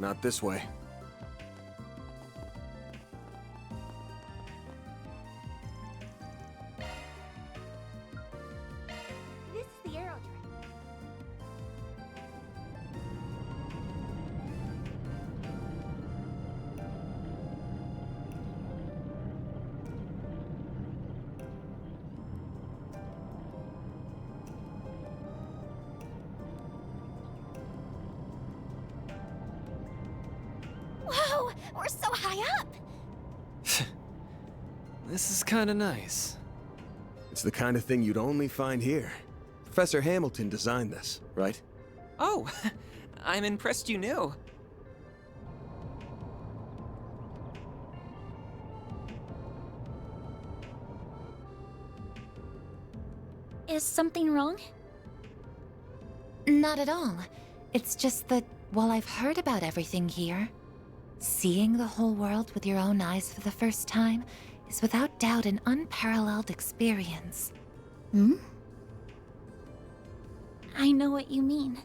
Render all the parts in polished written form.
not this way. This is the arrow train. Whoa! We're so high up! This is kinda nice. It's the kind of thing you'd only find here. Professor Hamilton designed this, right? Oh, I'm impressed you knew. Is something wrong? Not at all. It's just that while I've heard about everything here, seeing the whole world with your own eyes for the first time is without doubt an unparalleled experience. Hmm? I know what you mean.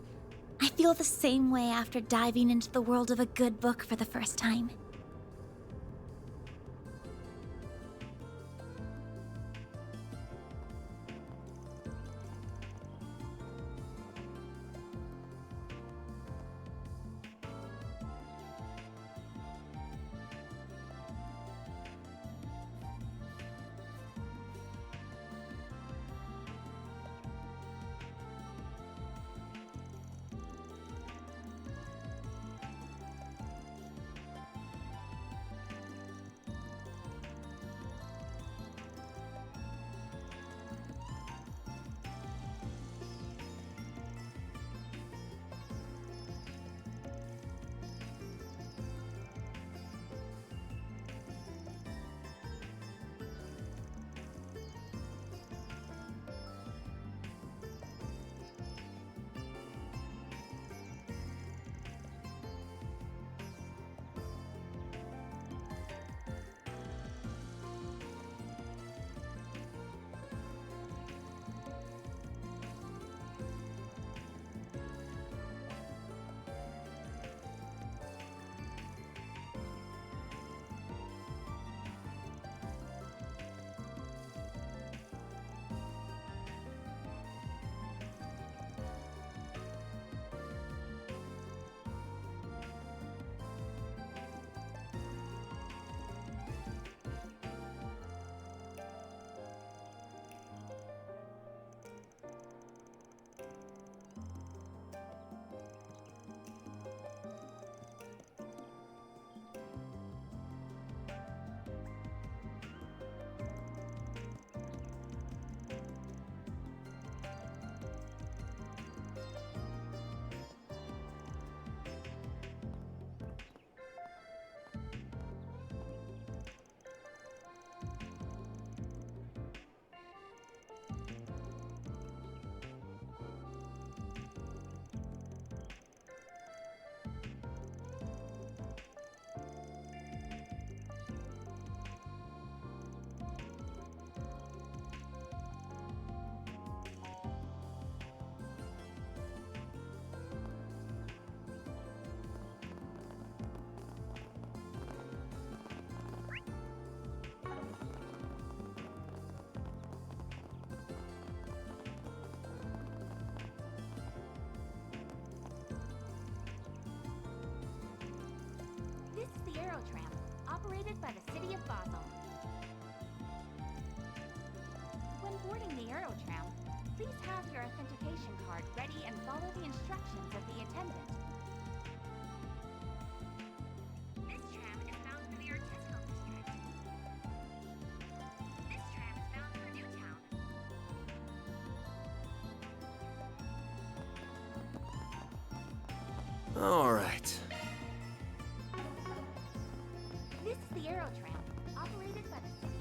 I feel the same way after diving into the world of a good book for the first time. This is the Arrow Tram, operated by the City of Basel. When boarding the Arrow Tram, please have your authentication card ready and follow the instructions of the attendant. This tram is bound for the artisanal district. This tram is bound for Newtown. All right. This is the Arrow Tram, operated by the city.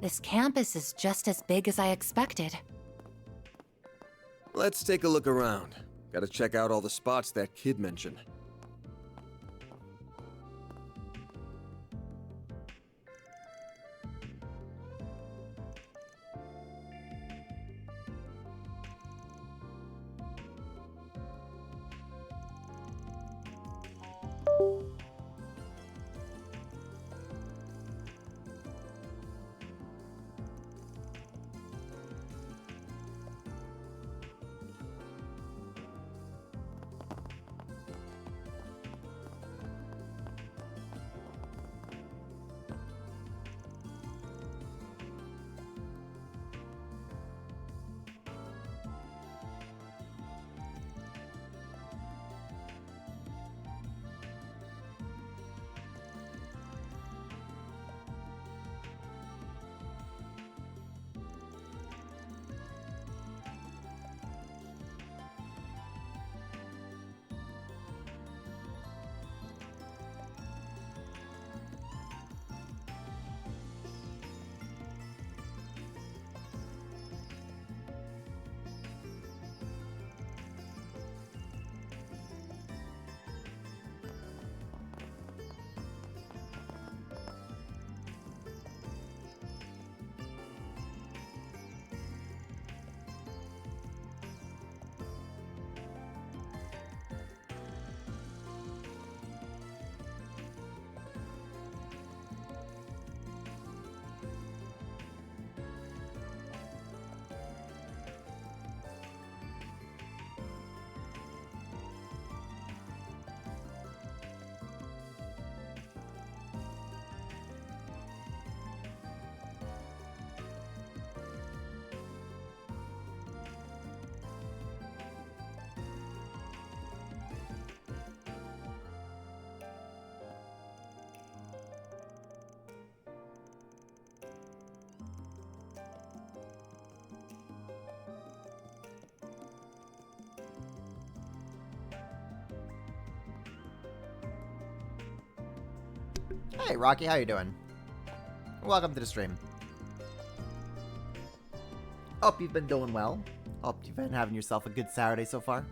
This campus is just as big as I expected. Let's take a look around. Gotta check out all the spots that kid mentioned. Hey, Rocky, how you doing? Welcome to the stream. Hope you've been doing well. Hope you've been having yourself a good Saturday so far.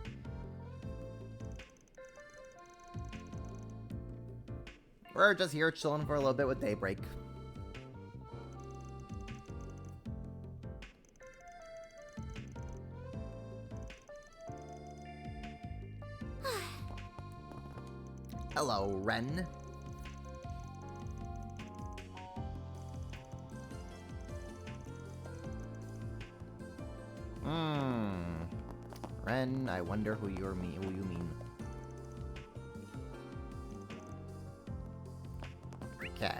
We're just here chilling for a little bit with Daybreak. Hello, Ren. Ren, I wonder who you mean. Okay.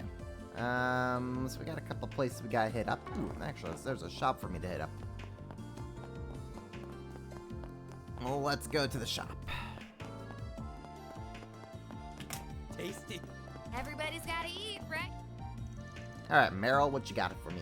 So we got a couple places we gotta hit up. Ooh, actually, there's a shop for me to hit up. Well, let's go to the shop. Tasty. Everybody's gotta eat, right? Alright, Meryl, what you got for me?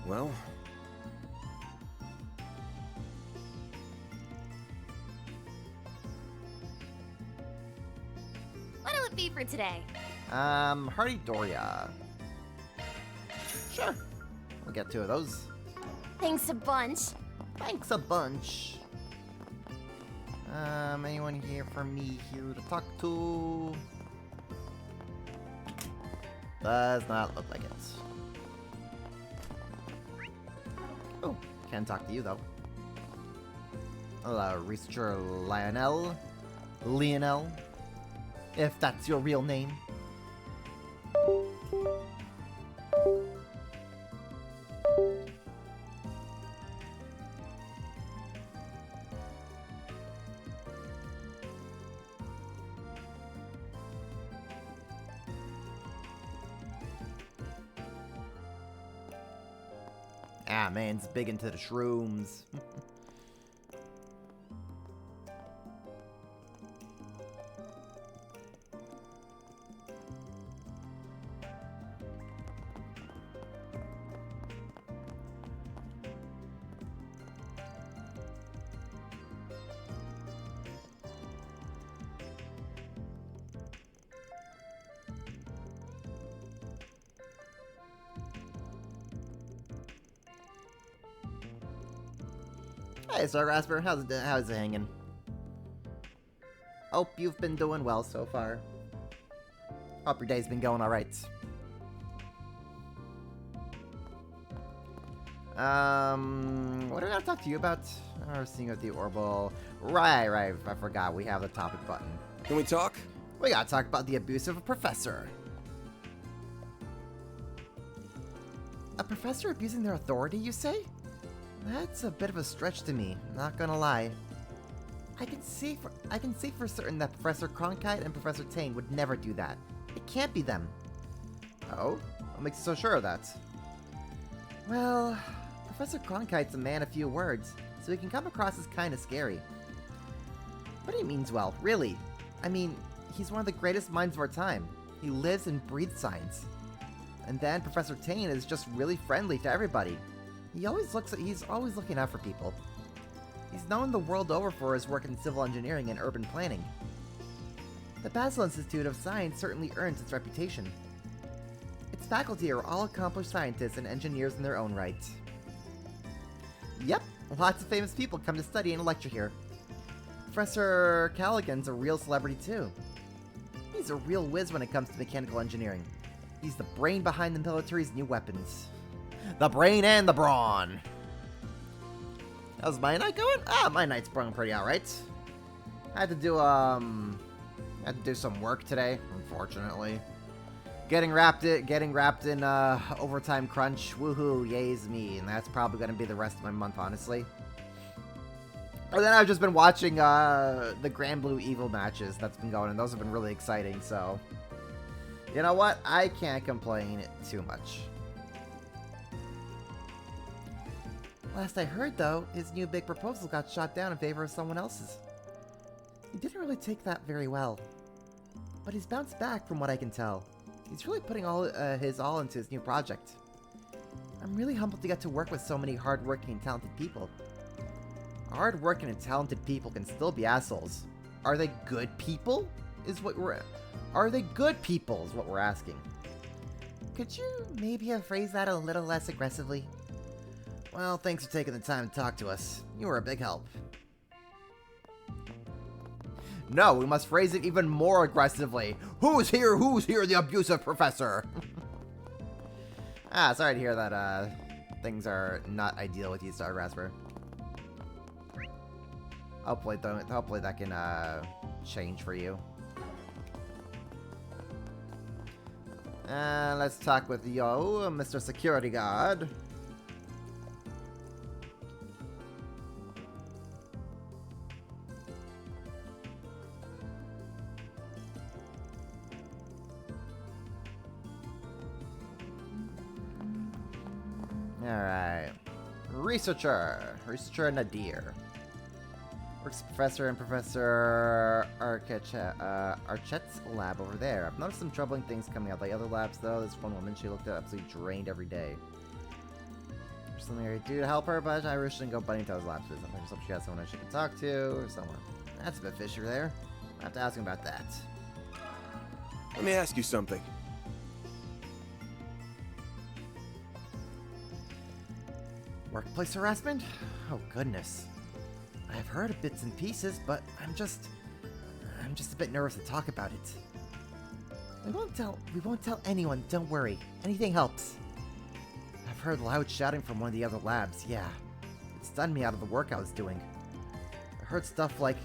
Well, What'll it be for today? Hardy Doria. Sure. We'll get 2 of those. Thanks a bunch. Thanks a bunch. Anyone here for me here to talk to? Does not look like it. Oh, can talk to you though. Hello, researcher Lionel. If that's your real name. Ah, man's big into the shrooms. Hey, Sir Rasper, how's it hanging? Hope you've been doing well so far. Hope your day's been going alright. What do I gotta talk to you about? I was seeing with the orbital. Right, I forgot. We have the topic button. Can we talk? We gotta talk about the abuse of a professor. A professor abusing their authority, you say? That's a bit of a stretch to me, not gonna lie. I can see for certain that Professor Cronkite and Professor Tane would never do that. It can't be them. Oh? What makes you so sure of that? Well, Professor Cronkite's a man of few words, so he can come across as kinda scary. But he means well, really. I mean, he's one of the greatest minds of our time. He lives and breathes science. And then Professor Tane is just really friendly to everybody. He's always looking out for people. He's known the world over for his work in civil engineering and urban planning. The Basel Institute of Science certainly earns its reputation. Its faculty are all accomplished scientists and engineers in their own right. Yep, lots of famous people come to study and lecture here. Professor Callaghan's a real celebrity too. He's a real whiz when it comes to mechanical engineering. He's the brain behind the military's new weapons. The brain and the brawn! How's my night going? My night's going pretty alright. I had to do some work today, unfortunately. Getting wrapped in overtime crunch. Woohoo, yay's me. And that's probably gonna be the rest of my month, honestly. And then I've just been watching the Grand Blue Evil matches that's been going, and those have been really exciting, so you know what? I can't complain too much. Last I heard, though, his new big proposal got shot down in favor of someone else's. He didn't really take that very well. But he's bounced back from what I can tell. He's really putting his all into his new project. I'm really humbled to get to work with so many hardworking and talented people. Hardworking and talented people can still be assholes. Are they good people? Are they good people is what we're asking. Could you maybe have phrased that a little less aggressively? Well, thanks for taking the time to talk to us. You were a big help. No, we must phrase it even more aggressively. Who's here, the abusive professor? Sorry to hear that, things are not ideal with you, Star Grasper. Hopefully that can, change for you. Let's talk with yo, Mr. Security Guard. Alright. Researcher Nadir. Works Professor and Professor Archet's lab over there. I've noticed some troubling things coming out. Like other labs, though, this one woman, she looked absolutely drained every day. There's something I could do to help her, but I really shouldn't go butting into those labs with something. So she has someone she can talk to, or someone. That's a bit fishy there. I have to ask him about that. Let me ask you something. Workplace harassment? Oh goodness. I've heard of bits and pieces, but I'm just a bit nervous to talk about it. We won't tell anyone, don't worry. Anything helps. I've heard loud shouting from one of the other labs, yeah. It stunned me out of the work I was doing. I heard stuff like,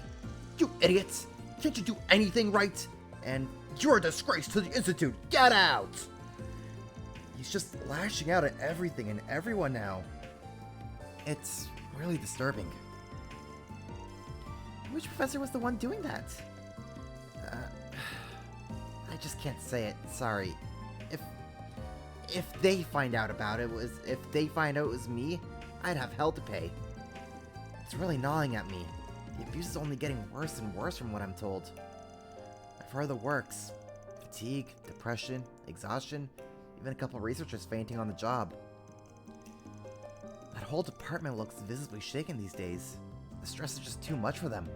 "You idiots! Can't you do anything right?" And "You're a disgrace to the Institute! Get out!" He's just lashing out at everything and everyone now. It's really disturbing. Which professor was the one doing that? I just can't say it. Sorry. If they find out it was me, I'd have hell to pay. It's really gnawing at me. The abuse is only getting worse and worse from what I'm told. I've heard the works. Fatigue, depression, exhaustion, even a couple of researchers fainting on the job. That whole department looks visibly shaken these days. The stress is just too much for them.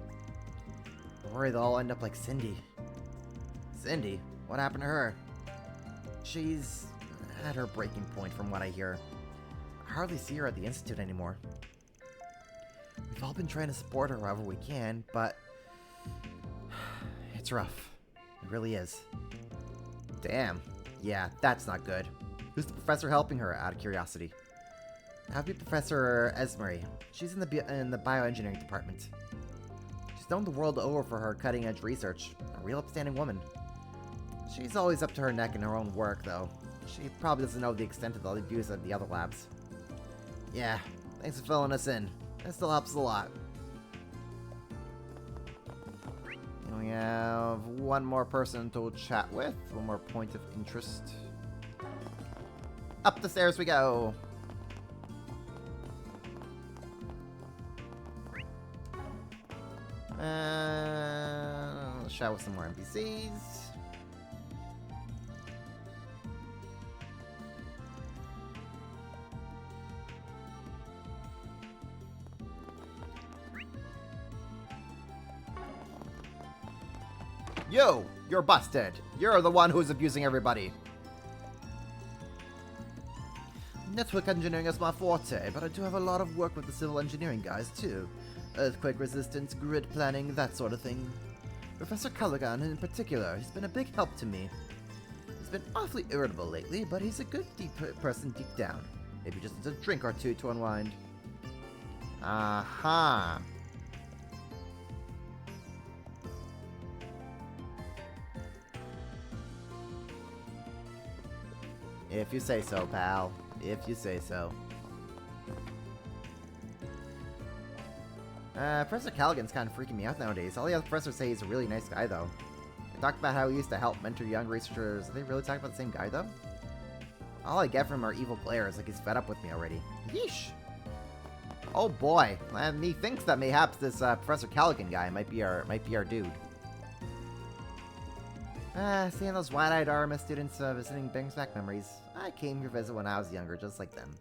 I worry they'll all end up like Cindy. Cindy? What happened to her? She's at her breaking point from what I hear. I hardly see her at the Institute anymore. We've all been trying to support her however we can, but it's rough. It really is. Damn. Yeah, that's not good. Who's the professor helping her, out of curiosity? That would be Professor Esmery. She's in the bioengineering department. She's known the world over for her cutting-edge research. A real upstanding woman. She's always up to her neck in her own work, though. She probably doesn't know the extent of the abuse at the other labs. Yeah, thanks for filling us in. That still helps a lot. And we have one more person to chat with. One more point of interest. Up the stairs we go. Let's chat with some more NPCs. Yo, you're busted. You're the one who's abusing everybody. Network engineering is my forte, but I do have a lot of work with the civil engineering guys too. Earthquake resistance, grid planning, that sort of thing. Professor Callaghan in particular, he's been a big help to me. He's been awfully irritable lately, but he's a good person deep down. Maybe just needs a drink or two to unwind. Aha. If you say so, pal. If you say so. Professor Callaghan's kind of freaking me out nowadays. All the other professors say he's a really nice guy, though. They talked about how he used to help mentor young researchers. Are they really talking about the same guy, though? All I get from him are evil glares, like he's fed up with me already. Yeesh! Oh boy, and he thinks that mayhaps this Professor Callaghan guy might be our dude. Seeing those wide-eyed RMS students visiting brings back memories. I came here to visit when I was younger, just like them.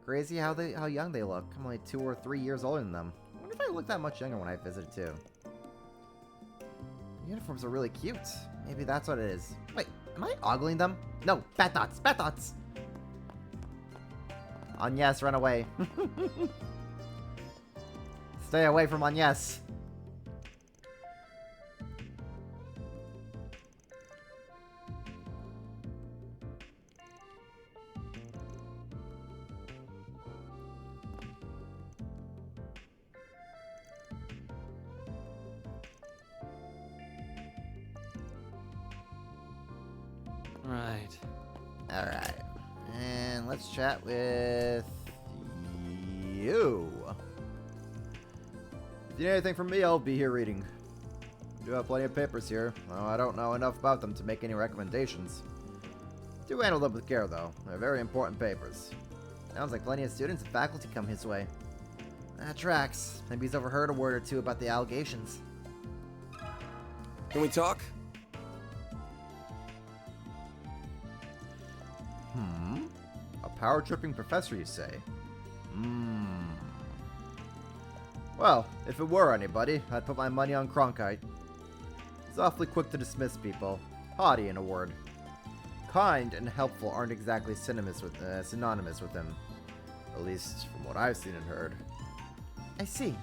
Crazy how young they look. I'm only 2 or 3 years older than them. I wonder if I looked that much younger when I visited too. The uniforms are really cute. Maybe that's what it is. Wait, am I ogling them? No, bad thoughts, bad thoughts! Agnes, run away. Stay away from Agnes. Right. Alright. And let's chat with you. If you need anything from me, I'll be here reading. I do have plenty of papers here, though I don't know enough about them to make any recommendations. Do handle them with care, though. They're very important papers. Sounds like plenty of students and faculty come his way. That tracks. Maybe he's overheard a word or two about the allegations. Can we talk? A power-tripping professor, you say? Well, if it were anybody, I'd put my money on Cronkite. He's awfully quick to dismiss people. Haughty, in a word. Kind and helpful aren't exactly synonymous with him. At least, from what I've seen and heard. I see.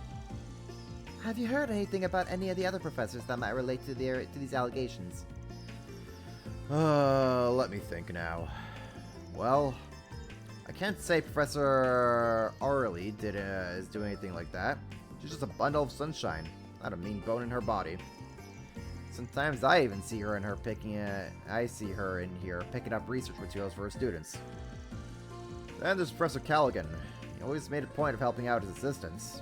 Have you heard anything about any of the other professors that might relate to these allegations? Let me think now. Well, I can't say Professor Arley is doing anything like that. She's just a bundle of sunshine, not a mean bone in her body. Sometimes I even see her in here picking up research materials for her students. Then there's Professor Callaghan. He always made a point of helping out his assistants.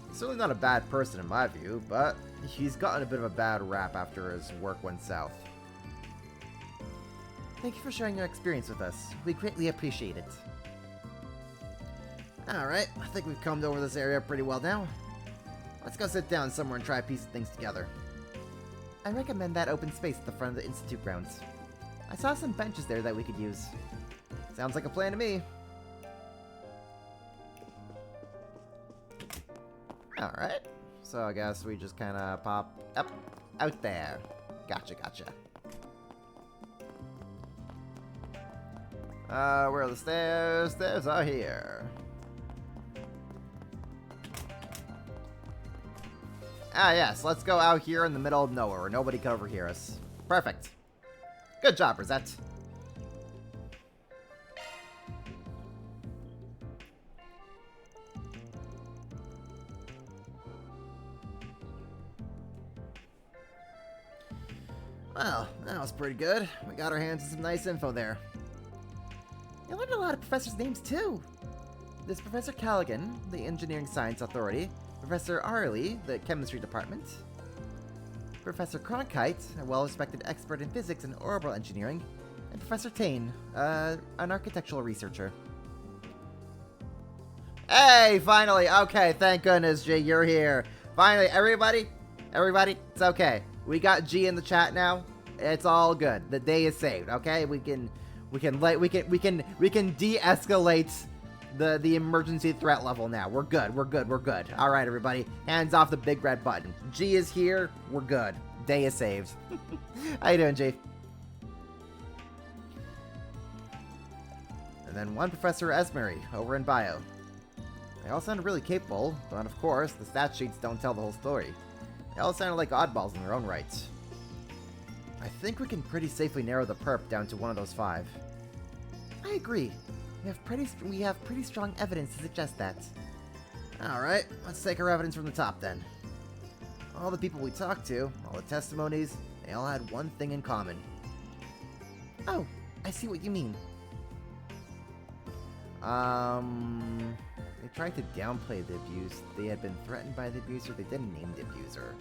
He's certainly not a bad person in my view, but he's gotten a bit of a bad rap after his work went south. Thank you for sharing your experience with us. We greatly appreciate it. Alright, I think we've combed over this area pretty well now. Let's go sit down somewhere and try piecing things together. I recommend that open space at the front of the Institute grounds. I saw some benches there that we could use. Sounds like a plan to me. Alright, so I guess we just kind of pop up out there. Gotcha. Where are the stairs? Stairs are here. Ah, yes, let's go out here in the middle of nowhere where nobody can overhear us. Perfect. Good job, Rosette. Well, that was pretty good. We got our hands on some nice info there. I learned a lot of professors' names, too. There's Professor Callaghan, the Engineering Science Authority, Professor Arley, the Chemistry Department, Professor Cronkite, a well-respected expert in physics and orbital engineering, and Professor Tane, an architectural researcher. Hey, finally! Okay, thank goodness, G, you're here. Finally, everybody, it's okay. We got G in the chat now. It's all good. The day is saved. Okay, we can de-escalate the emergency threat level now. We're good. All right, everybody, hands off the big red button. G is here. We're good. Day is saved. How you doing, G? And then one Professor Esmery over in bio. They all sounded really capable, but of course, the stat sheets don't tell the whole story. They all sounded like oddballs in their own rights. I think we can pretty safely narrow the perp down to one of those 5. I agree. We have pretty strong evidence to suggest that. Alright, let's take our evidence from the top then. All the people we talked to, all the testimonies, they all had one thing in common. Oh, I see what you mean. They tried to downplay the abuse. They had been threatened by the abuser. They didn't name the abuser.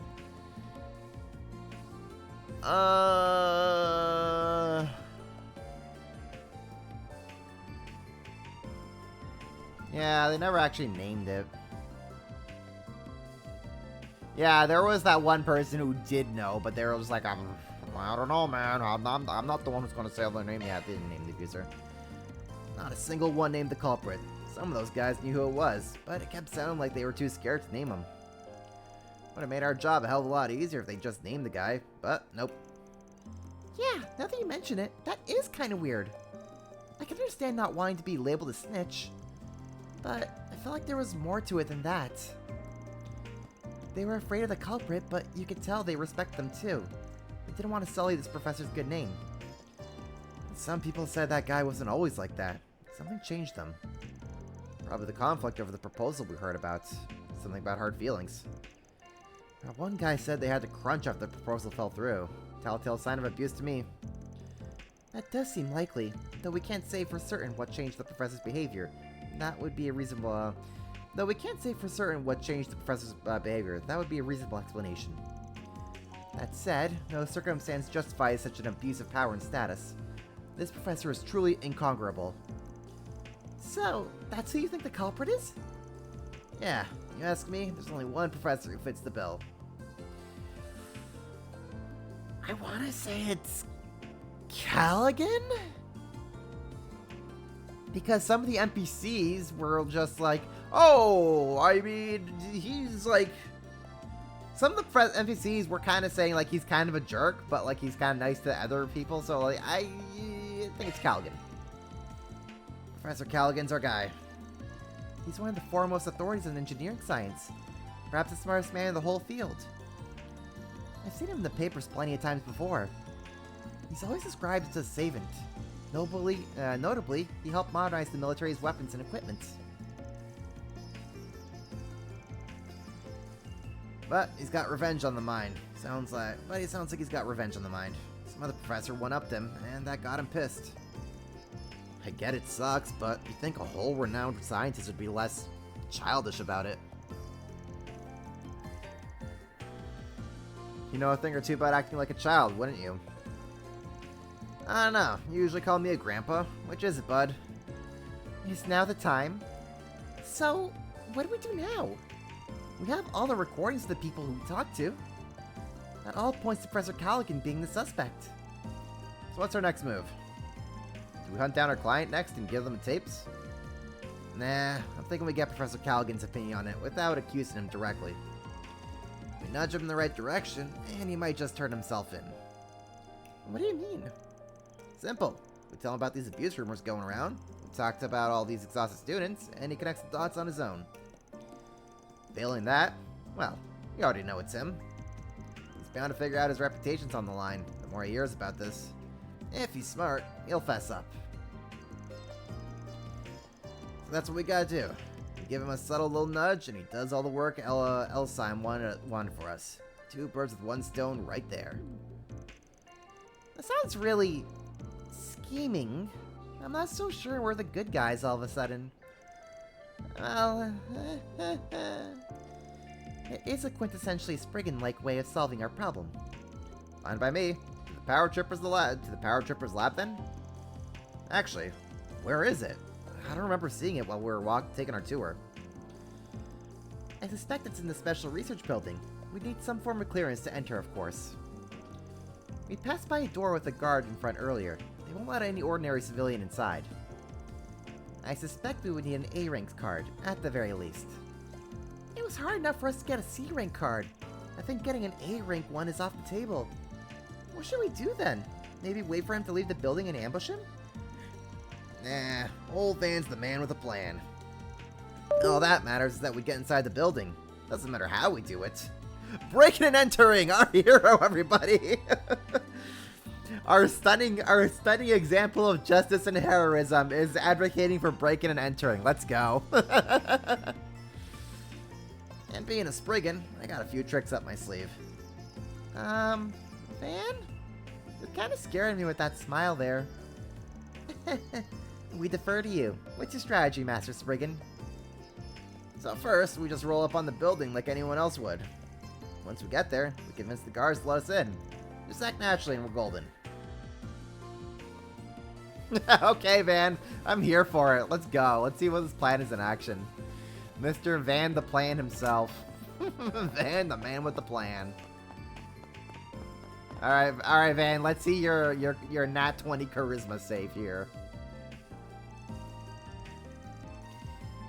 Yeah, they never actually named it. Yeah, there was that one person who did know, but they were just like, I don't know, man. I'm not the one who's going to say their name. Yeah, they didn't name the abuser. Not a single one named the culprit. Some of those guys knew who it was, but it kept sounding like they were too scared to name him. Would have made our job a hell of a lot easier if they just named the guy, but nope. Yeah, now that you mention it, that is kind of weird. I can understand not wanting to be labeled a snitch, but I felt like there was more to it than that. They were afraid of the culprit, but you could tell they respect them too. They didn't want to sully this professor's good name. And some people said that guy wasn't always like that. Something changed them. Probably the conflict over the proposal we heard about. Something about hard feelings. Now, one guy said they had to crunch after the proposal fell through. Telltale sign of abuse to me. That does seem likely, though we can't say for certain what changed the professor's behavior. That would be a reasonable, though we can't say for certain what changed the professor's behavior. That would be a reasonable explanation. That said, no circumstance justifies such an abuse of power and status. This professor is truly incongruable. So, that's who you think the culprit is? Yeah, you ask me, there's only one professor who fits the bill. I want to say it's Callaghan? Because some of the NPCs were just like, oh, I mean, he's like... Some of the NPCs were kind of saying, like, he's kind of a jerk, but, like, he's kind of nice to other people, so, like, I think it's Callaghan. Professor Callaghan's our guy. He's one of the foremost authorities in engineering science. Perhaps the smartest man in the whole field. I've seen him in the papers plenty of times before. He's always described as a savant. Notably, he helped modernize the military's weapons and equipment. But he's got revenge on the mind. It sounds like he's got revenge on the mind. Some other professor one-upped him, and that got him pissed. I get it sucks, but you'd think a whole renowned scientist would be less childish about it. You know a thing or two about acting like a child, wouldn't you? I don't know. You usually call me a grandpa. Which is it, bud? Is now the time? So, what do we do now? We have all the recordings of the people who we talked to. That all points to Professor Callaghan being the suspect. So what's our next move? Do we hunt down our client next and give them the tapes? Nah, I'm thinking we get Professor Callaghan's opinion on it without accusing him directly. We nudge him in the right direction, and he might just turn himself in. What do you mean? Simple. We tell him about these abuse rumors going around, we talked about all these exhausted students, and he connects the dots on his own. Failing that, well, You already know it's him. He's bound to figure out his reputation's on the line. The more he hears about this. If he's smart, he'll fess up. So that's what we gotta do. We give him a subtle little nudge, and he does all the work Elsheim wanted for us. 2 birds with 1 stone right there. That sounds really scheming. I'm not so sure we're the good guys all of a sudden. Well, it is a quintessentially Spriggan-like way of solving our problem. Fine by me. To the Power Tripper's lab then? Actually, where is it? I don't remember seeing it while we were taking our tour. I suspect it's in the Special Research Building. We need some form of clearance to enter, of course. We passed by a door with a guard in front earlier. They won't let any ordinary civilian inside. I suspect we would need an A-rank card, at the very least. It was hard enough for us to get a C-rank card. I think getting an A-rank one is off the table. What should we do then? Maybe wait for him to leave the building and ambush him? Nah, old Van's the man with a plan. All that matters is that we get inside the building. Doesn't matter how we do it. Breaking and entering! Our hero, everybody! Our stunning example of justice and heroism is advocating for breaking and entering. Let's go. And being a Spriggan, I got a few tricks up my sleeve. Van? You're kind of scaring me with that smile there. We defer to you. What's your strategy, Master Spriggan? So first, we just roll up on the building like anyone else would. Once we get there, we convince the guards to let us in. Just act naturally and we're golden. Okay, Van. I'm here for it. Let's go. Let's see what this plan is in action. Mr. Van the Plan himself. Van, the man with the plan. Alright, Van. Let's see your nat 20 charisma save here.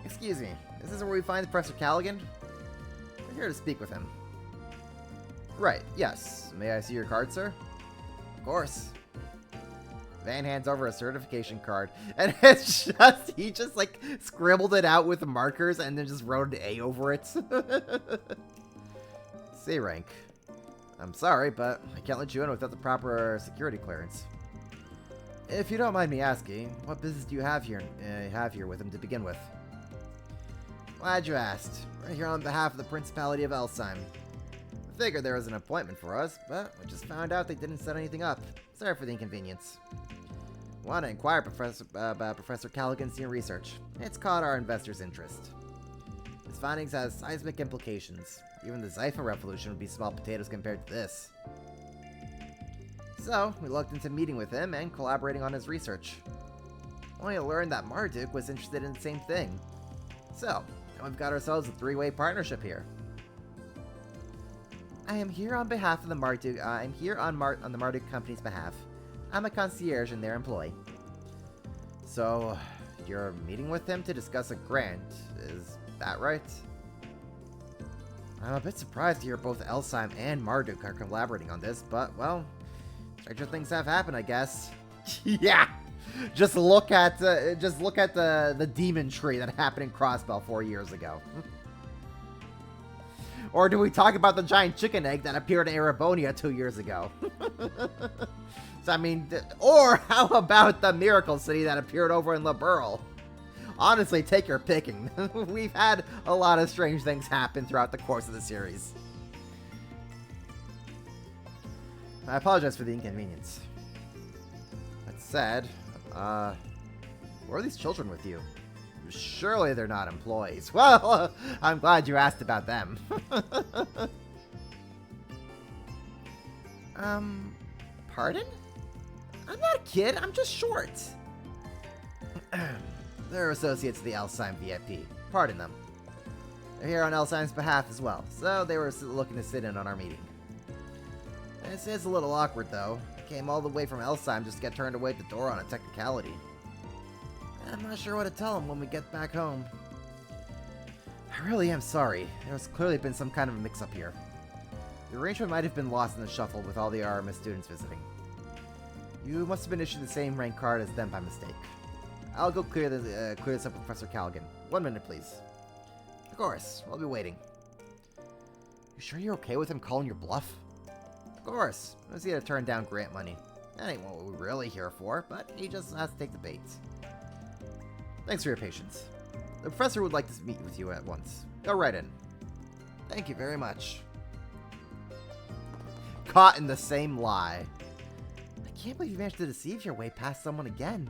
Excuse me. Is this where we find Professor Callaghan? We're here to speak with him. Right, yes. May I see your card, sir? Of course. Van hands over a certification card, and he just like scribbled it out with markers and then just wrote an A over it. C rank. I'm sorry, but I can't let you in without the proper security clearance. If you don't mind me asking, what business do you have here with him to begin with? Glad you asked. We're here on behalf of the Principality of Elsheim. I figured there was an appointment for us, but we just found out they didn't set anything up. Sorry for the inconvenience. Want to inquire about Professor Callaghan's new research. It's caught our investors' interest. His findings have seismic implications. Even the Zypha revolution would be small potatoes compared to this. So, we looked into meeting with him and collaborating on his research. Only to learn that Marduk was interested in the same thing. So, now we've got ourselves a 3-way partnership here. I am here on behalf of the Marduk. I'm here on the Marduk company's behalf. I'm a concierge in their employ. So, you're meeting with him to discuss a grant, is that right? I'm a bit surprised to hear both Elsheim and Marduk are collaborating on this, but, well, stranger things have happened, I guess. Yeah! Just look at the demon tree that happened in Crossbell 4 years ago. Or do we talk about the giant chicken egg that appeared in Erebonia 2 years ago? So, I mean, or how about the Miracle City that appeared over in Liberl? Honestly, take your picking. We've had a lot of strange things happen throughout the course of the series. I apologize for the inconvenience. That said, where are these children with you? Surely they're not employees. Well, I'm glad you asked about them. Pardon? I'm not a kid, I'm just short. They're associates of the Elsheim VIP. Pardon them. They're here on Elsheim's behalf as well, so they were looking to sit in on our meeting. This is a little awkward, though. Came all the way from Elsheim just to get turned away at the door on a technicality. I'm not sure what to tell them when we get back home. I really am sorry. There's clearly been some kind of a mix-up here. The arrangement might have been lost in the shuffle with all the RMS students visiting. You must have been issued the same rank card as them by mistake. I'll go clear this up with Professor Callaghan. 1 minute, please. Of course. I'll be waiting. You sure you're okay with him calling your bluff? Of course. It was here to turn down grant money. That ain't what we're really here for, but he just has to take the bait. Thanks for your patience. The professor would like to meet with you at once. Go right in. Thank you very much. Caught in the same lie. I can't believe you managed to deceive your way past someone again.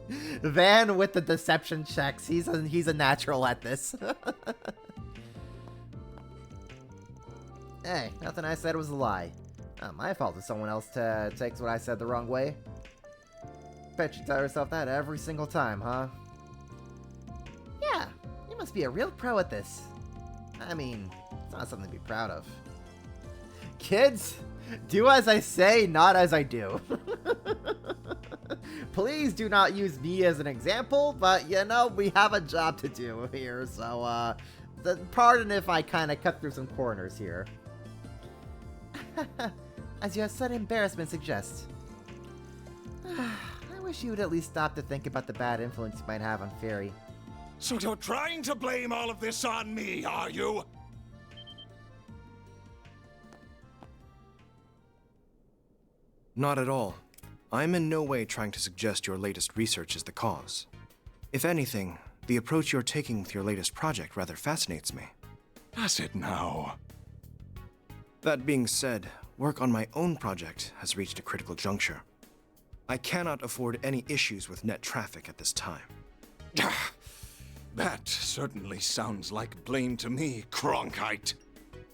Van with the deception checks. He's a natural at this. Hey, nothing I said was a lie. Not my fault if someone else takes what I said the wrong way. Bet you tell yourself that every single time, huh? Yeah, you must be a real pro at this. I mean, it's not something to be proud of. Kids, do as I say, not as I do. Please do not use me as an example, but you know, we have a job to do here, so pardon if I kind of cut through some corners here. As your sudden embarrassment suggests. I wish you would at least stop to think about the bad influence you might have on Fairy. So you're trying to blame all of this on me, are you? Not at all. I'm in no way trying to suggest your latest research is the cause. If anything, the approach you're taking with your latest project rather fascinates me. Does it now? That being said, work on my own project has reached a critical juncture. I cannot afford any issues with net traffic at this time. That certainly sounds like blame to me, Cronkite.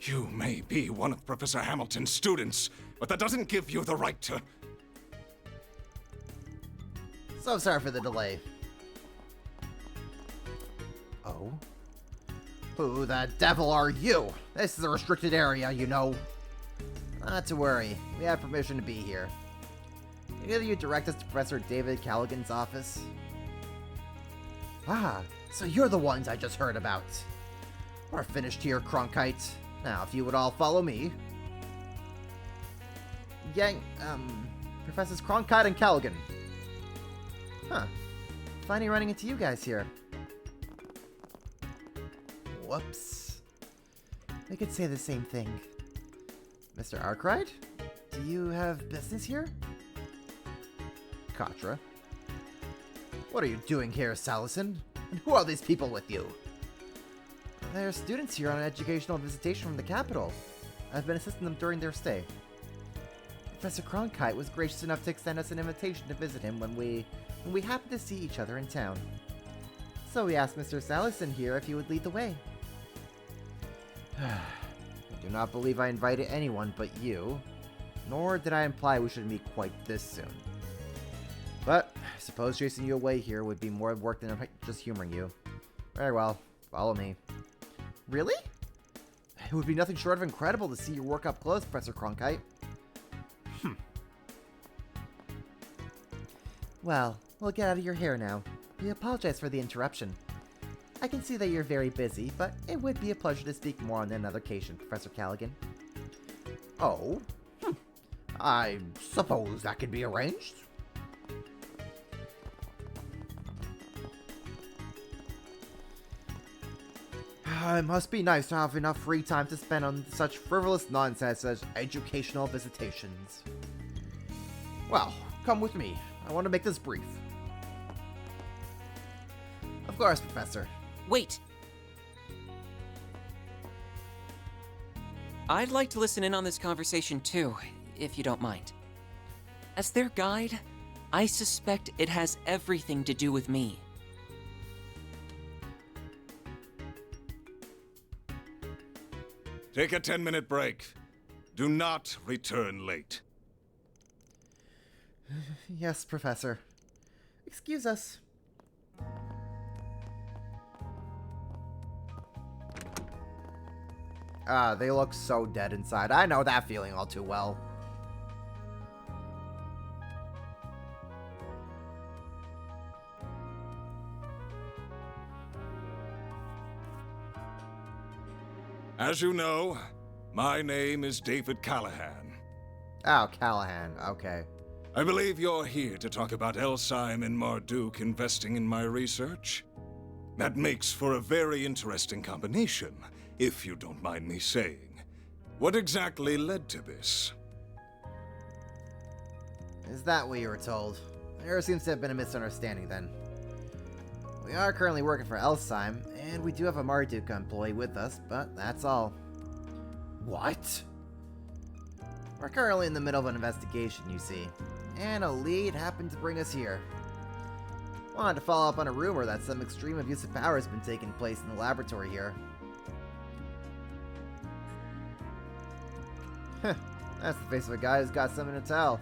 You may be one of Professor Hamilton's students, but that doesn't give you the right to... So sorry for the delay. Oh? Who the devil are you? This is a restricted area, you know. Not to worry. We have permission to be here. Can either you direct us to Professor David Callaghan's office? Ah, so you're the ones I just heard about. We're finished here, Cronkite. Now, if you would all follow me. Professors Cronkite and Callaghan. Huh. Funny running into you guys here. Whoops. We could say the same thing. Mr. Arkwright? Do you have business here? Katra. What are you doing here, Salison? And who are these people with you? They're students here on an educational visitation from the capital. I've been assisting them during their stay. Professor Cronkite was gracious enough to extend us an invitation to visit him when we happened to see each other in town. So we asked Mr. Salison here if he would lead the way. I do not believe I invited anyone but you, nor did I imply we should meet quite this soon. But I suppose chasing you away here would be more work than just humoring you. Very well, follow me. Really? It would be nothing short of incredible to see your work up close, Professor Cronkite. Well, we'll get out of your hair now. We apologize for the interruption. I can see that you're very busy, but it would be a pleasure to speak more on another occasion, Professor Callaghan. Oh? I suppose that can be arranged. It must be nice to have enough free time to spend on such frivolous nonsense as educational visitations. Well, come with me. I want to make this brief. Of course, Professor. Wait! I'd like to listen in on this conversation too, if you don't mind. As their guide, I suspect it has everything to do with me. Take a 10-minute break. Do not return late. Yes, Professor. Excuse us. They look so dead inside. I know that feeling all too well. As you know, my name is David Callahan. Oh, Callahan. Okay. I believe you're here to talk about Elsheim and Marduk investing in my research. That makes for a very interesting combination, if you don't mind me saying. What exactly led to this? Is that what you were told? There seems to have been a misunderstanding then. We are currently working for Elsheim, and we do have a Marduk employee with us, but that's all. What? We're currently in the middle of an investigation, you see, and a lead happened to bring us here. Wanted to follow up on a rumor that some extreme abuse of power has been taking place in the laboratory here. Heh, that's the face of a guy who's got something to tell.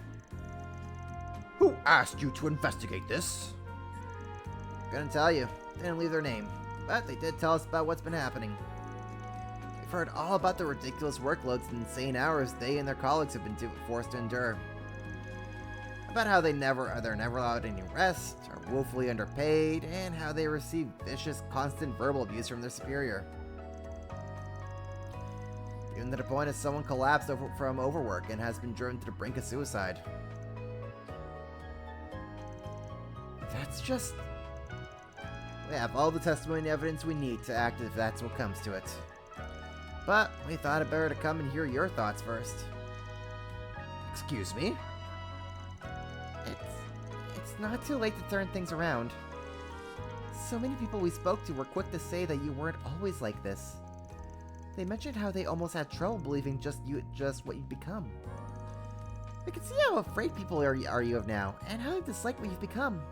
Who asked you to investigate this? Couldn't tell you. Didn't leave their name. But they did tell us about what's been happening. We've heard all about the ridiculous workloads and insane hours they and their colleagues have been forced to endure. About how they're never allowed any rest, are woefully underpaid, and how they receive vicious, constant verbal abuse from their superior. Even to the point of someone collapsed from overwork and has been driven to the brink of suicide. That's just... We have all the testimony and evidence we need to act if that's what comes to it. But we thought it better to come and hear your thoughts first. Excuse me? It's not too late to turn things around. So many people we spoke to were quick to say that you weren't always like this. They mentioned how they almost had trouble believing just what you've become. We can see how afraid people are you of now, and how they dislike what you've become.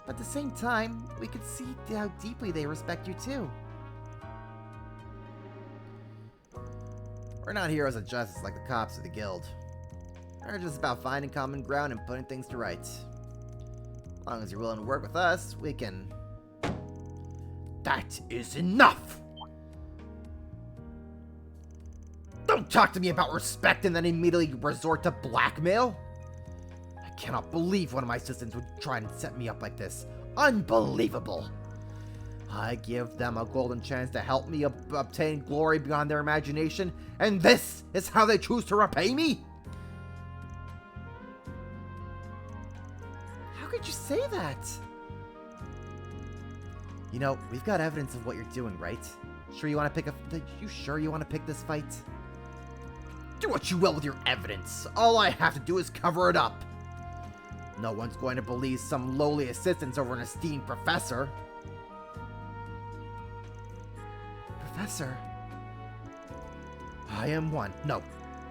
But at the same time, we could see how deeply they respect you too. We're not heroes of justice like the cops of the guild. We're just about finding common ground and putting things to rights. As long as you're willing to work with us, we can... That is enough! Don't talk to me about respect and then immediately resort to blackmail! I cannot believe one of my assistants would try and set me up like this. Unbelievable! I give them a golden chance to help me obtain glory beyond their imagination, and this is how they choose to repay me? How could you say that? You know, we've got evidence of what you're doing, right? You sure you want to pick this fight? Do what you will with your evidence. All I have to do is cover it up. No one's going to believe some lowly assistants over an esteemed professor. Professor? I am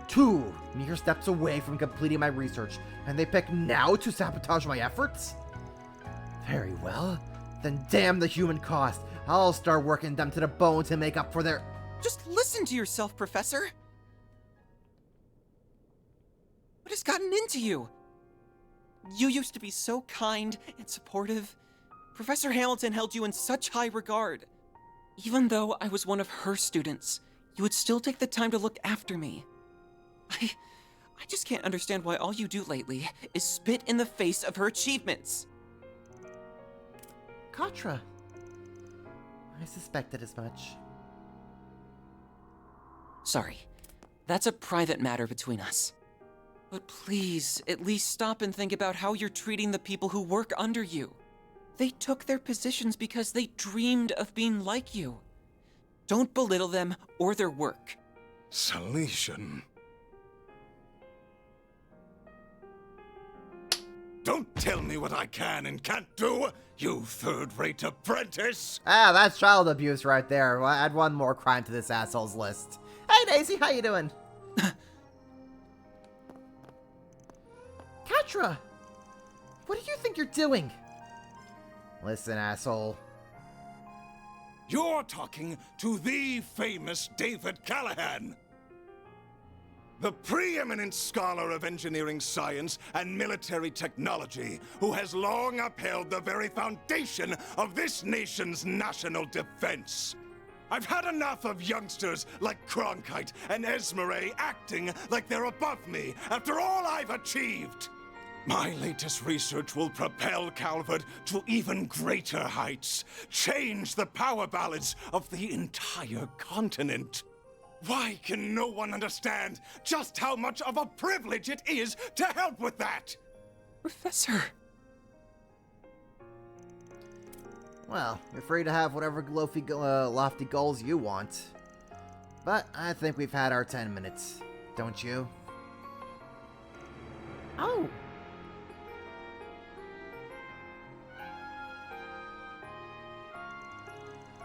two mere steps away from completing my research, and they pick now to sabotage my efforts? Very well. Then damn the human cost. I'll start working them to the bone to make up for their... Just listen to yourself, Professor. What has gotten into you? You used to be so kind and supportive. Professor Hamilton held you in such high regard. Even though I was one of her students, you would still take the time to look after me. I just can't understand why all you do lately is spit in the face of her achievements. Katra. I suspected as much. Sorry. That's a private matter between us. But please, at least stop and think about how you're treating the people who work under you. They took their positions because they dreamed of being like you. Don't belittle them or their work. Salesian. Don't tell me what I can and can't do, you third-rate apprentice! Ah, that's child abuse right there. I'll add one more crime to this asshole's list. Hey, Daisy, how you doing? Katra! What do you think you're doing? Listen, asshole. You're talking to the famous David Callahan! The preeminent scholar of engineering science and military technology, who has long upheld the very foundation of this nation's national defense. I've had enough of youngsters like Cronkite and Esmeralda acting like they're above me after all I've achieved. My latest research will propel Calvert to even greater heights, change the power balance of the entire continent. Why can no one understand just how much of a privilege it is to help with that? Professor. Well, you're free to have whatever lofty goals you want. But I think we've had our 10 minutes. Don't you? Oh!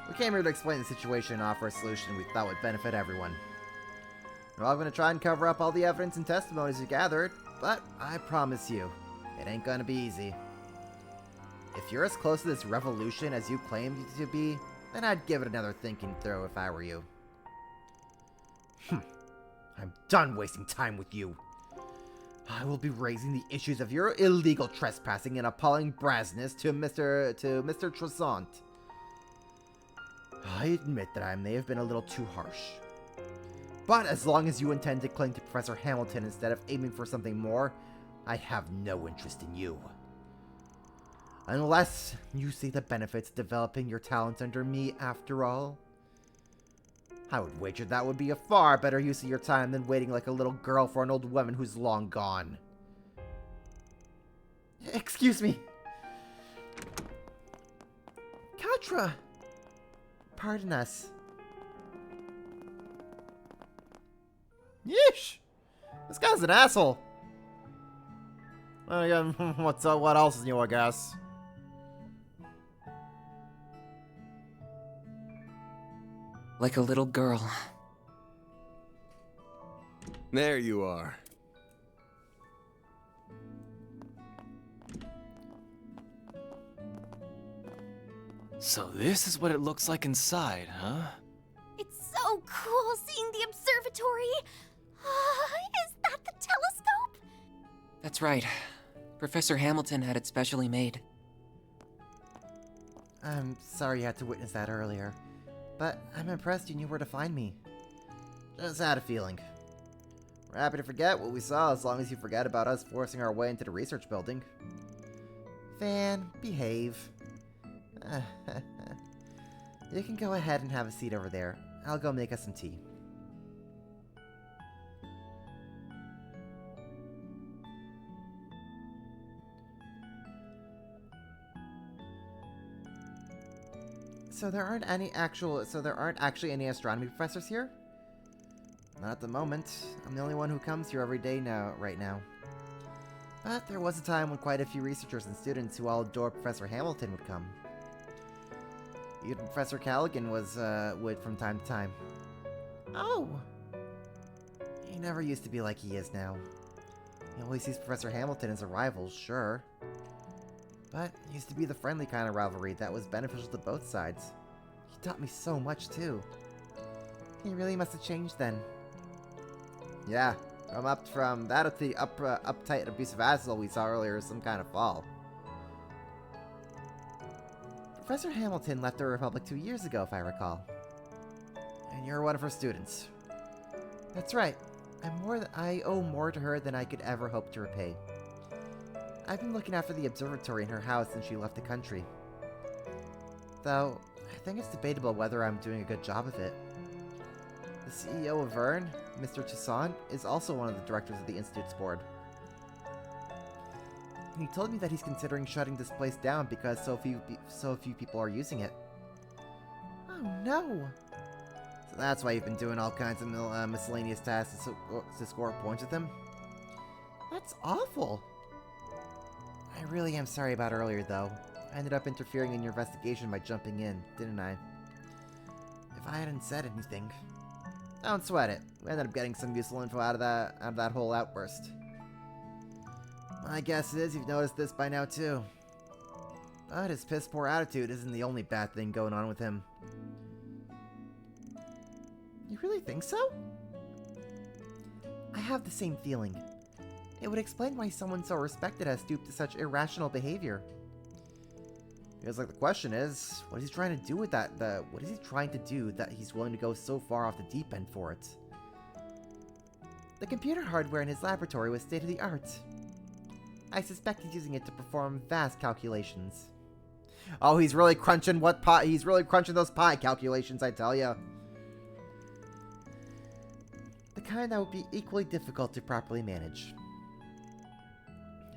We came here to explain the situation and offer a solution we thought would benefit everyone. We're all going to try and cover up all the evidence and testimonies we gathered, but I promise you, it ain't gonna be easy. If you're as close to this revolution as you claim to be, then I'd give it another thinking through if I were you. I'm done wasting time with you. I will be raising the issues of your illegal trespassing and appalling brassness to Mr. Tressant. I admit that I may have been a little too harsh. But as long as you intend to cling to Professor Hamilton instead of aiming for something more, I have no interest in you. Unless you see the benefits of developing your talents under me after all. I would wager that would be a far better use of your time than waiting like a little girl for an old woman who's long gone. Excuse me. Katra! Pardon us. Yeesh! This guy's an asshole. Well, again, what else is new, I guess? Like a little girl. There you are. So this is what it looks like inside, huh? It's so cool seeing the observatory. Is that the telescope? That's right. Professor Hamilton had it specially made. I'm sorry you had to witness that earlier, but I'm impressed you knew where to find me. Just had a feeling. We're happy to forget what we saw as long as you forget about us forcing our way into the research building. Van, behave. You can go ahead and have a seat over there. I'll go make us some tea. So there aren't actually any astronomy professors here? Not at the moment. I'm the only one who comes here every day right now. But there was a time when quite a few researchers and students who all adore Professor Hamilton would come. Even Professor Callaghan would from time to time. Oh! He never used to be like he is now. He always sees Professor Hamilton as a rival, sure. But it used to be the friendly kind of rivalry that was beneficial to both sides. He taught me so much, too. He really must have changed then. Yeah, from that to the uptight, abusive asshole we saw earlier is some kind of fall. Professor Hamilton left the Republic 2 years ago, if I recall. And you're one of her students. That's right. I owe more to her than I could ever hope to repay. I've been looking after the observatory in her house since she left the country. Though, I think it's debatable whether I'm doing a good job of it. The CEO of Vern, Mr. Toussaint, is also one of the directors of the Institute's board. And he told me that he's considering shutting this place down because so few people are using it. Oh no! So that's why you've been doing all kinds of miscellaneous tasks to score points with him? That's awful! I really am sorry about earlier, though. I ended up interfering in your investigation by jumping in, didn't I? If I hadn't said anything... Don't sweat it. We ended up getting some useful info out of that whole outburst. My guess is you've noticed this by now, too. But his piss-poor attitude isn't the only bad thing going on with him. You really think so? I have the same feeling. It would explain why someone so respected has stooped to such irrational behavior. Feels like the question is, what is he trying to do with that? What is he trying to do that he's willing to go so far off the deep end for it? The computer hardware in his laboratory was state-of-the-art. I suspect he's using it to perform vast calculations. Oh, he's really crunching he's really crunching those pi calculations, I tell ya. The kind that would be equally difficult to properly manage.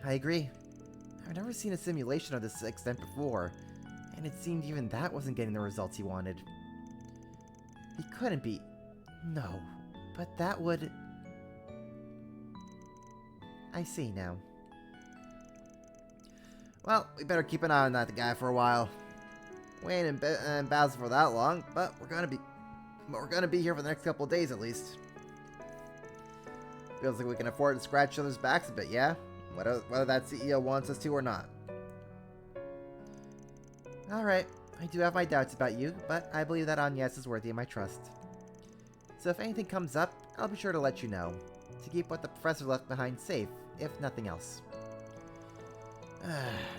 I agree. I've never seen a simulation of this extent before, and it seemed even that wasn't getting the results he wanted. He couldn't be. No, but that would... I see now. Well, we better keep an eye on that guy for a while. We ain't in Basel for that long, but we're gonna be here for the next couple of days at least. Feels like we can afford to scratch each other's backs a bit, yeah? Whether that CEO wants us to or not. Alright, I do have my doubts about you, but I believe that Agnes is worthy of my trust. So if anything comes up, I'll be sure to let you know, to keep what the professor left behind safe, if nothing else.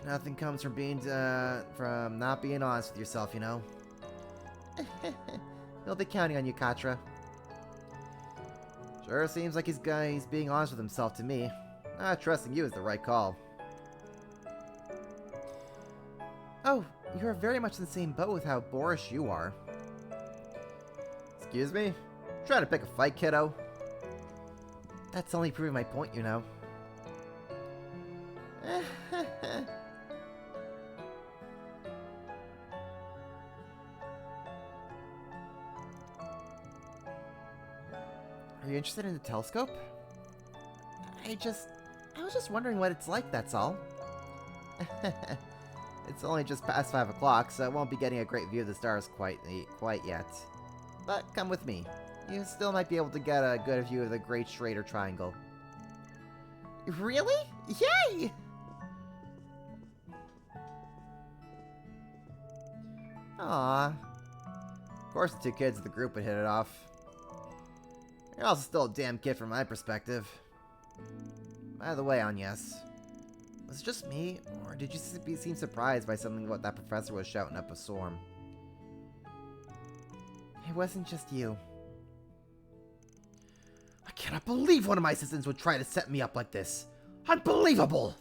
Nothing comes from not being honest with yourself, you know. He'll be counting on you, Katra. Sure seems like he's being honest with himself to me. Trusting you is the right call. Oh, you are very much in the same boat with how boorish you are. Excuse me? Trying to pick a fight, kiddo? That's only proving my point, you know. Are you interested in the telescope? I was just wondering what it's like, that's all. It's only just past 5 o'clock, so I won't be getting a great view of the stars quite yet. But come with me. You still might be able to get a good view of the Great Schrader Triangle. Really? Yay! Aww. Of course the two kids of the group would hit it off. You're also still a damn kid from my perspective. By the way, Agnes, was it just me, or did you seem surprised by something what that professor was shouting up a storm? It wasn't just you. I cannot believe one of my assistants would try to set me up like this. Unbelievable!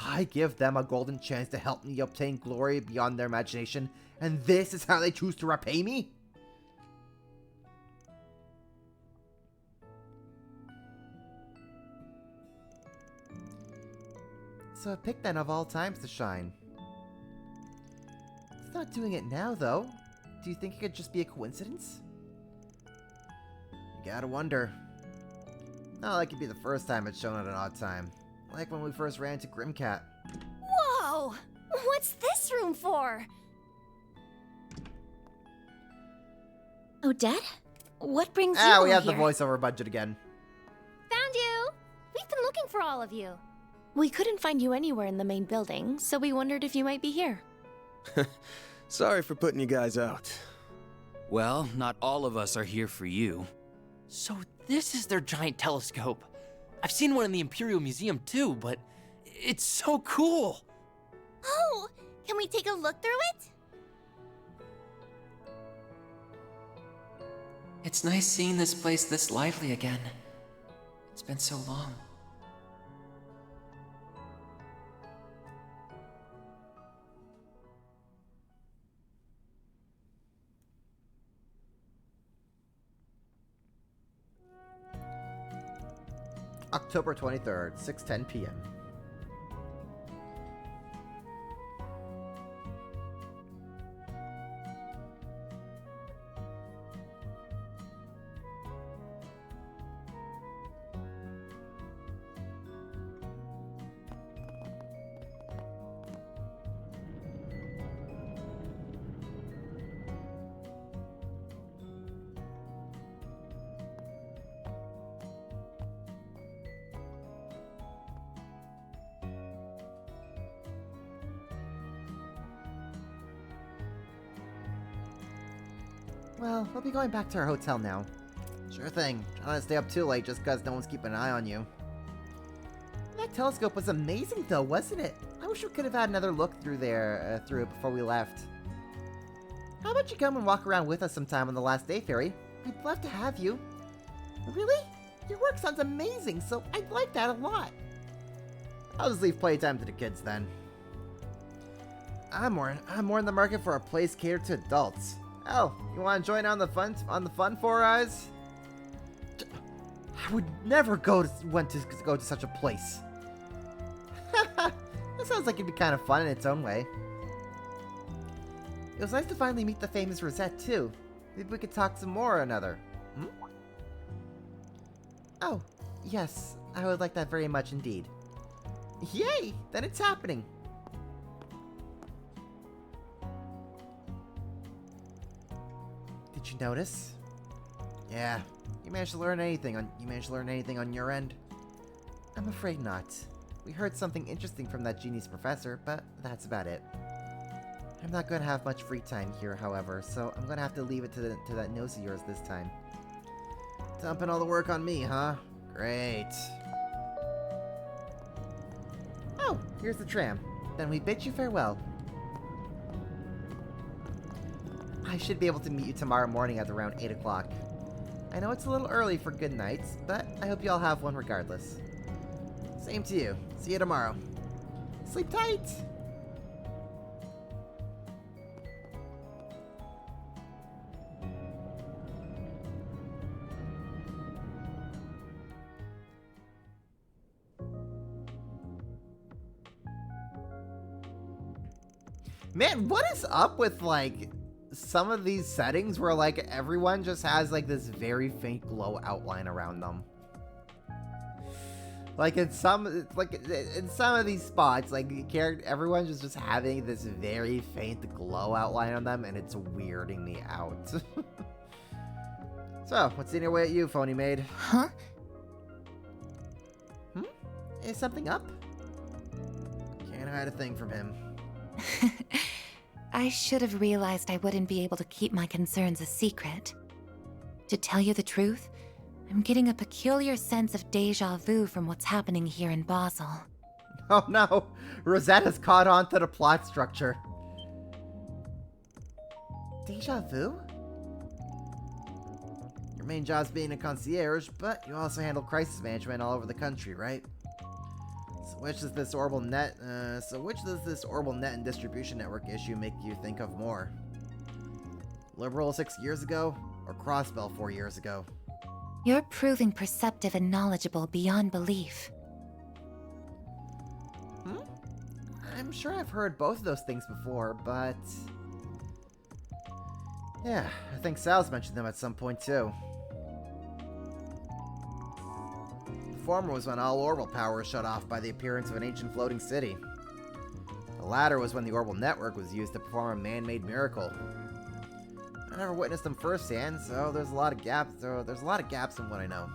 I give them a golden chance to help me obtain glory beyond their imagination, and this is how they choose to repay me? So a pick then of all times to shine. It's not doing it now, though. Do you think it could just be a coincidence? You gotta wonder. Not like it'd be the first time it's shown at an odd time. Like when we first ran into Grimcat. Whoa! What's this room for? Odette? What brings you We have here? the voiceover budget again. Found you! We've been looking for all of you. We couldn't find you anywhere in the main building, so we wondered if you might be here. Sorry for putting you guys out. Well, not all of us are here for you. So this is their giant telescope. I've seen one in the Imperial Museum too, but it's so cool. Oh! Can we take a look through it? It's nice seeing this place this lively again. It's been so long. October 23rd, 6:10 p.m. Well, we'll be going back to our hotel now. Sure thing. Trying not to stay up too late just because no one's keeping an eye on you. That telescope was amazing though, wasn't it? I wish we could have had another look through it before we left. How about you come and walk around with us sometime on the last day, Fairy? We'd love to have you. Really? Your work sounds amazing, so I'd like that a lot. I'll just leave playtime to the kids then. I'm more in the market for a place catered to adults. Oh, you want to join on the fun, Four Eyes? I would never go to such a place. That sounds like it'd be kind of fun in its own way. It was nice to finally meet the famous Rosette too. Maybe we could talk some more or another. Hmm? Oh, yes, I would like that very much indeed. Yay! Then it's happening! Did you notice? Yeah. You managed to learn anything on your end? I'm afraid not. We heard something interesting from that genius professor, but that's about it. I'm not going to have much free time here, however, so I'm going to have to leave it to that nose of yours this time. Dumping all the work on me, huh? Great. Oh, here's the tram. Then we bid you farewell. I should be able to meet you tomorrow morning at around 8 o'clock. I know it's a little early for good nights, but I hope you all have one regardless. Same to you. See you tomorrow. Sleep tight! Man, what is up with, like, some of these settings where, like, everyone just has, like, this very faint glow outline around them? Like, in some of these spots, like, everyone's just having this very faint glow outline on them, and it's weirding me out. So, what's in your way at you, phony maid? Huh? Is something up? Can't hide a thing from him. I should have realized I wouldn't be able to keep my concerns a secret. To tell you the truth, I'm getting a peculiar sense of déjà vu from what's happening here in Basel. Oh no! Rosetta's caught on to the plot structure. Déjà vu? Your main job's being a concierge, but you also handle crisis management all over the country, right? So which does this orbital net and distribution network issue make you think of more? Liberal 6 years ago, or Crossbell 4 years ago? You're proving perceptive and knowledgeable beyond belief. I'm sure I've heard both of those things before, but... yeah, I think Sal's mentioned them at some point too. The former was when all orbital power was shut off by the appearance of an ancient floating city. The latter was when the orbital network was used to perform a man-made miracle. I never witnessed them firsthand, so there's a lot of gaps in what I know.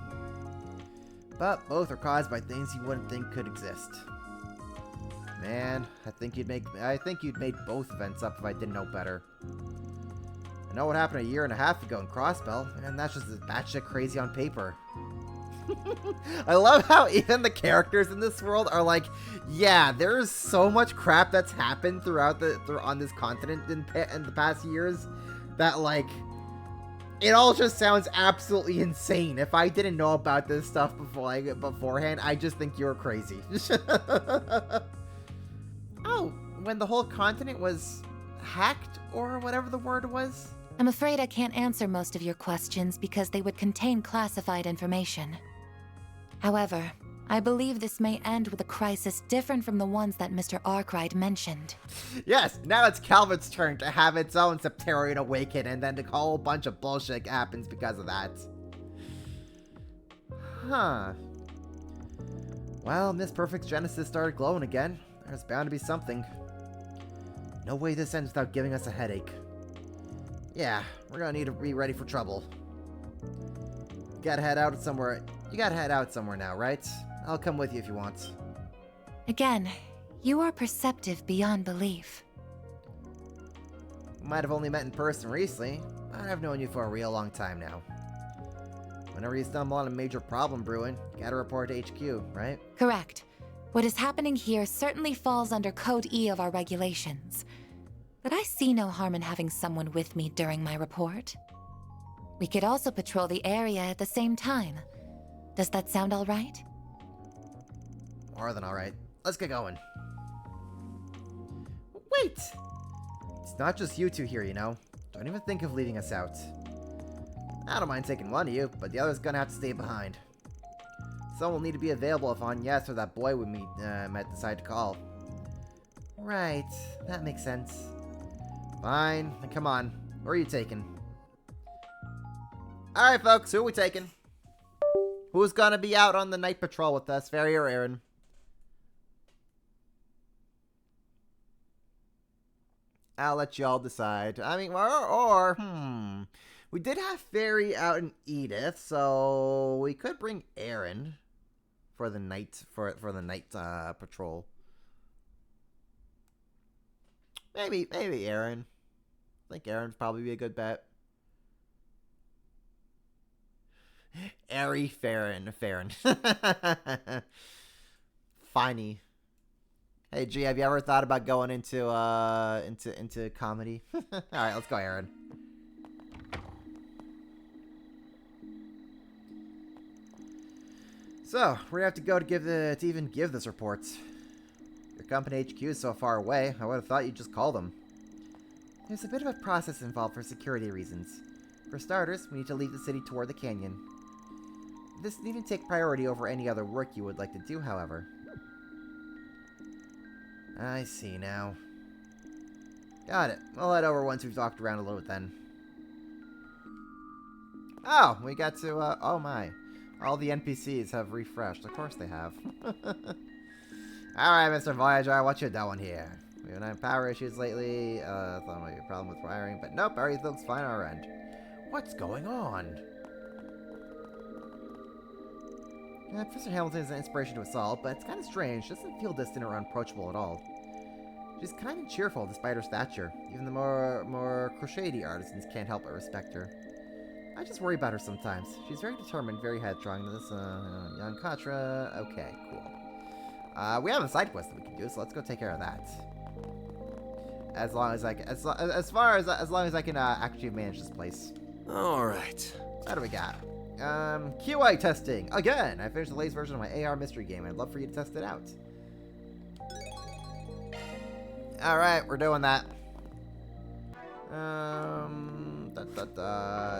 But both are caused by things you wouldn't think could exist. Man, I think you'd made both events up if I didn't know better. I know what happened a year and a half ago in Crossbell, and that's just batshit crazy on paper. I love how even the characters in this world are like, yeah, there's so much crap that's happened on this continent in the past years that, like, it all just sounds absolutely insane. If I didn't know about this stuff beforehand, I just think you're crazy. Oh, when the whole continent was hacked, or whatever the word was? I'm afraid I can't answer most of your questions because they would contain classified information. However, I believe this may end with a crisis different from the ones that Mr. Arkwright mentioned. Yes, now it's Calvert's turn to have its own Septarian awaken, and then a whole bunch of bullshit happens because of that. Huh. Well, Miss Perfect's Genesis started glowing again. There's bound to be something. No way this ends without giving us a headache. Yeah, we're gonna need to be ready for trouble. You gotta head out somewhere now, right? I'll come with you if you want. Again, you are perceptive beyond belief. We might have only met in person recently, but I've known you for a real long time now. Whenever you stumble on a major problem brewing, you gotta report to HQ, right? Correct. What is happening here certainly falls under Code E of our regulations. But I see no harm in having someone with me during my report. We could also patrol the area at the same time. Does that sound all right? More than alright. Let's get going. Wait! It's not just you two here, you know. Don't even think of leaving us out. I don't mind taking one of you, but the other's gonna have to stay behind. Someone will need to be available if Agnes or that boy we met decide to call. Right, that makes sense. Fine, then come on. Where are you taking? Alright, folks, who are we taking? Who's gonna be out on the night patrol with us, Ferry or Aaron? I'll let y'all decide. I mean, we did have Ferry out in Edith, so we could bring Aaron for the night patrol. Maybe Aaron. I think Aaron'd probably be a good bet. Airy Farron. Funny. Hey G, have you ever thought about going into comedy? Alright, let's go, Aaron. So, we're gonna have to go to even give this report. Your company HQ is so far away, I would have thought you'd just call them. There's a bit of a process involved for security reasons. For starters, we need to leave the city toward the canyon. This needn't take priority over any other work you would like to do, however. I see now. Got it. We'll head over once we've talked around a little bit then. Oh, we got to, oh my. All the NPCs have refreshed. Of course they have. Alright, Mr. Voyager, what you doing here? We've been having power issues lately. Thought there might be a problem with wiring, but nope, everything looks fine on our end. What's going on? Professor Hamilton is an inspiration to us all, but it's kind of strange. She doesn't feel distant or unapproachable at all. She's kind of cheerful despite her stature. Even the more crochet artisans can't help but respect her. I just worry about her sometimes. She's very determined, very headstrong. This young Katra. Okay, cool. We have a side quest that we can do, so let's go take care of that. As long as I can, as long as I can actually manage this place. All right. What do we got? QA testing. Again, I finished the latest version of my AR mystery game. I'd love for you to test it out. Alright, we're doing that.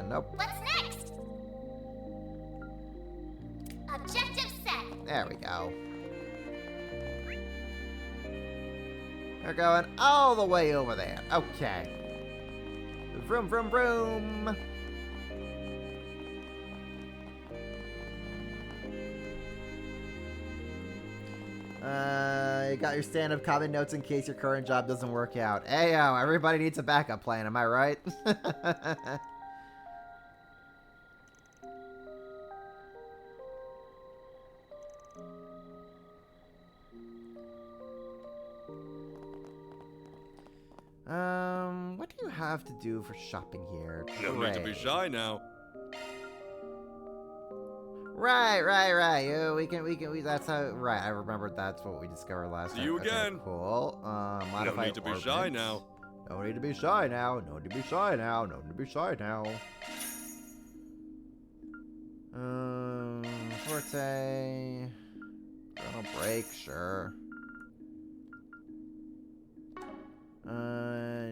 Nope. What's next? Objective set. There we go. We're going all the way over there. Okay. Vroom, vroom, vroom. You got your stand-up comment notes in case your current job doesn't work out. Ayo, everybody needs a backup plan, am I right? What do you have to do for shopping here? No need to be shy now. Right. That's how. Right, I remembered that's what we discovered last time. See you again. Okay, cool. No need to be shy now. No need to be shy now. No need to be shy now. No need to be shy now. Forte. Chrono break, sure.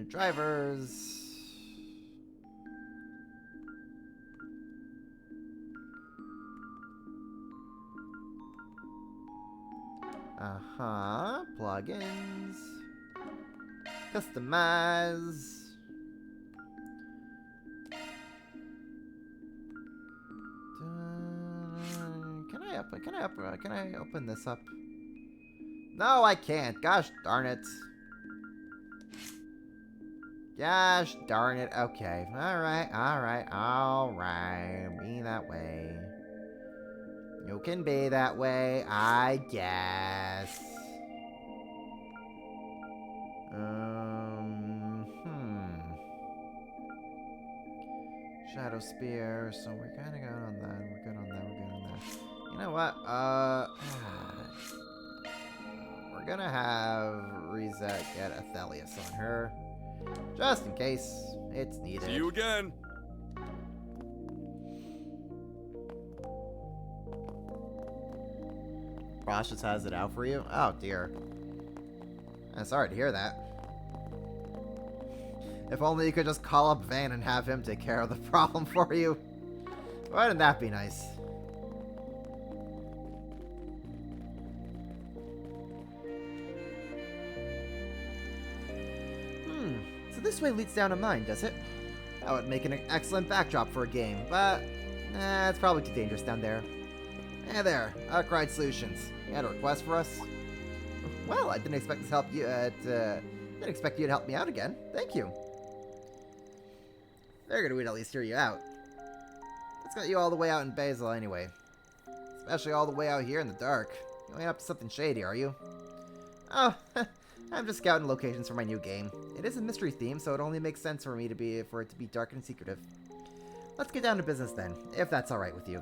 Drivers. Plugins. Customize. Can I open this up? No, I can't. Gosh darn it. Gosh darn it. Okay. Alright. Be that way. You can be that way, I guess. Shadow Spear, so we're kind of good on that. We're good on that. You know what? We're gonna have Reset get Athelius on her. Just in case it's needed. See you again. Rosh just has it out for you? Oh dear. I'm sorry to hear that. If only you could just call up Van and have him take care of the problem for you. Wouldn't that be nice? So this way leads down a mine, does it? That would make an excellent backdrop for a game, but it's probably too dangerous down there. Hey there, Outcried Solutions. You had a request for us? Well, I didn't expect to help you. Didn't expect you to help me out again. Thank you. Figured we'd at least hear you out. Let's get you all the way out in Basil anyway. Especially all the way out here in the dark. You ain't up to something shady, are you? Oh, I'm just scouting locations for my new game. It is a mystery theme, so it only makes sense for it to be dark and secretive. Let's get down to business then, if that's alright with you.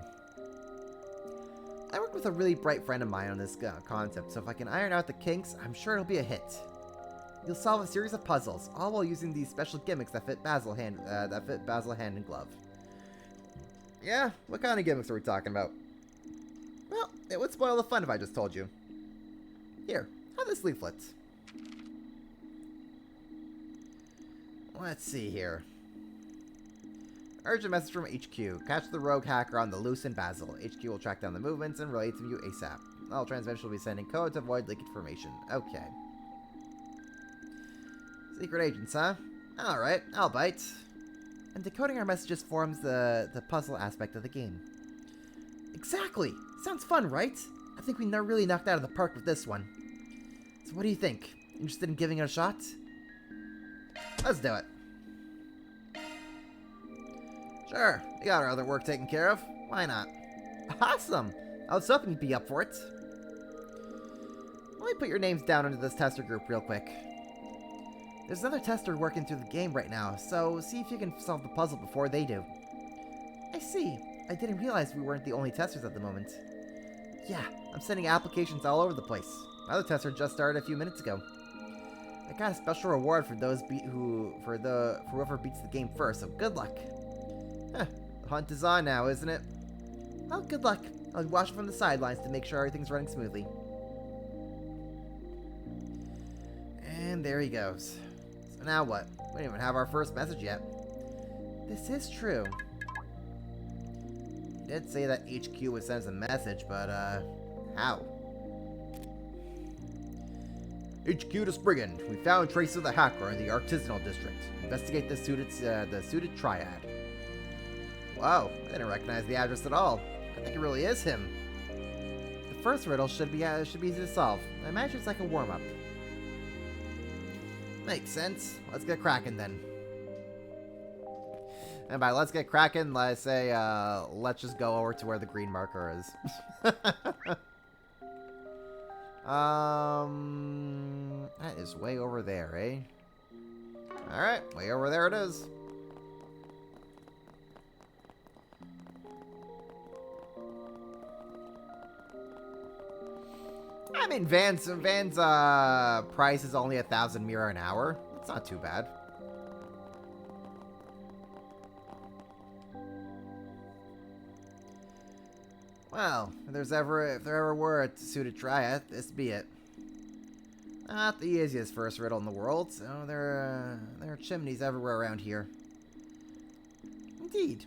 I worked with a really bright friend of mine on this concept, so if I can iron out the kinks, I'm sure it'll be a hit. You'll solve a series of puzzles, all while using these special gimmicks that fit Basil hand and glove. Yeah, what kind of gimmicks are we talking about? Well, it would spoil the fun if I just told you. Here, have this leaflet. Let's see here. Urgent message from HQ. Catch the rogue hacker on the loose in Basil. HQ will track down the movements and relay to you ASAP. All transmissions will be sending code to avoid leak information. Okay. Secret agents, huh? Alright, I'll bite. And decoding our messages forms the puzzle aspect of the game. Exactly! Sounds fun, right? I think we really knocked out of the park with this one. So what do you think? Interested in giving it a shot? Let's do it. Sure, we got our other work taken care of. Why not? Awesome! I was hoping you'd be up for it. Let me put your names down into this tester group real quick. There's another tester working through the game right now, so see if you can solve the puzzle before they do. I see. I didn't realize we weren't the only testers at the moment. Yeah, I'm sending applications all over the place. My other tester just started a few minutes ago. I got a special reward for whoever beats the game first, so good luck. The hunt is on now, isn't it? Well, good luck. I'll watch from the sidelines to make sure everything's running smoothly. And there he goes. So now what? We don't even have our first message yet. This is true. He did say that HQ would send us a message, but, how? HQ to Spriggan. We found traces of the hacker in the artisanal district. Investigate the suited triad. Wow, I didn't recognize the address at all. I think it really is him. The first riddle should be easy to solve. I imagine it's like a warm-up. Makes sense. Let's get cracking then. And by let's get cracking, let's say, let's just go over to where the green marker is. That is way over there, eh? Alright, way over there it is. I mean, Van's price is only 1,000 mira an hour. That's not too bad. Well, if there ever were a suited triad, this be it. Not the easiest first riddle in the world, so there are chimneys everywhere around here. Indeed.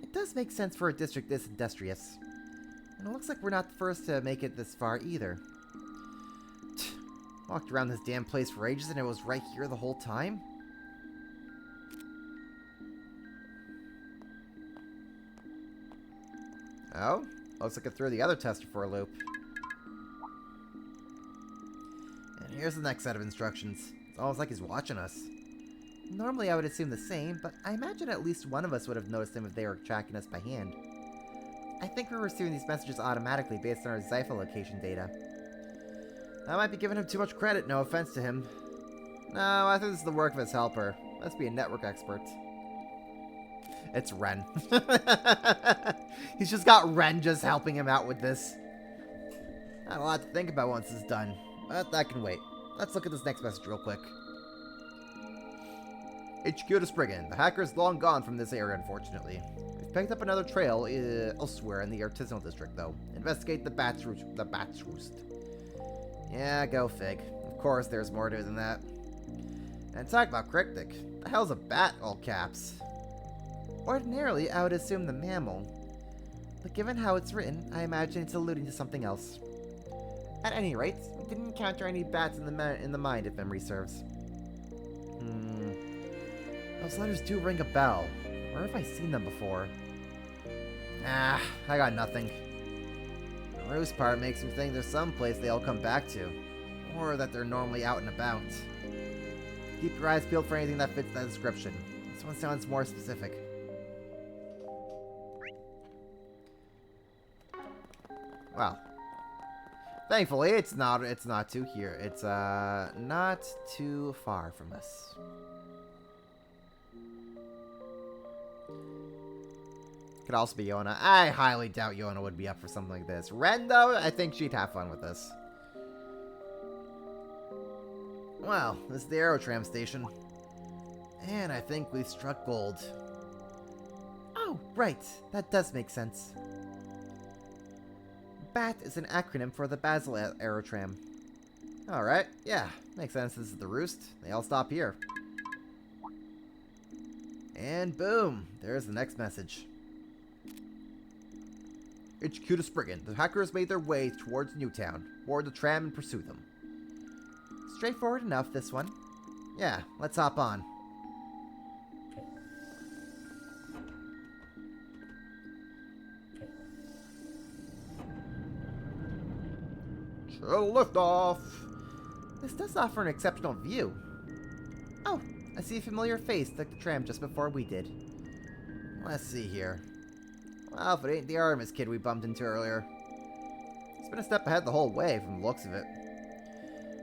It does make sense for a district this industrious. And it looks like we're not the first to make it this far either. Walked around this damn place for ages and it was right here the whole time? Oh? Looks like it threw the other tester for a loop. And here's the next set of instructions. It's almost like he's watching us. Normally I would assume the same, but I imagine at least one of us would have noticed him if they were tracking us by hand. I think we're receiving these messages automatically based on our Zypha location data. I might be giving him too much credit, no offense to him. No, I think this is the work of his helper. Must be a network expert. It's Ren. He's just got Ren just helping him out with this. Not a lot to think about once it's done, but that can wait. Let's look at this next message real quick. HQ to Spriggan. The hacker is long gone from this area, unfortunately. We've picked up another trail elsewhere in the artisanal district, though. Investigate the Bat's Roost. Yeah, go fig. Of course, there's more to it than that. And talk about cryptic. The hell's a bat, all caps? Ordinarily, I would assume the mammal. But given how it's written, I imagine it's alluding to something else. At any rate, we didn't encounter any bats in the mind, if memory serves. Those letters do ring a bell. Where have I seen them before? Ah, I got nothing. The roost part makes me think there's some place they all come back to. Or that they're normally out and about. Keep your eyes peeled for anything that fits that description. This one sounds more specific. Well, thankfully it's not too here. It's not too far from us. Could also be Yona. I highly doubt Yona would be up for something like this. Ren, though, I think she'd have fun with this. Well, this is the Aerotram station. And I think we've struck gold. Oh, right. That does make sense. BAT is an acronym for the Basel Aerotram. Alright, yeah. Makes sense. This is the roost. They all stop here. And boom. There's the next message. HQ to Spriggan. The hackers made their way towards Newtown. Board the tram and pursue them. Straightforward enough, this one. Yeah, let's hop on. Chill liftoff. This does offer an exceptional view. Oh, I see a familiar face took the tram just before we did. Let's see here. Well, if it ain't the Artemis kid we bumped into earlier. He's been a step ahead the whole way from the looks of it.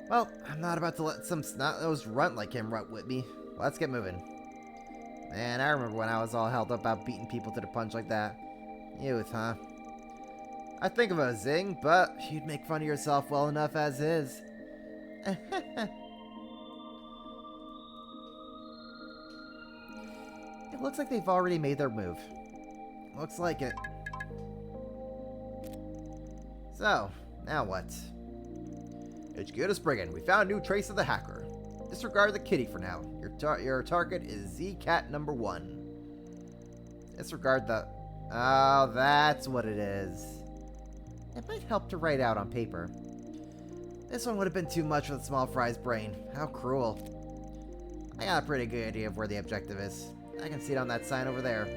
Well, I'm not about to let some snot-nosed runt like him run with me. Let's get moving. Man, I remember when I was all held up about beating people to the punch like that. Youth, huh? I think of a zing, but you'd make fun of yourself well enough as is. It looks like they've already made their move. Looks like it. So, now what? HQ to Spriggan. We found a new trace of the hacker. Disregard the kitty for now. Your target is Z-Cat number 1. Disregard the... Oh, that's what it is. It might help to write out on paper. This one would have been too much for the small fry's brain. How cruel. I got a pretty good idea of where the objective is. I can see it on that sign over there.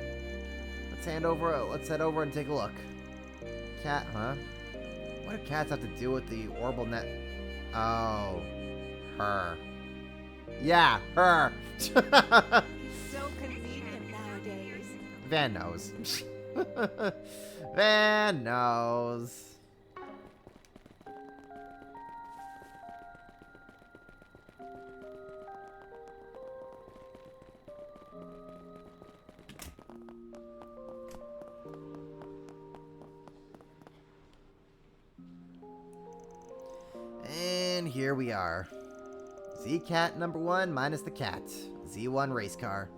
Let's head over and take a look. Cat, huh? What do cats have to do with the orbital net? Oh, her. Yeah, her. So convenient nowadays. Van knows. Van knows. And here we are. Z-Cat number 1 minus the cat. Z1 race car.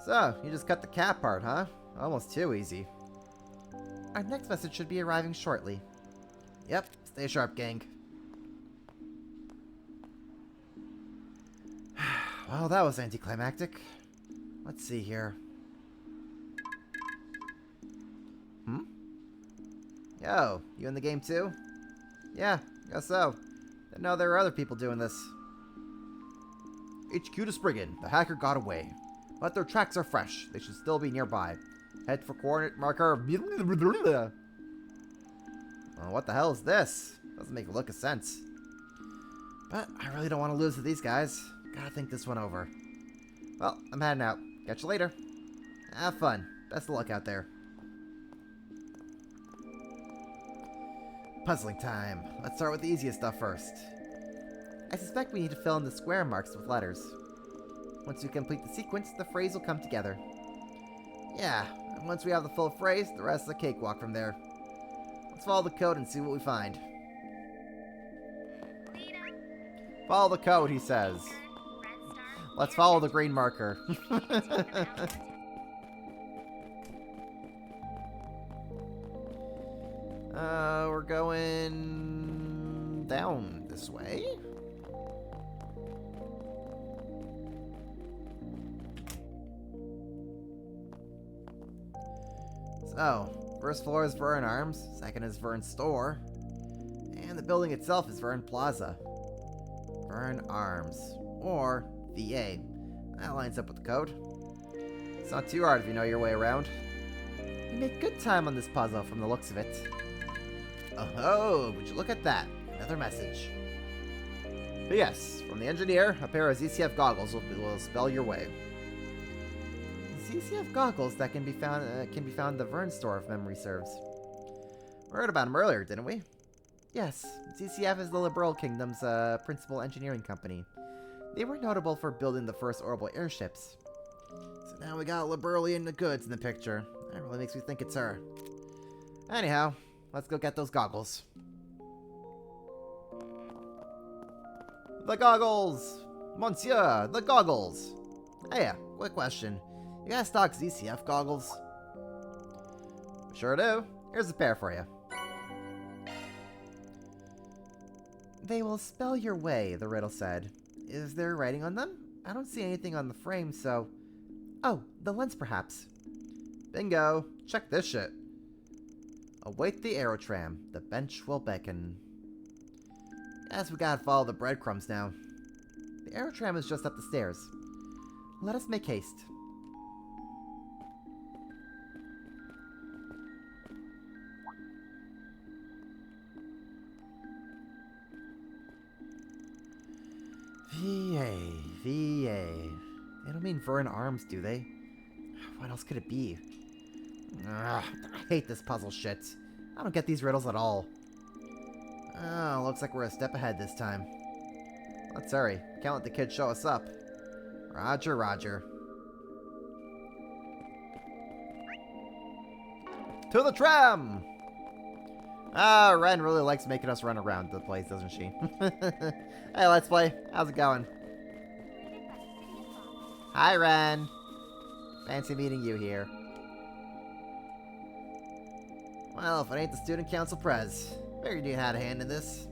So, you just cut the cat part, huh? Almost too easy. Our next message should be arriving shortly. Yep, stay sharp, gang. Well, that was anticlimactic. Let's see here. Yo, you in the game too? Yeah, guess so. Didn't know there were other people doing this. HQ to Spriggan. The hacker got away. But their tracks are fresh. They should still be nearby. Head for coordinate marker... Well, what the hell is this? Doesn't make a lick of sense. But I really don't want to lose to these guys. Gotta think this one over. Well, I'm heading out. Catch you later. Have fun. Best of luck out there. Puzzling time. Let's start with the easiest stuff first. I suspect we need to fill in the square marks with letters. Once we complete the sequence, the phrase will come together. Yeah, and once we have the full phrase, the rest is a cakewalk from there. Let's follow the code and see what we find. Follow the code, he says. Let's follow the green marker. We're going down this way. So, first floor is Vern Arms, second is Vern Store, and the building itself is Vern Plaza. Vern Arms, or VA. That lines up with the code. It's not too hard if you know your way around. You made good time on this puzzle from the looks of it. Oh, would you look at that? Another message. But yes, from the engineer, a pair of ZCF goggles will spell your way. ZCF goggles that can be found in the Vern store if memory serves. We heard about them earlier, didn't we? Yes, ZCF is the Liberal Kingdom's principal engineering company. They were notable for building the first orbital airships. So now we got Liberally in the goods in the picture. That really makes me think it's her. Anyhow, let's go get those goggles. The goggles! Monsieur, the goggles! Hey, quick question. You guys stock ZCF goggles? Sure do. Here's a pair for you. They will spell your way, the riddle said. Is there writing on them? I don't see anything on the frame, so... Oh, the lens perhaps. Bingo! Check this shit. Await the aerotram. The bench will beckon. Guess we gotta follow the breadcrumbs now. The aerotram is just up the stairs. Let us make haste. VA. They don't mean Vern Arms, do they? What else could it be? Ugh, I hate this puzzle shit. I don't get these riddles at all. Oh, looks like we're a step ahead this time. Let's hurry. Can't let the kids show us up. Roger, roger. To the tram! Ah, Ren really likes making us run around the place, doesn't she? Hey, Let's Play. How's it going? Hi, Ren. Fancy meeting you here. Well, if it ain't the Student Council Prez. Figured you had a hand in this.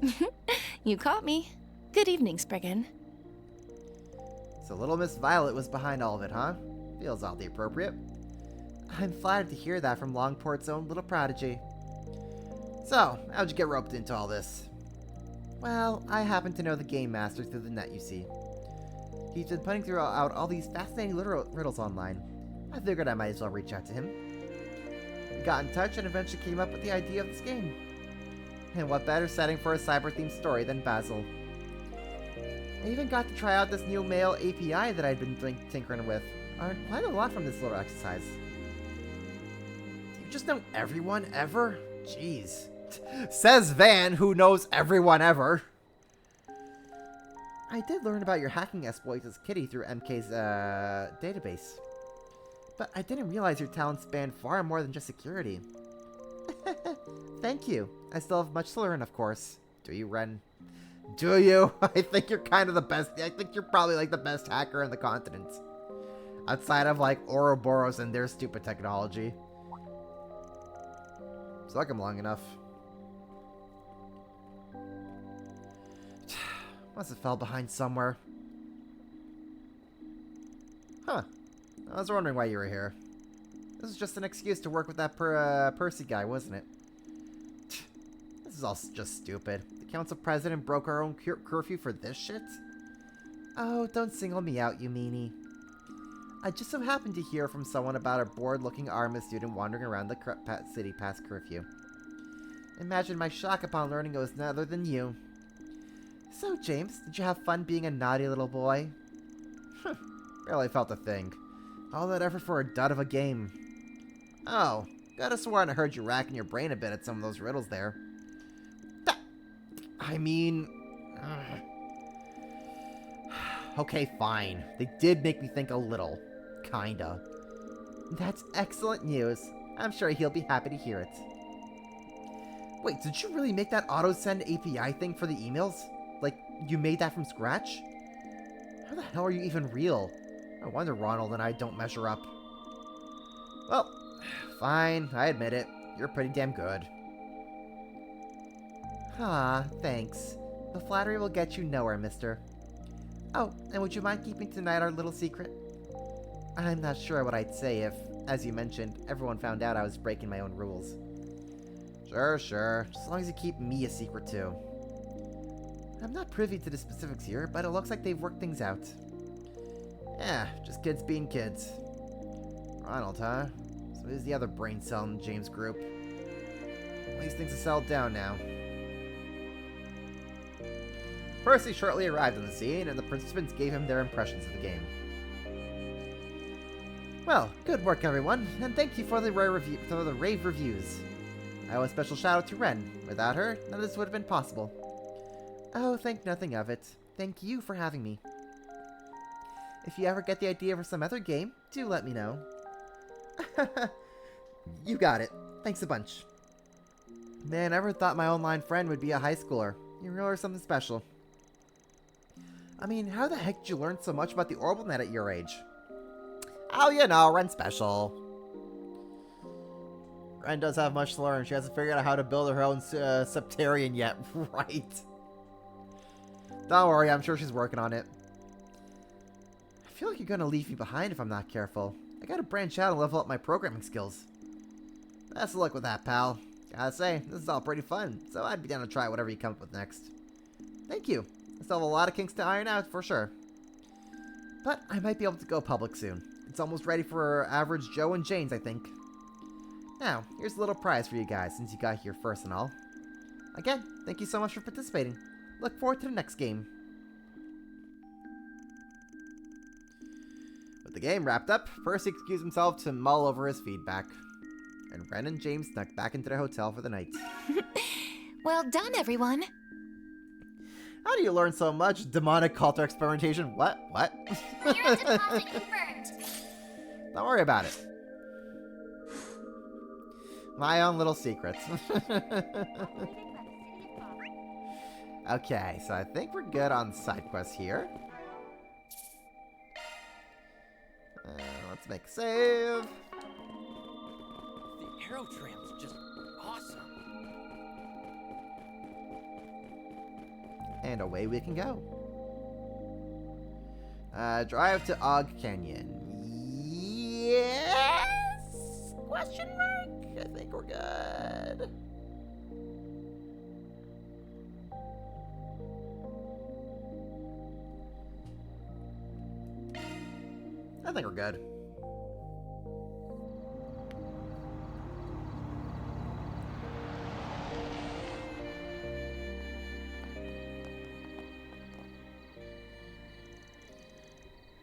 You caught me. Good evening, Spriggan. So little Miss Violet was behind all of it, huh? Feels oddly appropriate. I'm flattered to hear that from Longport's own little prodigy. So, how'd you get roped into all this? Well, I happen to know the Game Master through the net, you see. He's been putting out all these fascinating riddles online. I figured I might as well reach out to him. We got in touch and eventually came up with the idea of this game. And what better setting for a cyber-themed story than Basil? I even got to try out this new mail API that I'd been tinkering with. I learned quite a lot from this little exercise. Do you just know everyone ever? Jeez. Says Van, who knows everyone ever. I did learn about your hacking exploits as Kitty through MK's database. But I didn't realize your talents spanned far more than just security. Thank you. I still have much to learn, of course. Do you, Ren? Do you? I think you're kind of the best. I think you're probably like the best hacker in the continent. Outside of like Ouroboros and their stupid technology. Stuck him long enough. Must have fell behind somewhere. Huh. I was wondering why you were here. This is just an excuse to work with that Percy guy, wasn't it? This is all just stupid. The council president broke our own curfew for this shit? Oh, don't single me out, you meanie. I just so happened to hear from someone about a bored-looking Arma student wandering around the city past curfew. Imagine my shock upon learning it was none other than you. So, James, did you have fun being a naughty little boy? Barely felt a thing. All that effort for a dud of a game. Oh, could have sworn I heard you racking your brain a bit at some of those riddles there. I mean... Okay, fine. They did make me think a little. Kinda. That's excellent news. I'm sure he'll be happy to hear it. Wait, did you really make that auto-send API thing for the emails? Like, you made that from scratch? How the hell are you even real? No wonder Ronald and I don't measure up. Well, fine, I admit it. You're pretty damn good. Ah, thanks. The flattery will get you nowhere, mister. Oh, and would you mind keeping tonight our little secret? I'm not sure what I'd say if, as you mentioned, everyone found out I was breaking my own rules. Sure. Just as long as you keep me a secret, too. I'm not privy to the specifics here, but it looks like they've worked things out. Yeah, just kids being kids. Ronald, huh? So who's the other brain cell in James' group? These things have settled down now. Percy shortly arrived on the scene, and the participants gave him their impressions of the game. Well, good work, everyone, and thank you for the rave reviews. I owe a special shout out to Ren. Without her, none of this would have been possible. Oh, think nothing of it. Thank you for having me. If you ever get the idea for some other game, do let me know. You got it. Thanks a bunch. Man, I never thought my online friend would be a high schooler. You really are something special. I mean, how the heck did you learn so much about the orbital net at your age? Oh, you know, Ren's special. Ren does have much to learn. She hasn't figured out how to build her own Septarian yet, right? Don't worry, I'm sure she's working on it. I feel like you're gonna leave me behind if I'm not careful. I gotta branch out and level up my programming skills. Best of luck with that, pal. Gotta say, this is all pretty fun, so I'd be down to try whatever you come up with next. Thank you. I still have a lot of kinks to iron out, for sure. But I might be able to go public soon. It's almost ready for average Joe and Jane's, I think. Now, here's a little prize for you guys, since you got here first and all. Again, thank you so much for participating. Look forward to the next game. With the game wrapped up, Percy excused himself to mull over his feedback. And Ren and James snuck back into their hotel for the night. Well done, everyone. How do you learn so much? Demonic culture experimentation? What? Clear deposit confirmed. Don't worry about it. My own little secrets. Okay, so I think we're good on side quests here. Let's make a save. The arrow tram's just awesome. And away we can go. Drive to Og Canyon. Yes? Question mark? I think we're good. I think we're good.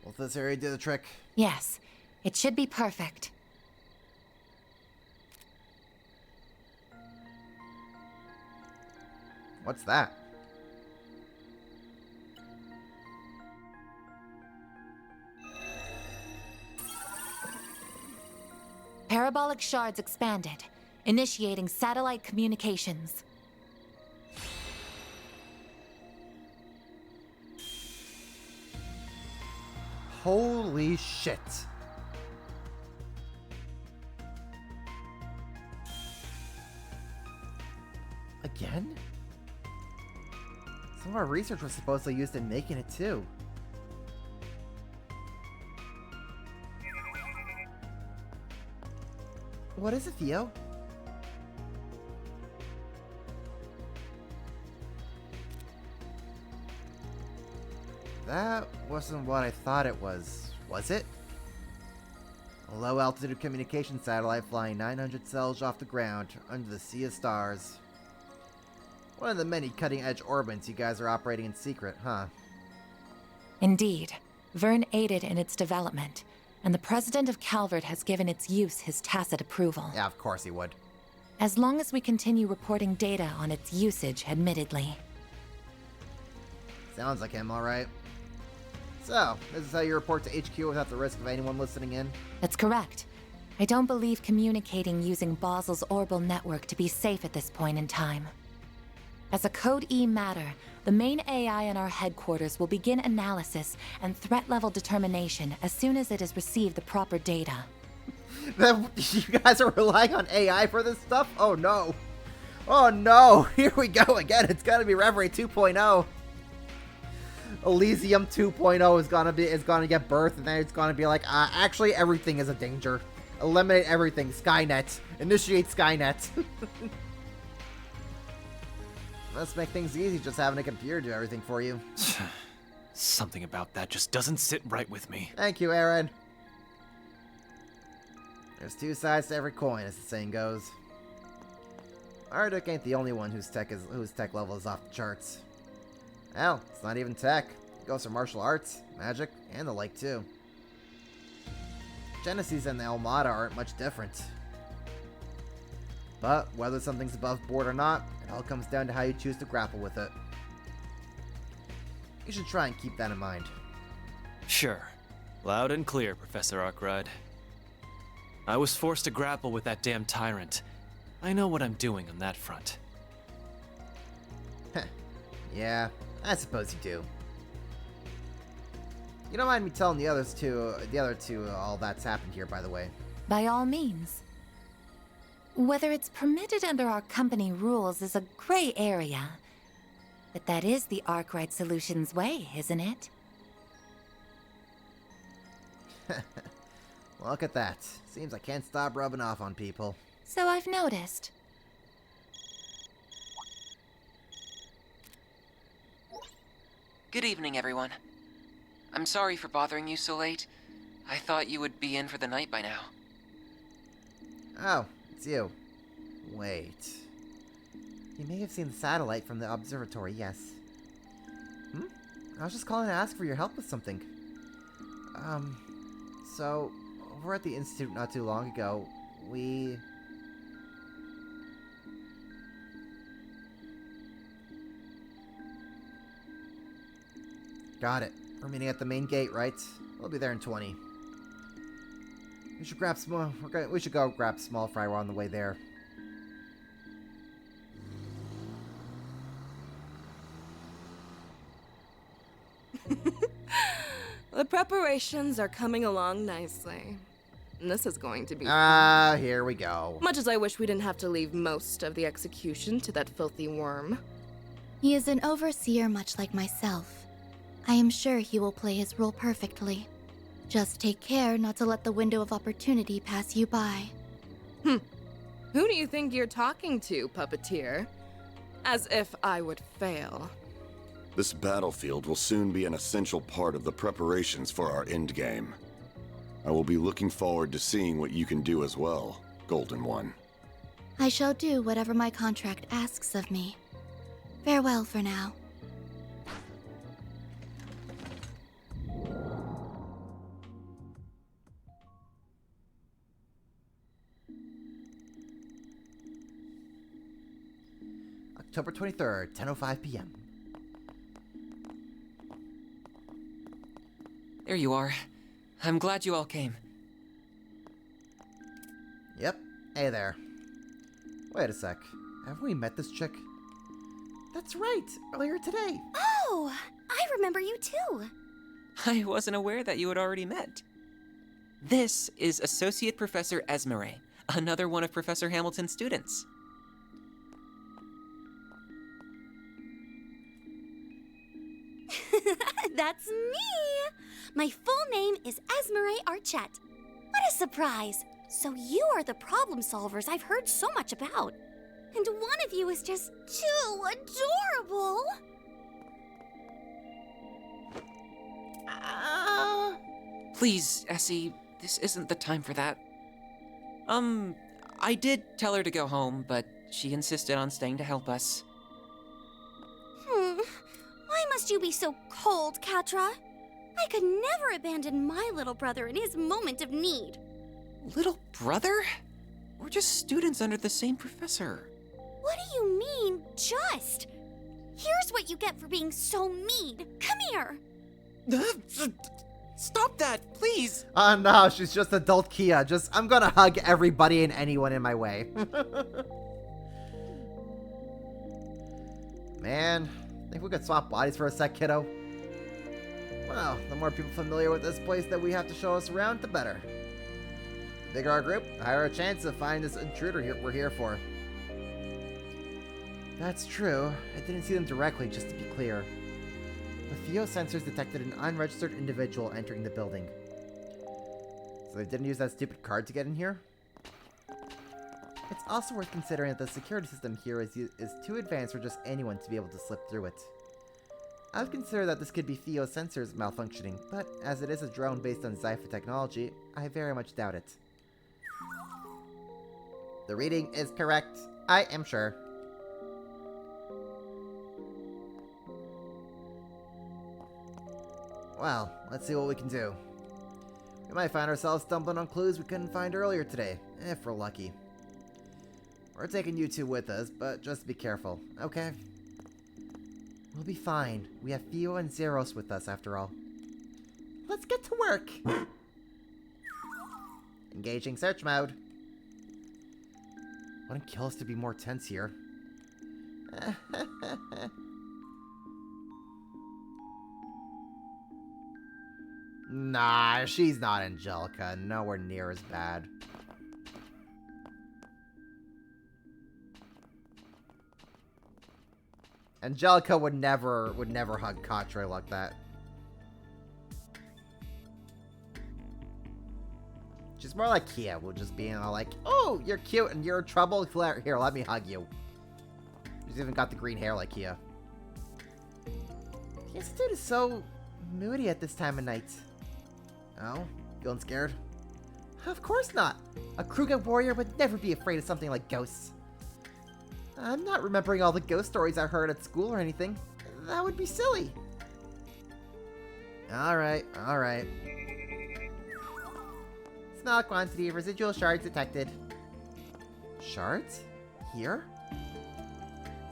Will this area do the trick? Yes, it should be perfect. What's that? Parabolic shards expanded, initiating satellite communications. Holy shit. Again? Some of our research was supposedly used in making it too. What is it, Theo? That wasn't what I thought it was it? A low-altitude communication satellite flying 900 cells off the ground, under the sea of stars. One of the many cutting-edge orbits you guys are operating in secret, huh? Indeed. Vern aided in its development, and the president of Calvert has given its use his tacit approval. Yeah, of course he would. As long as we continue reporting data on its usage, admittedly. Sounds like him, alright. So, this is how you report to HQ without the risk of anyone listening in? That's correct. I don't believe communicating using Basel's orbital network to be safe at this point in time. As a Code E matter, the main AI in our headquarters will begin analysis and threat level determination as soon as it has received the proper data. You guys are relying on AI for this stuff? Oh no. Oh no, here we go again. It's gonna be Reverie 2.0. Elysium 2.0 is gonna get birthed, and then it's gonna be like, actually everything is a danger. Eliminate everything. Skynet. Initiate Skynet. Let's make things easy, just having a computer do everything for you. Something about that just doesn't sit right with me. Thank you, Aaron. There's two sides to every coin, as the saying goes. Marduk ain't the only one whose tech level is off the charts. Hell, it's not even tech. It goes for martial arts, magic, and the like too. Genesis and the Almada aren't much different. But whether something's above board or not, it all comes down to how you choose to grapple with it. You should try and keep that in mind. Sure. Loud and clear, Professor Arkwright. I was forced to grapple with that damn tyrant. I know what I'm doing on that front. Yeah, I suppose you do. You don't mind me telling the other two all that's happened here, by the way. By all means. Whether it's permitted under our company rules is a gray area. But that is the Arkwright Solutions way, isn't it? Look at that. Seems I can't stop rubbing off on people. So I've noticed. Good evening, everyone. I'm sorry for bothering you so late. I thought you would be in for the night by now. Oh, it's you. Wait. You may have seen the satellite from the observatory, yes. I was just calling to ask for your help with something. So, over at the Institute not too long ago, we... Got it. We're meeting at the main gate, right? We'll be there in 20. We should grab small. We should go grab small fry while on the way there. The preparations are coming along nicely. And this is going to be Here we go. much as I wish we didn't have to leave most of the execution to that filthy worm. He is an overseer much like myself. I am sure he will play his role perfectly. Just take care not to let the window of opportunity pass you by. Who do you think you're talking to, puppeteer? As if I would fail. This battlefield will soon be an essential part of the preparations for our endgame. I will be looking forward to seeing what you can do as well, Golden One. I shall do whatever my contract asks of me. Farewell for now. October 23rd, 10:05 p.m. There you are. I'm glad you all came. Yep. Hey there. Wait a sec. Haven't we met this chick? That's right. Earlier today. Oh, I remember you too. I wasn't aware that you had already met. This is Associate Professor Esmeré, another one of Professor Hamilton's students. That's me! My full name is Esmeré Archette. What a surprise! So you are the problem solvers I've heard so much about. And one of you is just too adorable! Please, Essie, this isn't the time for that. I did tell her to go home, but she insisted on staying to help us. Why must you be so cold, Katra? I could never abandon my little brother in his moment of need. Little brother? We're just students under the same professor. What do you mean, just? Here's what you get for being so mean. Come here. Stop that, please! Oh no, she's just adult Kia. I'm gonna hug everybody and anyone in my way. Man, think we could swap bodies for a sec, kiddo? Well, the more people familiar with this place that we have to show us around, the better. The bigger our group, the higher our chance of finding this intruder we're here for. That's true. I didn't see them directly, just to be clear. The Theo sensors detected an unregistered individual entering the building. So they didn't use that stupid card to get in here? It's also worth considering that the security system here is too advanced for just anyone to be able to slip through it. I would consider that this could be Theo's sensors malfunctioning, but as it is a drone based on Zypher technology, I very much doubt it. The reading is correct, I am sure. Well, let's see what we can do. We might find ourselves stumbling on clues we couldn't find earlier today, if we're lucky. We're taking you two with us, but just be careful, okay? We'll be fine. We have Theo and Zeros with us, after all. Let's get to work! Engaging search mode. Wouldn't kill us to be more tense here. Nah, she's not Angelica. Nowhere near as bad. Angelica would never hug Katre like that. She's more like Kia, will just be all like, "Oh, you're cute and you're in trouble. Here, let me hug you." She's even got the green hair like Kia. The Institute is so moody at this time of night. Oh, feeling scared? Of course not. A Kruger warrior would never be afraid of something like ghosts. I'm not remembering all the ghost stories I heard at school or anything. That would be silly. Alright, alright. Small quantity of residual shards detected. Shards? Here?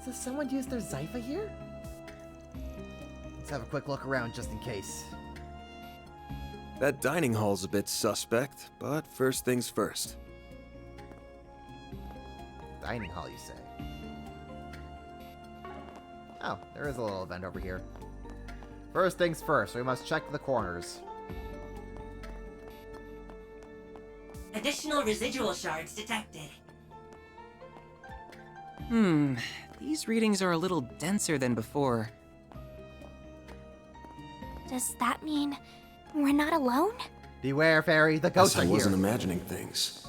So someone used their Zypher here? Let's have a quick look around just in case. That dining hall's a bit suspect, but first things first. Dining hall, you say? Oh, there is a little vent over here. First things first, we must check the corners. Additional residual shards detected. These readings are a little denser than before. Does that mean we're not alone? Beware, Fairy, the ghosts are I here. wasn't imagining things.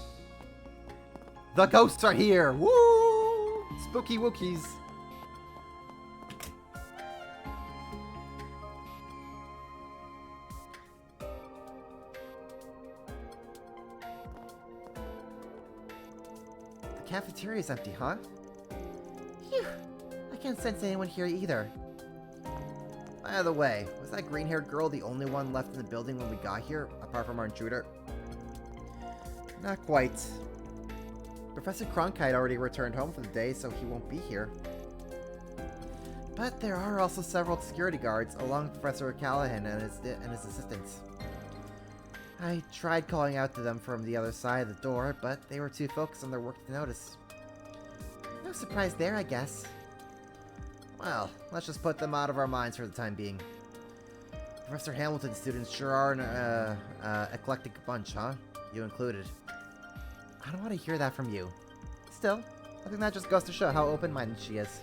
The ghosts are here! Woo! Spooky wookies. The cafeteria is empty, huh? Phew. I can't sense anyone here either. By the way, was that green-haired girl the only one left in the building when we got here, apart from our intruder? Not quite. Professor Cronkite already returned home for the day, so he won't be here. But there are also several security guards, along with Professor Callahan and his assistants. I tried calling out to them from the other side of the door, but they were too focused on their work to notice. No surprise there, I guess. Well, let's just put them out of our minds for the time being. Professor Hamilton's students sure are an eclectic bunch, huh? You included. I don't want to hear that from you. Still, I think that just goes to show how open-minded she is.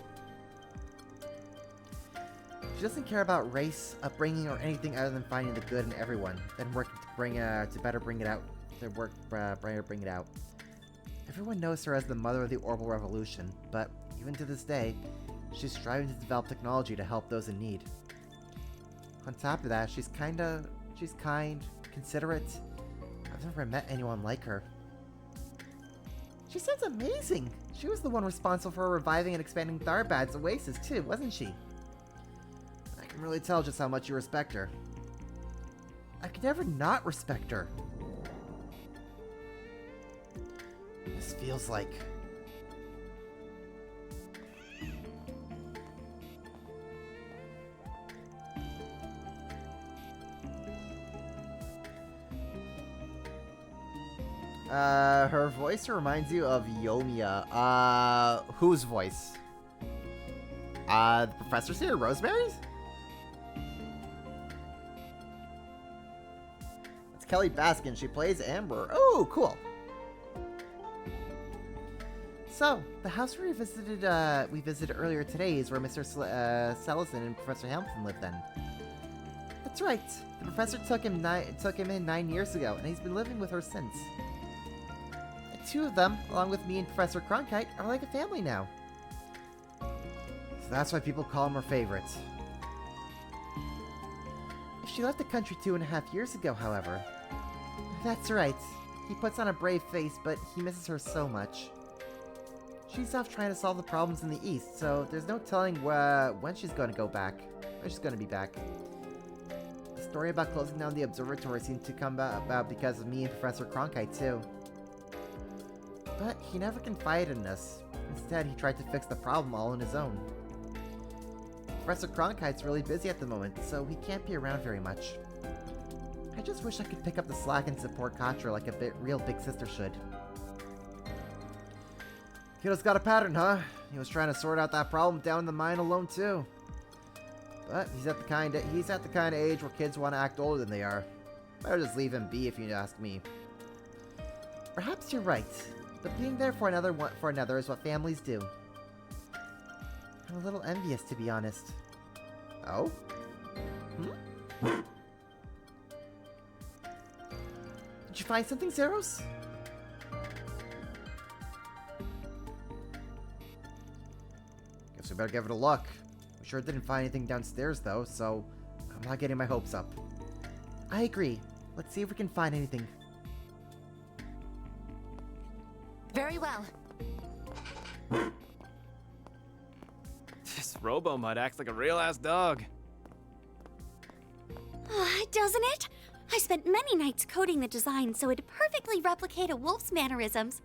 She doesn't care about race, upbringing, or anything other than finding the good in everyone, then working to better bring it out. Bring it out. Everyone knows her as the mother of the Orbital Revolution, but even to this day, she's striving to develop technology to help those in need. On top of that, she's kind, considerate. I've never met anyone like her. She sounds amazing! She was the one responsible for reviving and expanding Tharbad's oasis too, wasn't she? I can really tell just how much you respect her. I could never not respect her. This feels like... her voice reminds you of Yomiya. Whose voice? The professor's here? Rosemary's? It's Kelly Baskin. She plays Amber. Oh, cool. So, the house we visited earlier today is where Mr. Sellison and Professor Hamilton lived then. That's right. The professor took him in 9 years ago, and he's been living with her since. The two of them, along with me and Professor Cronkite, are like a family now. So that's why people call him her favorite. She left the country 2.5 years ago, however. That's right. He puts on a brave face, but he misses her so much. She's off trying to solve the problems in the East, so there's no telling when she's going to go back. When she's going to be back. The story about closing down the observatory seemed to come about because of me and Professor Cronkite, too. But he never confided in us. Instead, he tried to fix the problem all on his own. Professor Cronkite's really busy at the moment, so he can't be around very much. I just wish I could pick up the slack and support Katra like a real big sister should. Kiddo's got a pattern, huh? He was trying to sort out that problem down in the mine alone, too. But he's at the kind of age where kids want to act older than they are. Better just leave him be if you ask me. Perhaps you're right, but being there for another is what families do. I'm a little envious, to be honest. Oh? Did you find something, Zeros? Guess we better give it a look. We sure didn't find anything downstairs, though, so I'm not getting my hopes up. I agree. Let's see if we can find anything. Very well. This robo-mud acts like a real-ass dog. Doesn't it? I spent many nights coding the design so it'd perfectly replicate a wolf's mannerisms.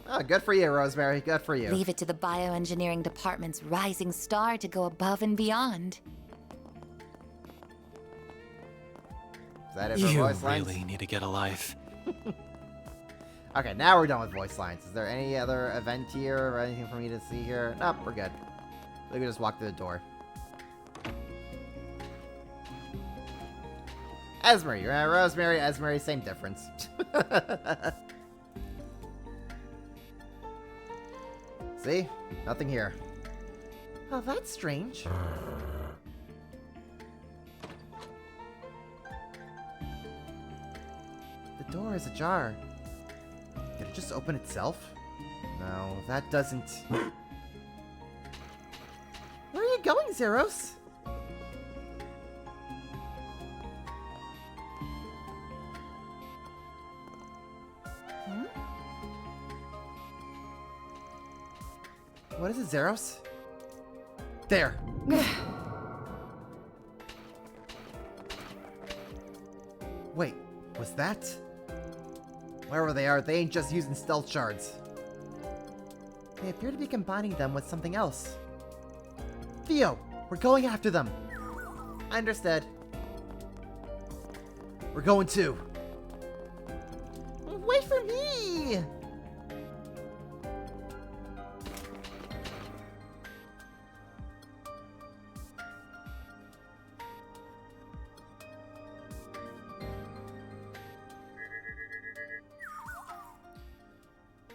Oh, good for you, Rosemary. Good for you. Leave it to the bioengineering department's rising star to go above and beyond. Is that it for You voice lines? really need to get a life. Okay, now we're done with voice lines. Is there any other event here or anything for me to see here? Nope, we're good. We can just walk through the door. Esmery, Rosemary, Esmery, same difference. See? Nothing here. Oh, that's strange. The door is ajar. Did it just open itself? No, that doesn't... Where are you going, Zeros? What is it, Zeros? There! Wait, was that? Wherever they are, they ain't just using stealth shards. They appear to be combining them with something else. Theo, we're going after them. Understood. We're going too. Wait for me!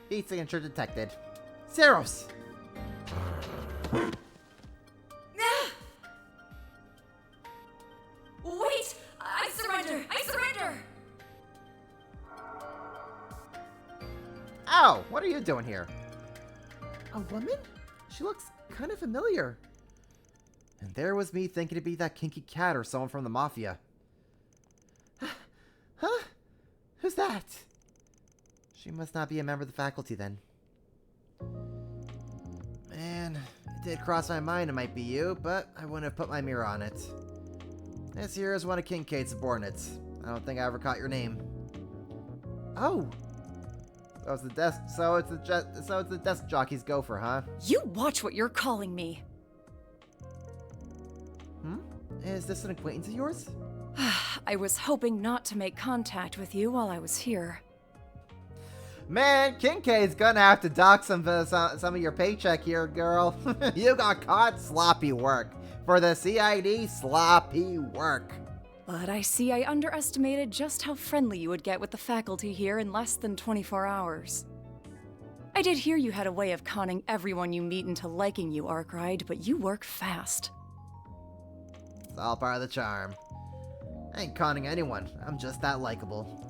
Heat signature detected. Zeros! Wait! I surrender! I surrender! Ow! What are you doing here? A woman? She looks kind of familiar. And there was me thinking to be that kinky cat or someone from the Mafia. Huh? Who's that? She must not be a member of the faculty then. Man, it did cross my mind it might be you, but I wouldn't have put my mirror on it. This here is one of Kincaid's subordinates. I don't think I ever caught your name. Oh! So it's the desk jockey's gopher, huh? You watch what you're calling me. Is this an acquaintance of yours? I was hoping not to make contact with you while I was here. Man, Kincaid's gonna have to dock some of your paycheck here, girl. You got caught sloppy work. For the CID, sloppy work. But I see I underestimated just how friendly you would get with the faculty here in less than 24 hours. I did hear you had a way of conning everyone you meet into liking you, Arkwright, but you work fast. It's all part of the charm. I ain't conning anyone. I'm just that likable.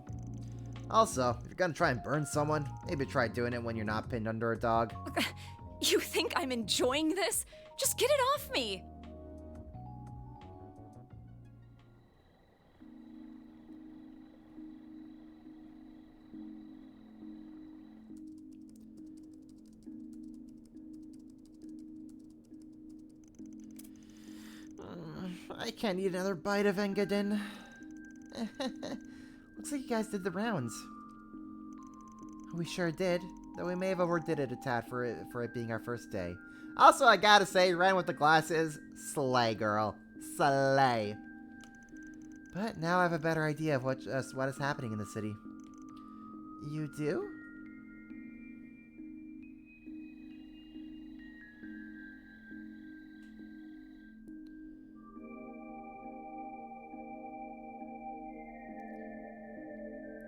Also, if you're gonna try and burn someone, maybe try doing it when you're not pinned under a dog. You think I'm enjoying this? Just get it off me! I can't eat another bite of Engadin. Looks like you guys did the rounds. We sure did, though we may have overdid it a tad for it being our first day. Also, I gotta say, ran with the glasses, slay, girl. Slay. But now I have a better idea of what is happening in the city. You do?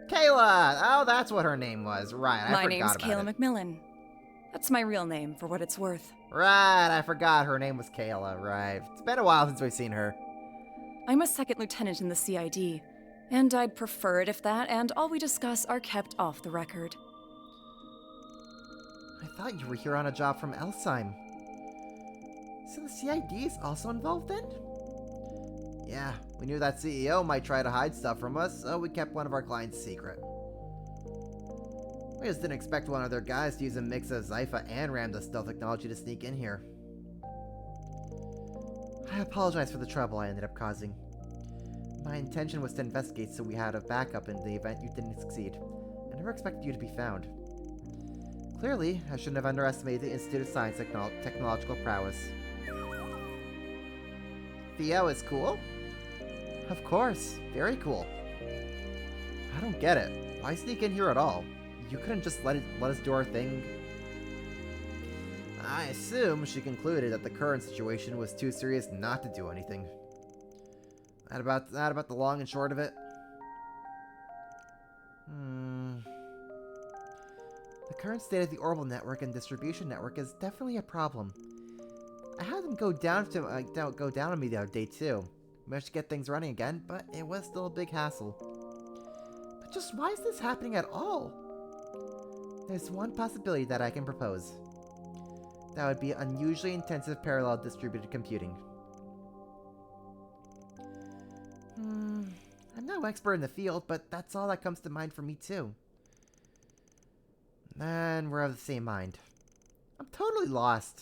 Kayla! Oh, that's what her name was. Right, I forgot about it. My name's Kayla McMillan. That's my real name, for what it's worth. Right, I forgot her name was Kayla, right. It's been a while since we've seen her. I'm a second lieutenant in the CID, and I'd prefer it if that and all we discuss are kept off the record. I thought you were here on a job from Elsheim. So the CID is also involved then? Yeah, we knew that CEO might try to hide stuff from us, so we kept one of our clients secret. We just didn't expect one of their guys to use a mix of Zypha and Ramda stealth technology to sneak in here. I apologize for the trouble I ended up causing. My intention was to investigate so we had a backup in the event you didn't succeed. I never expected you to be found. Clearly, I shouldn't have underestimated the Institute of Science technological prowess. Theo is cool? Of course, very cool. I don't get it. Why sneak in here at all? You couldn't just let us do our thing? I assume she concluded that the current situation was too serious not to do anything. That about the long and short of it? The current state of the orbital network and distribution network is definitely a problem. I had them go down on me the other day too. Managed to get things running again, but it was still a big hassle. But just why is this happening at all? There's one possibility that I can propose. That would be unusually intensive parallel distributed computing. I'm no expert in the field, but that's all that comes to mind for me too. And we're of the same mind. I'm totally lost.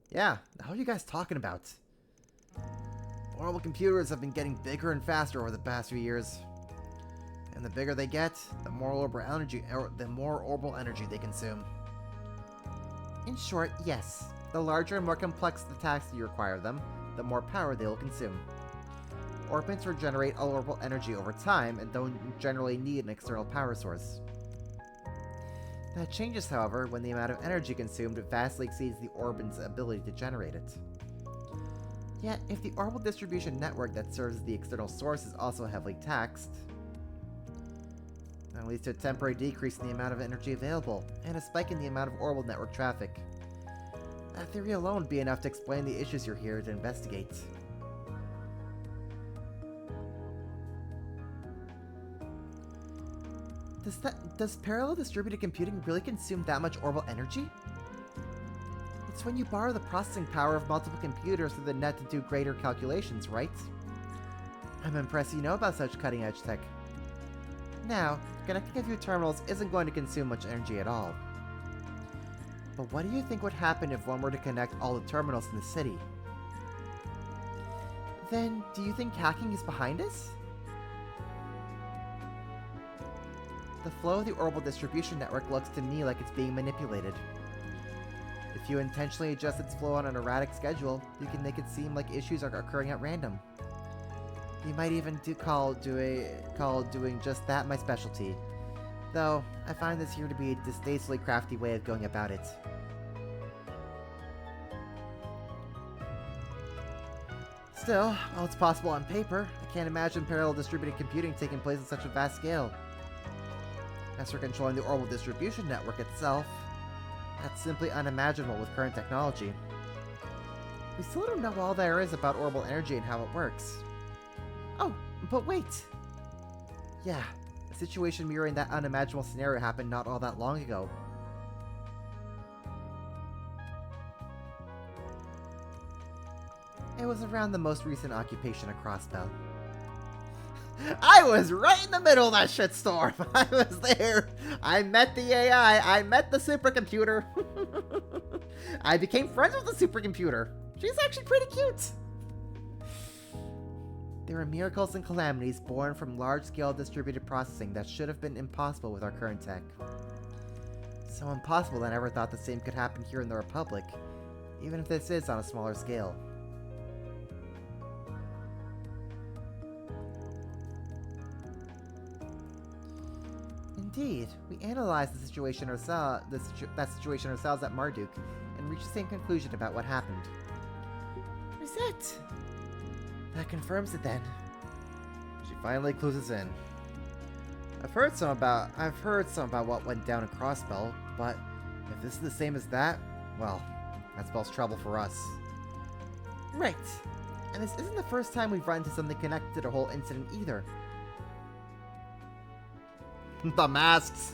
Yeah, what are you guys talking about? Orbital computers have been getting bigger and faster over the past few years. And the bigger they get, the more orbital energy they consume. In short, yes. The larger and more complex the tasks you require of them, the more power they will consume. Orbits regenerate orbital energy over time and don't generally need an external power source. That changes, however, when the amount of energy consumed vastly exceeds the orbit's ability to generate it. Yet, if the orbital distribution network that serves as the external source is also heavily taxed, that leads to a temporary decrease in the amount of energy available, and a spike in the amount of orbital network traffic. That theory alone would be enough to explain the issues you're here to investigate. Does parallel distributed computing really consume that much orbital energy? It's when you borrow the processing power of multiple computers through the net to do greater calculations, right? I'm impressed you know about such cutting-edge tech. Now, connecting a few terminals isn't going to consume much energy at all. But what do you think would happen if one were to connect all the terminals in the city? Then, do you think hacking is behind us? The flow of the orbital distribution network looks to me like it's being manipulated. If you intentionally adjust its flow on an erratic schedule, you can make it seem like issues are occurring at random. You might even call doing just that my specialty. Though, I find this here to be a distastefully crafty way of going about it. Still, while it's possible on paper, I can't imagine parallel distributed computing taking place on such a vast scale. As for controlling the orbital distribution network itself, that's simply unimaginable with current technology. We still don't know all there is about orbital energy and how it works. Oh, but wait! Yeah, a situation mirroring that unimaginable scenario happened not all that long ago. It was around the most recent occupation of Crossbell. I was right in the middle of that shitstorm! I was there! I met the AI, I met the supercomputer! I became friends with the supercomputer! She's actually pretty cute! There are miracles and calamities born from large-scale distributed processing that should have been impossible with our current tech. So impossible that I never thought the same could happen here in the Republic, even if this is on a smaller scale. Indeed, we analyzed the situation ourselves at Marduk and reached the same conclusion about what happened. What is it? That confirms it then. She finally clues us in. I've heard some about what went down in Crossbell, but if this is the same as that, well, that spells trouble for us. Right. And this isn't the first time we've run into something connected to the whole incident either. The masks.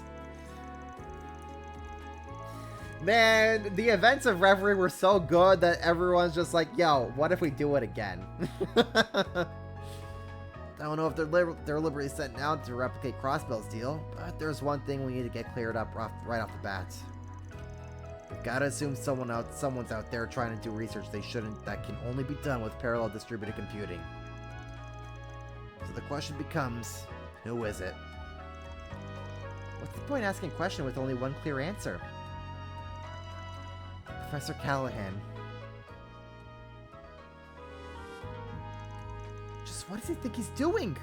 Man, the events of Reverie were so good that everyone's just like, yo, what if we do it again? I don't know if they're deliberately setting out to replicate Crossbell's deal, but there's one thing we need to get cleared up right off the bat. We've got to assume someone's out there trying to do research they shouldn't that can only be done with parallel distributed computing. So the question becomes, who is it? What's the point asking a question with only one clear answer? Professor Callahan. Just what does he think he's doing?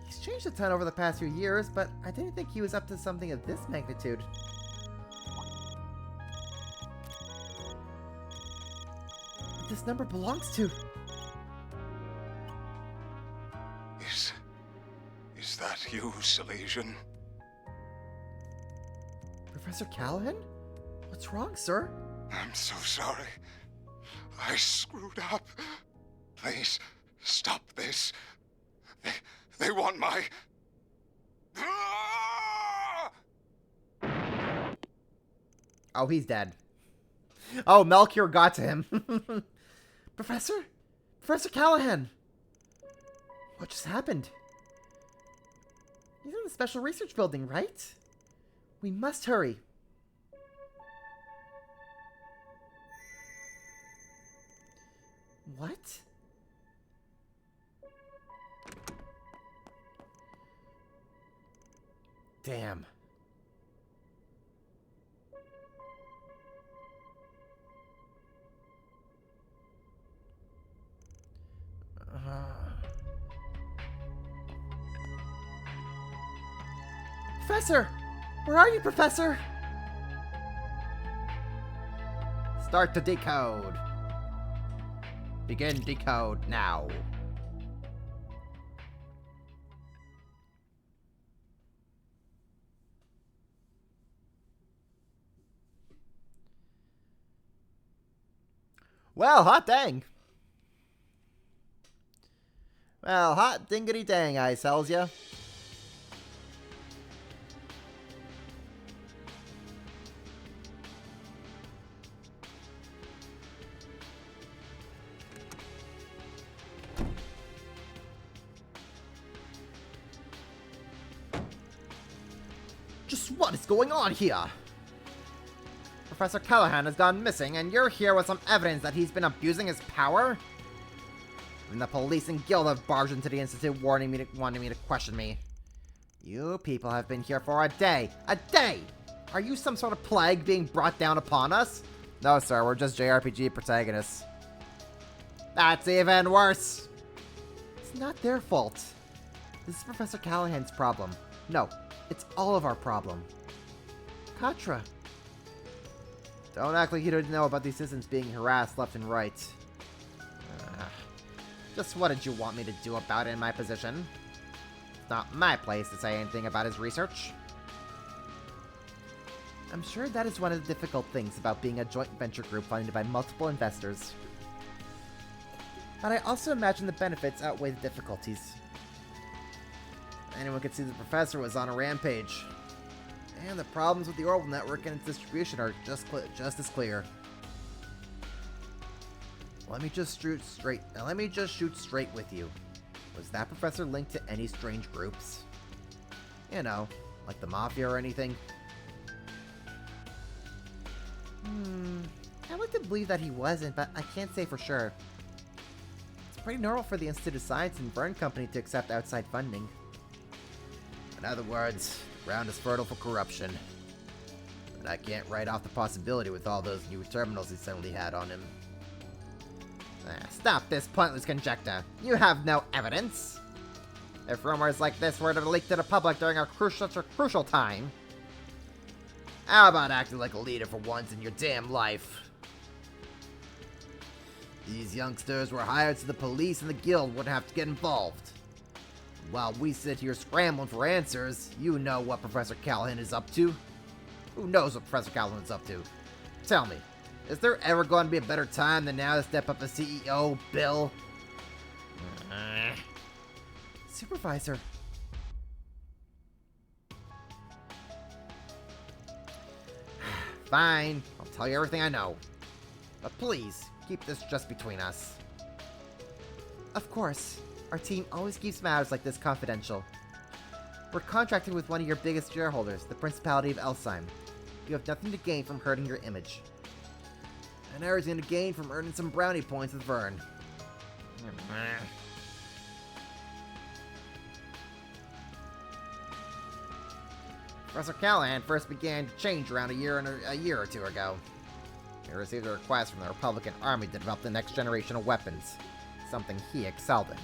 He's changed a ton over the past few years, but I didn't think he was up to something of this magnitude. What this number belongs to? Is that you, Silesian? Professor Callahan? What's wrong, sir? I'm so sorry. I screwed up. Please, stop this. They want my... Oh, he's dead. Oh, Melchior got to him. Professor? Professor Callahan! What just happened? He's in the special research building, right? We must hurry. What? Damn. Professor! Where are you, Professor? Start to decode. Begin decode now. Well, hot dang. Well, hot dingity dang, I tells ya. Just what is going on here? Professor Callahan has gone missing, and you're here with some evidence that he's been abusing his power? And the police and guild have barged into the Institute wanting me to question me. You people have been here for a day. A day! Are you some sort of plague being brought down upon us? No, sir, we're just JRPG protagonists. That's even worse! It's not their fault. This is Professor Callahan's problem. No, it's all of our problem. Katra. Don't act like you don't know about these citizens being harassed left and right. Just what did you want me to do about it in my position? It's not my place to say anything about his research. I'm sure that is one of the difficult things about being a joint venture group funded by multiple investors. But I also imagine the benefits outweigh the difficulties. Anyone could see the professor was on a rampage. And the problems with the orbital network and its distribution are just as clear. Let me just shoot straight with you. Was that professor linked to any strange groups? You know, like the Mafia or anything? I'd like to believe that he wasn't, but I can't say for sure. It's pretty normal for the Institute of Science and Vern Company to accept outside funding. In other words, the ground is fertile for corruption. But I can't write off the possibility with all those new terminals he suddenly had on him. Stop this pointless conjecture. You have no evidence. If rumors like this were to leak to the public during a crucial time, how about acting like a leader for once in your damn life? These youngsters were hired so the police and the guild wouldn't have to get involved. While we sit here scrambling for answers, you know what Professor Callahan is up to. Who knows what Professor Callahan is up to? Tell me, is there ever going to be a better time than now to step up as CEO, Bill? Supervisor. Fine, I'll tell you everything I know. But please, keep this just between us. Of course. Our team always keeps matters like this confidential. We're contracting with one of your biggest shareholders, the Principality of Elsheim. You have nothing to gain from hurting your image. And everything to gain from earning some brownie points with Vern. Professor Callahan first began to change around a year or two ago. He received a request from the Republican Army to develop the next generation of weapons, something he excelled in.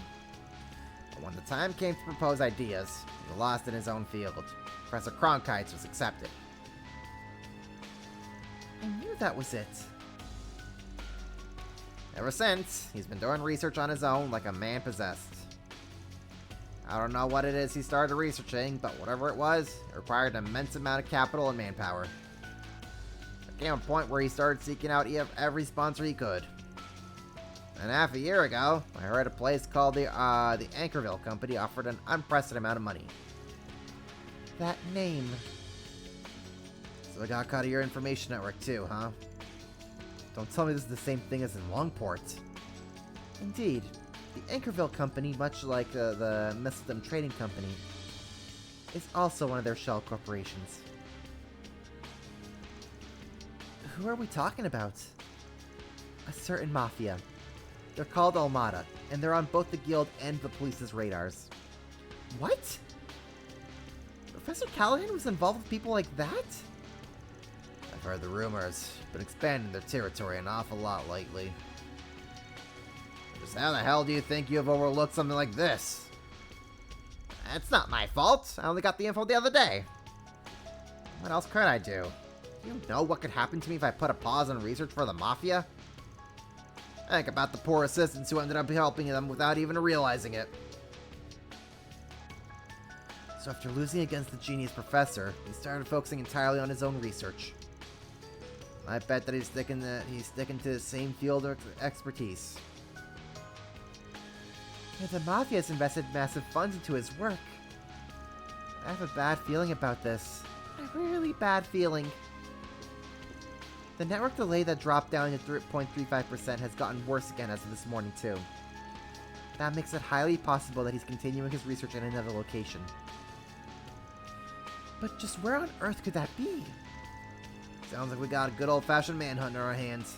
But when the time came to propose ideas, he was lost in his own field. Professor Cronkite's was accepted. I knew that was it. Ever since, he's been doing research on his own like a man possessed. I don't know what it is he started researching, but whatever it was, it required an immense amount of capital and manpower. There came a point where he started seeking out every sponsor he could. And half a year ago, I heard a place called the Anchorville Company offered an unprecedented amount of money. That name. So I got caught of your information network too, huh? Don't tell me this is the same thing as in Longport. Indeed. The Anchorville Company, much like the Mistletoe Trading Company, is also one of their shell corporations. Who are we talking about? A certain mafia. They're called Almada, and they're on both the guild and the police's radars. What? Professor Callahan was involved with people like that? I've heard the rumors, but expanding their territory an awful lot lately. Just how the hell do you think you have overlooked something like this? That's not my fault. I only got the info the other day. What else could I do? You know what could happen to me if I put a pause on research for the Mafia? Think about the poor assistants who ended up helping them without even realizing it. So after losing against the genius professor, he started focusing entirely on his own research. I bet that he's sticking to the same field of expertise. The Mafia's invested massive funds into his work. I have a bad feeling about this. A really bad feeling. The network delay that dropped down to 0.35% has gotten worse again as of this morning, too. That makes it highly possible that he's continuing his research in another location. But just where on earth could that be? Sounds like we got a good old-fashioned manhunt in our hands.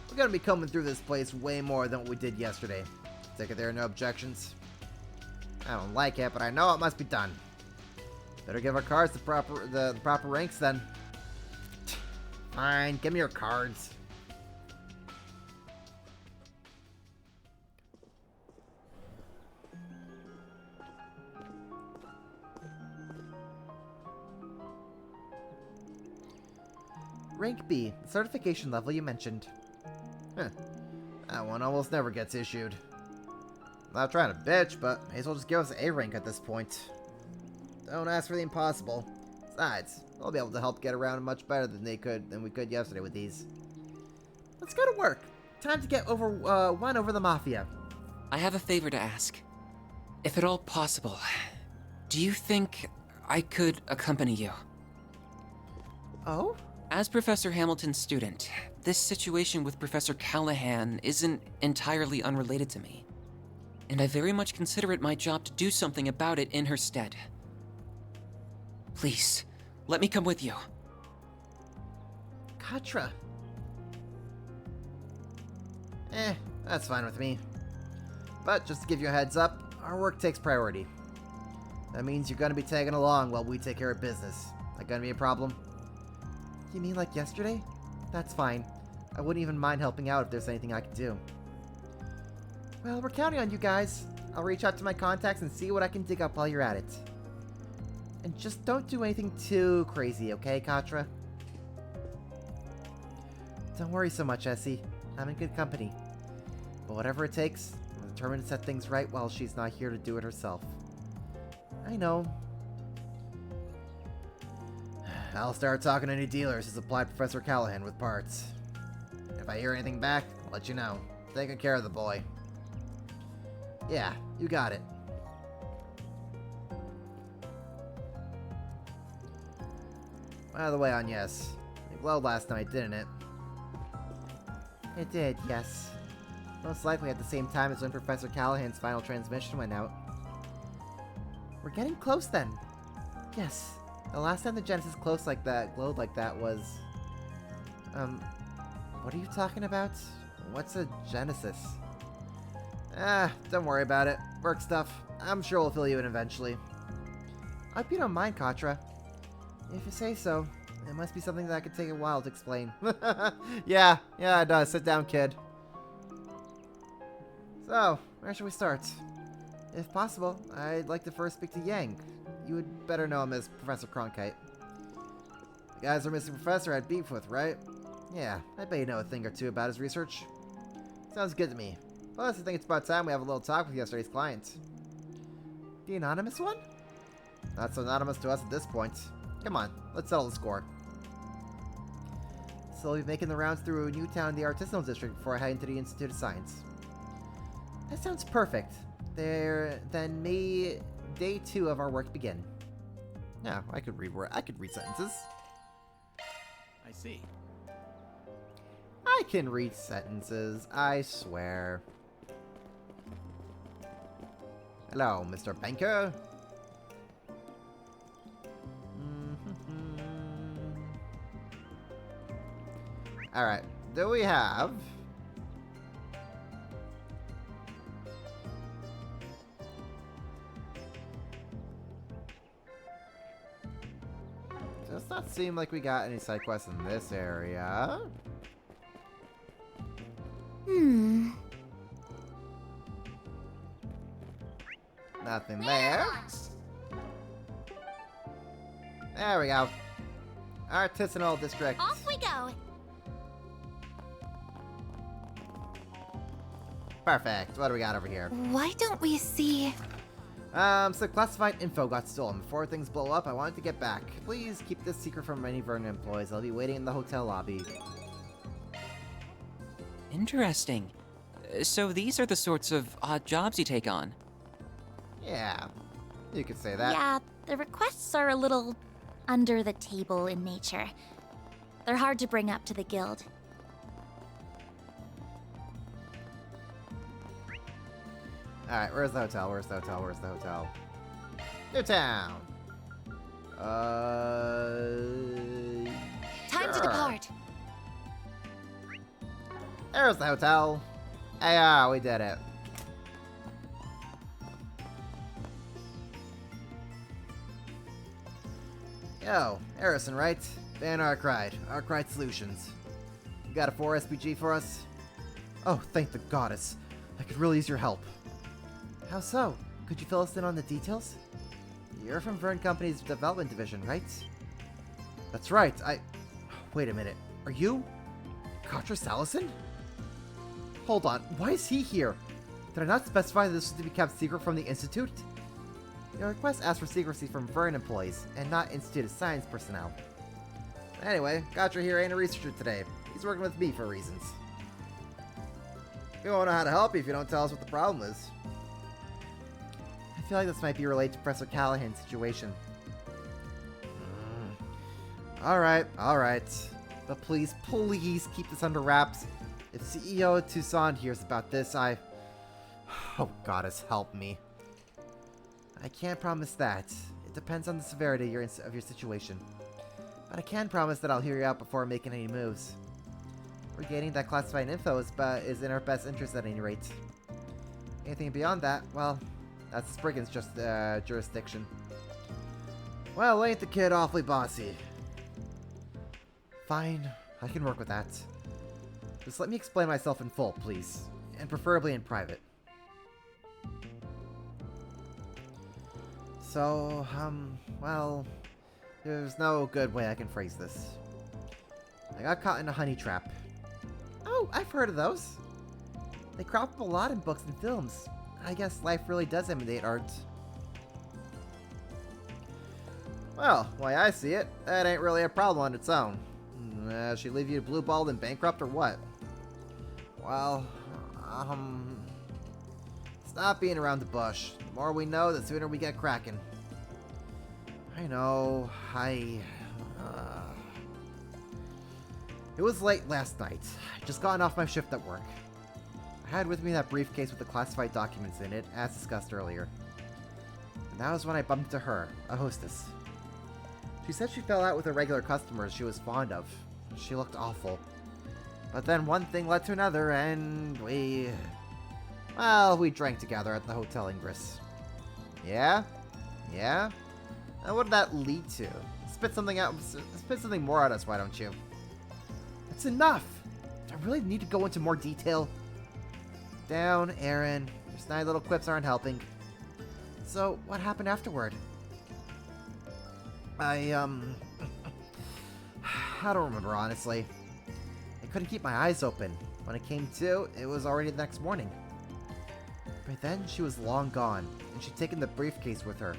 We're gonna be coming through this place way more than what we did yesterday. Take it there are no objections. I don't like it, but I know it must be done. Better give our cards the proper ranks then. Fine, give me your cards. Rank B, the certification level you mentioned. Huh. That one almost never gets issued. I'm not trying to bitch, but may as well just give us an A rank at this point. Don't ask for the impossible. Besides, they'll be able to help get around much better than we could yesterday with these. Let's go to work. Time to get one over the Mafia. I have a favor to ask. If at all possible, do you think I could accompany you? Oh? As Professor Hamilton's student, this situation with Professor Callahan isn't entirely unrelated to me. And I very much consider it my job to do something about it in her stead. Please, let me come with you. Katra. That's fine with me. But just to give you a heads up, our work takes priority. That means you're gonna be tagging along while we take care of business. That gonna be a problem? You mean like yesterday? That's fine. I wouldn't even mind helping out if there's anything I could do. Well, we're counting on you guys. I'll reach out to my contacts and see what I can dig up while you're at it. And just don't do anything too crazy, okay, Katra? Don't worry so much, Essie. I'm in good company. But whatever it takes, I'm determined to set things right while she's not here to do it herself. I know. I'll start talking to any dealers to supply Professor Callahan with parts. If I hear anything back, I'll let you know. Take good care of the boy. Yeah, you got it. By the way, Agnes, it glowed last night, didn't it? It did, yes. Most likely at the same time as when Professor Callahan's final transmission went out. We're getting close then. Yes. The last time the Genesis glowed like that was... What are you talking about? What's a Genesis? Don't worry about it. Work stuff. I'm sure we'll fill you in eventually. I hope you don't mind, Katra. If you say so. It must be something that could take a while to explain. Yeah, it does. Sit down, kid. So, where should we start? If possible, I'd like to first speak to Yang. You would better know him as Professor Cronkite. The guys are missing professor had beef with, right? Yeah, I bet you know a thing or two about his research. Sounds good to me. Plus, I think it's about time we have a little talk with yesterday's client. The anonymous one? Not so anonymous to us at this point. Come on, let's settle the score. So we'll be making the rounds through Newtown, the artisanal district, before I head into the Institute of Science. That sounds perfect. Then may day 2 of our work begin. Yeah, I could read sentences. I see. I can read sentences, I swear. Hello, Mr. Banker. Alright, do we have... Does not seem like we got any side quests in this area. Nothing there. There we go. Artisanal district. Off we go. Perfect. What do we got over here? Why don't we see... So classified info got stolen. Before things blow up, I wanted to get back. Please keep this secret from any Vernon employees. I'll be waiting in the hotel lobby. Interesting. So these are the sorts of odd jobs you take on? Yeah, you could say that. Yeah, the requests are a little under the table in nature. They're hard to bring up to the guild. Alright, where's the hotel? Where's the hotel? Where's the hotel? Newtown! Time to depart. There's the hotel. Hey, yeah, we did it. Yo, Harrison, right? Van Arkride, Arkride Solutions. You got a 4 SPG for us? Oh, thank the goddess. I could really use your help. How so? Could you fill us in on the details? You're from Vern Company's development division, right? That's right, Wait a minute. Are you... Katra Salison? Hold on, why is he here? Did I not specify that this was to be kept secret from the Institute? Your request asks for secrecy from Vern employees, and not Institute of Science personnel. Anyway, Katra here ain't a researcher today. He's working with me for reasons. We won't know how to help you if you don't tell us what the problem is. I feel like this might be related to Professor Callahan's situation. Alright. But please keep this under wraps. If CEO Toussaint hears about this, Oh, goddess, help me. I can't promise that. It depends on the severity of your situation. But I can promise that I'll hear you out before making any moves. Regaining that classified info is in our best interest at any rate. Anything beyond that, well, that's Spriggan's jurisdiction. Well, ain't the kid awfully bossy? Fine, I can work with that. Just let me explain myself in full, please. And preferably in private. So, well, there's no good way I can phrase this. I got caught in a honey trap. Oh, I've heard of those. They crop up a lot in books and films. I guess life really does imitate art. Well, why I see it, that ain't really a problem on its own. She leave you blue-balled and bankrupt or what? Well, stop being around the bush. The more we know, the sooner we get cracking. I know, It was late last night. I'd just gotten off my shift at work. I had with me that briefcase with the classified documents in it, as discussed earlier. And that was when I bumped into her, a hostess. She said she fell out with a regular customer she was fond of. She looked awful. But then one thing led to another, and we drank together at the Hotel Ingress. Yeah? Yeah? And what did that lead to? Spit something more at us, why don't you? That's enough! Do I really need to go into more detail? Down, Aaron. Your snide little quips aren't helping. So, what happened afterward? I don't remember, honestly. I couldn't keep my eyes open. When I came to, it was already the next morning. By then, she was long gone, and she'd taken the briefcase with her.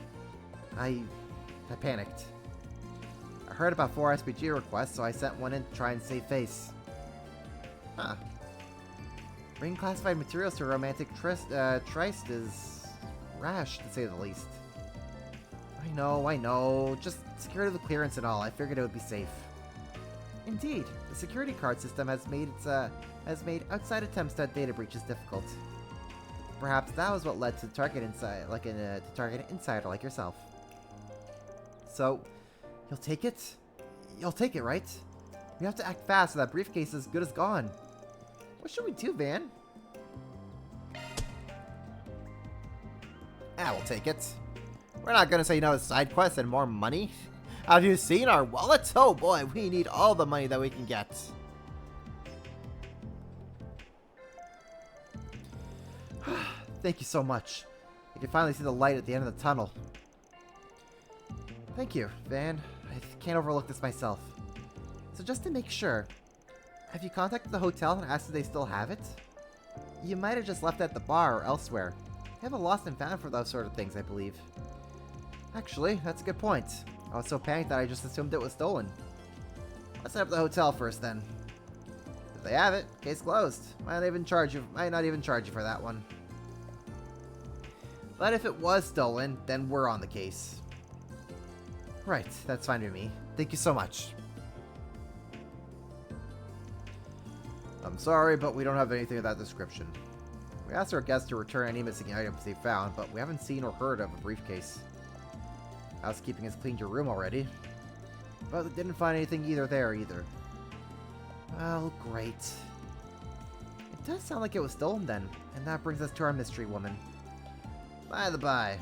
I panicked. I heard about 4 SPG requests, so I sent one in to try and save face. Huh. Bringing classified materials to a romantic tryst is rash, to say the least. I know. Just security with clearance and all. I figured it would be safe. Indeed, the security card system has made outside attempts at data breaches difficult. Perhaps that was what led to target to target an insider like yourself. So, you'll take it? You'll take it, right? We have to act fast so that briefcase is as good as gone. What should we do, Van? We'll take it. We're not gonna say no to side quests and more money. Have you seen our wallets? Oh boy, we need all the money that we can get. Thank you so much. I can finally see the light at the end of the tunnel. Thank you, Van. I can't overlook this myself. So just to make sure, have you contacted the hotel and asked if they still have it? You might have just left it at the bar or elsewhere. They have a lost and found for those sort of things, I believe. Actually, that's a good point. I was so panicked that I just assumed it was stolen. Let's head up to the hotel first, then. If they have it, case closed. Might not even charge you for that one. But if it was stolen, then we're on the case. Right, that's fine with me. Thank you so much. I'm sorry, but we don't have anything of that description. We asked our guests to return any missing items they found, but we haven't seen or heard of a briefcase. Housekeeping has cleaned your room already, but they didn't find anything either. Well, great. It does sound like it was stolen then, and that brings us to our mystery woman. By the by,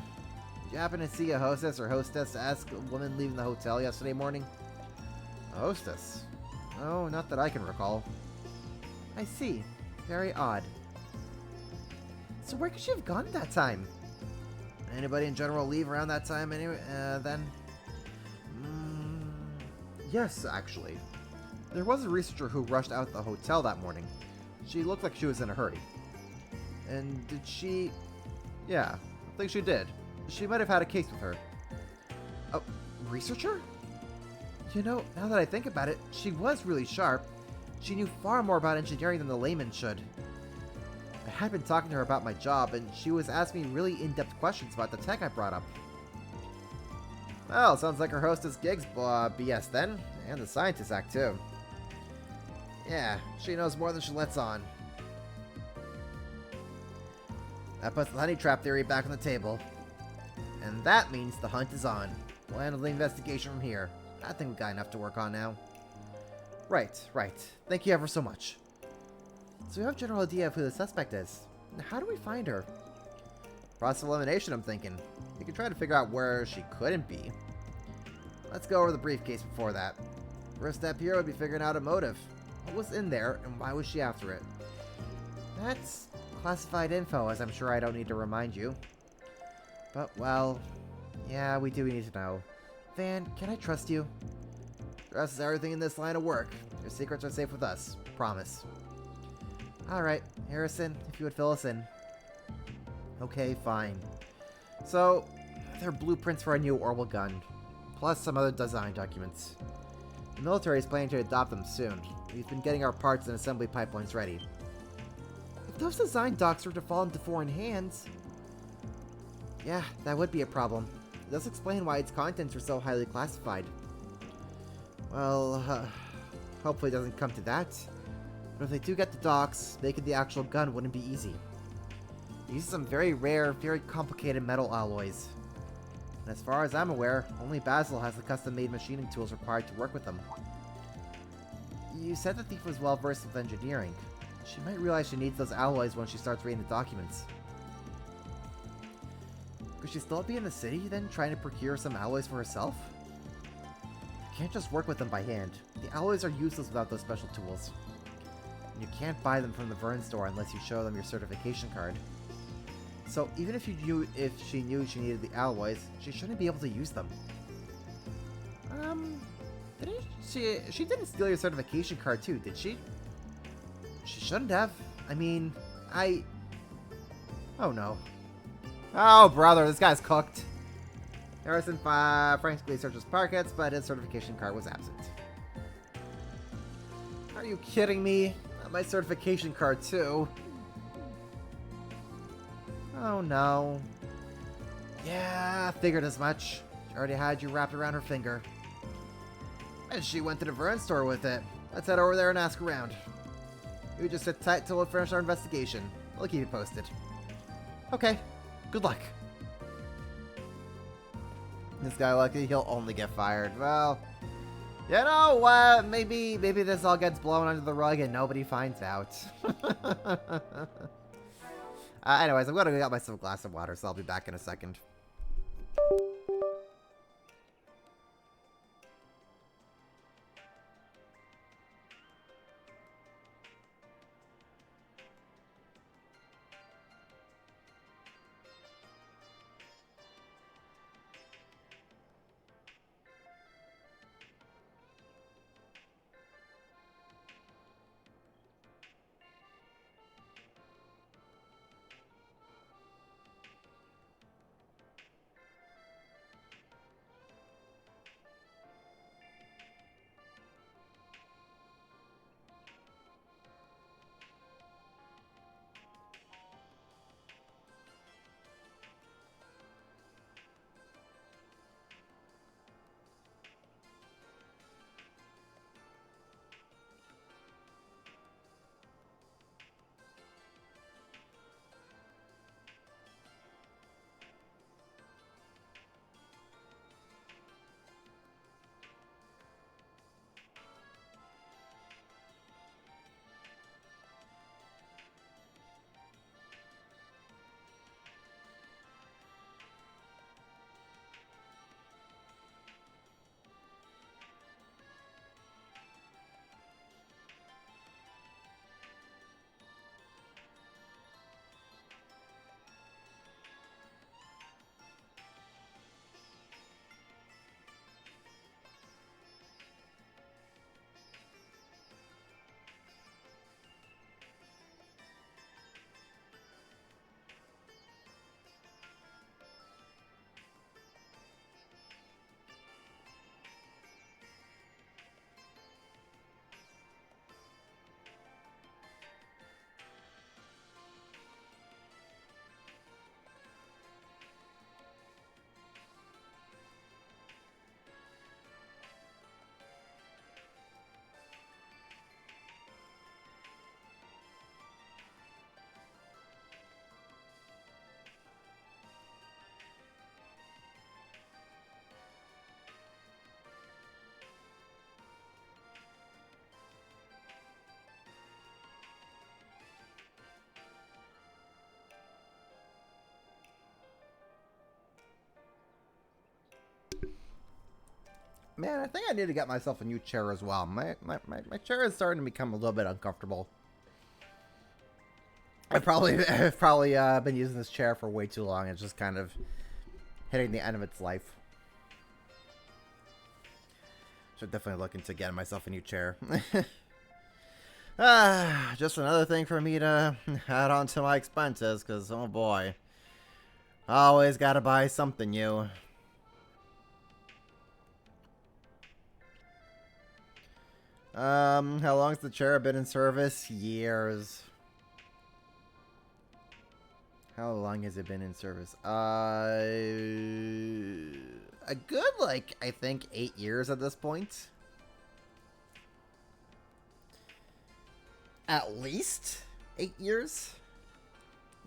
did you happen to see a hostess or hostess ask a woman leaving the hotel yesterday morning? A hostess? Oh, not that I can recall. I see. Very odd. So where could she have gone at that time? Anybody in general leave around that time anyway, then? Yes, actually. There was a researcher who rushed out of the hotel that morning. She looked like she was in a hurry. And did she... Yeah, I think she did. She might have had a case with her. A researcher? You know, now that I think about it, she was really sharp. She knew far more about engineering than the layman should. I had been talking to her about my job, and she was asking me really in-depth questions about the tech I brought up. Well, sounds like her hostess gigs BS then, and the scientist act too. Yeah, she knows more than she lets on. That puts the honey trap theory back on the table. And that means the hunt is on. We'll handle the investigation from here. I think we've got enough to work on now. Right. Thank you ever so much. So we have a general idea of who the suspect is. How do we find her? Process of elimination, I'm thinking. We can try to figure out where she couldn't be. Let's go over the briefcase before that. First step here would be figuring out a motive. What was in there, and why was she after it? That's classified info, as I'm sure I don't need to remind you. But, well, yeah, we do need to know. Van, can I trust you? Trust is everything in this line of work. Your secrets are safe with us. Promise. Alright, Harrison, if you would fill us in. Okay, fine. So, they're blueprints for a new orbital gun, plus some other design documents. The military is planning to adopt them soon. We've been getting our parts and assembly pipelines ready. If those design docs were to fall into foreign hands... Yeah, that would be a problem. It does explain why its contents are so highly classified. Well, hopefully it doesn't come to that. But if they do get the docs, making the actual gun wouldn't be easy. It uses some very rare, very complicated metal alloys. And as far as I'm aware, only Basil has the custom-made machining tools required to work with them. You said the thief was well-versed with engineering. She might realize she needs those alloys when she starts reading the documents. Could she still be in the city, then, trying to procure some alloys for herself? You can't just work with them by hand. The alloys are useless without those special tools. And you can't buy them from the Vern store unless you show them your certification card. So even if she knew she needed the alloys, she shouldn't be able to use them. She didn't steal your certification card too, did she? She shouldn't have. I mean, oh no. Oh brother, this guy's cooked. Harrison frankly searched his pockets, but his certification card was absent. Are you kidding me? Not my certification card too. Oh no. Yeah, I figured as much. She already had you wrapped around her finger. And she went to the Vern store with it. Let's head over there and ask around. You just sit tight till we finish our investigation. We'll keep you posted. Okay, good luck. This guy lucky, he'll only get fired. Well, you know what? Maybe this all gets blown under the rug and nobody finds out. Anyways, I'm gonna go get myself a glass of water, so I'll be back in a second. Man, I think I need to get myself a new chair as well. My chair is starting to become a little bit uncomfortable. I've probably been using this chair for way too long. It's just kind of hitting the end of its life. So definitely looking to get myself a new chair. Just another thing for me to add on to my expenses, because, oh boy. Always gotta buy something new. How long's the chair been in service? Years. How long has it been in service? A good, like, I think 8 years at this point. At least 8 years.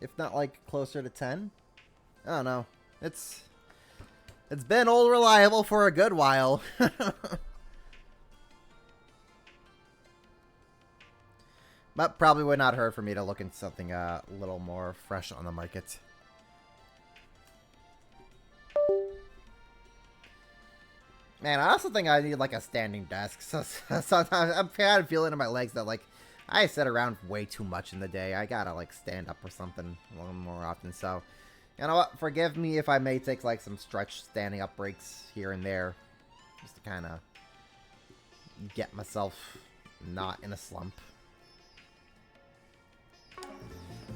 If not, like, closer to 10. I don't know. It's been old reliable for a good while. But probably would not hurt for me to look into something a little more fresh on the market. Man, I also think I need like a standing desk. So sometimes I'm kind of feeling in my legs that like I sit around way too much in the day. I gotta like stand up or something a little more often. So you know what? Forgive me if I may take like some stretch standing up breaks here and there, just to kind of get myself not in a slump.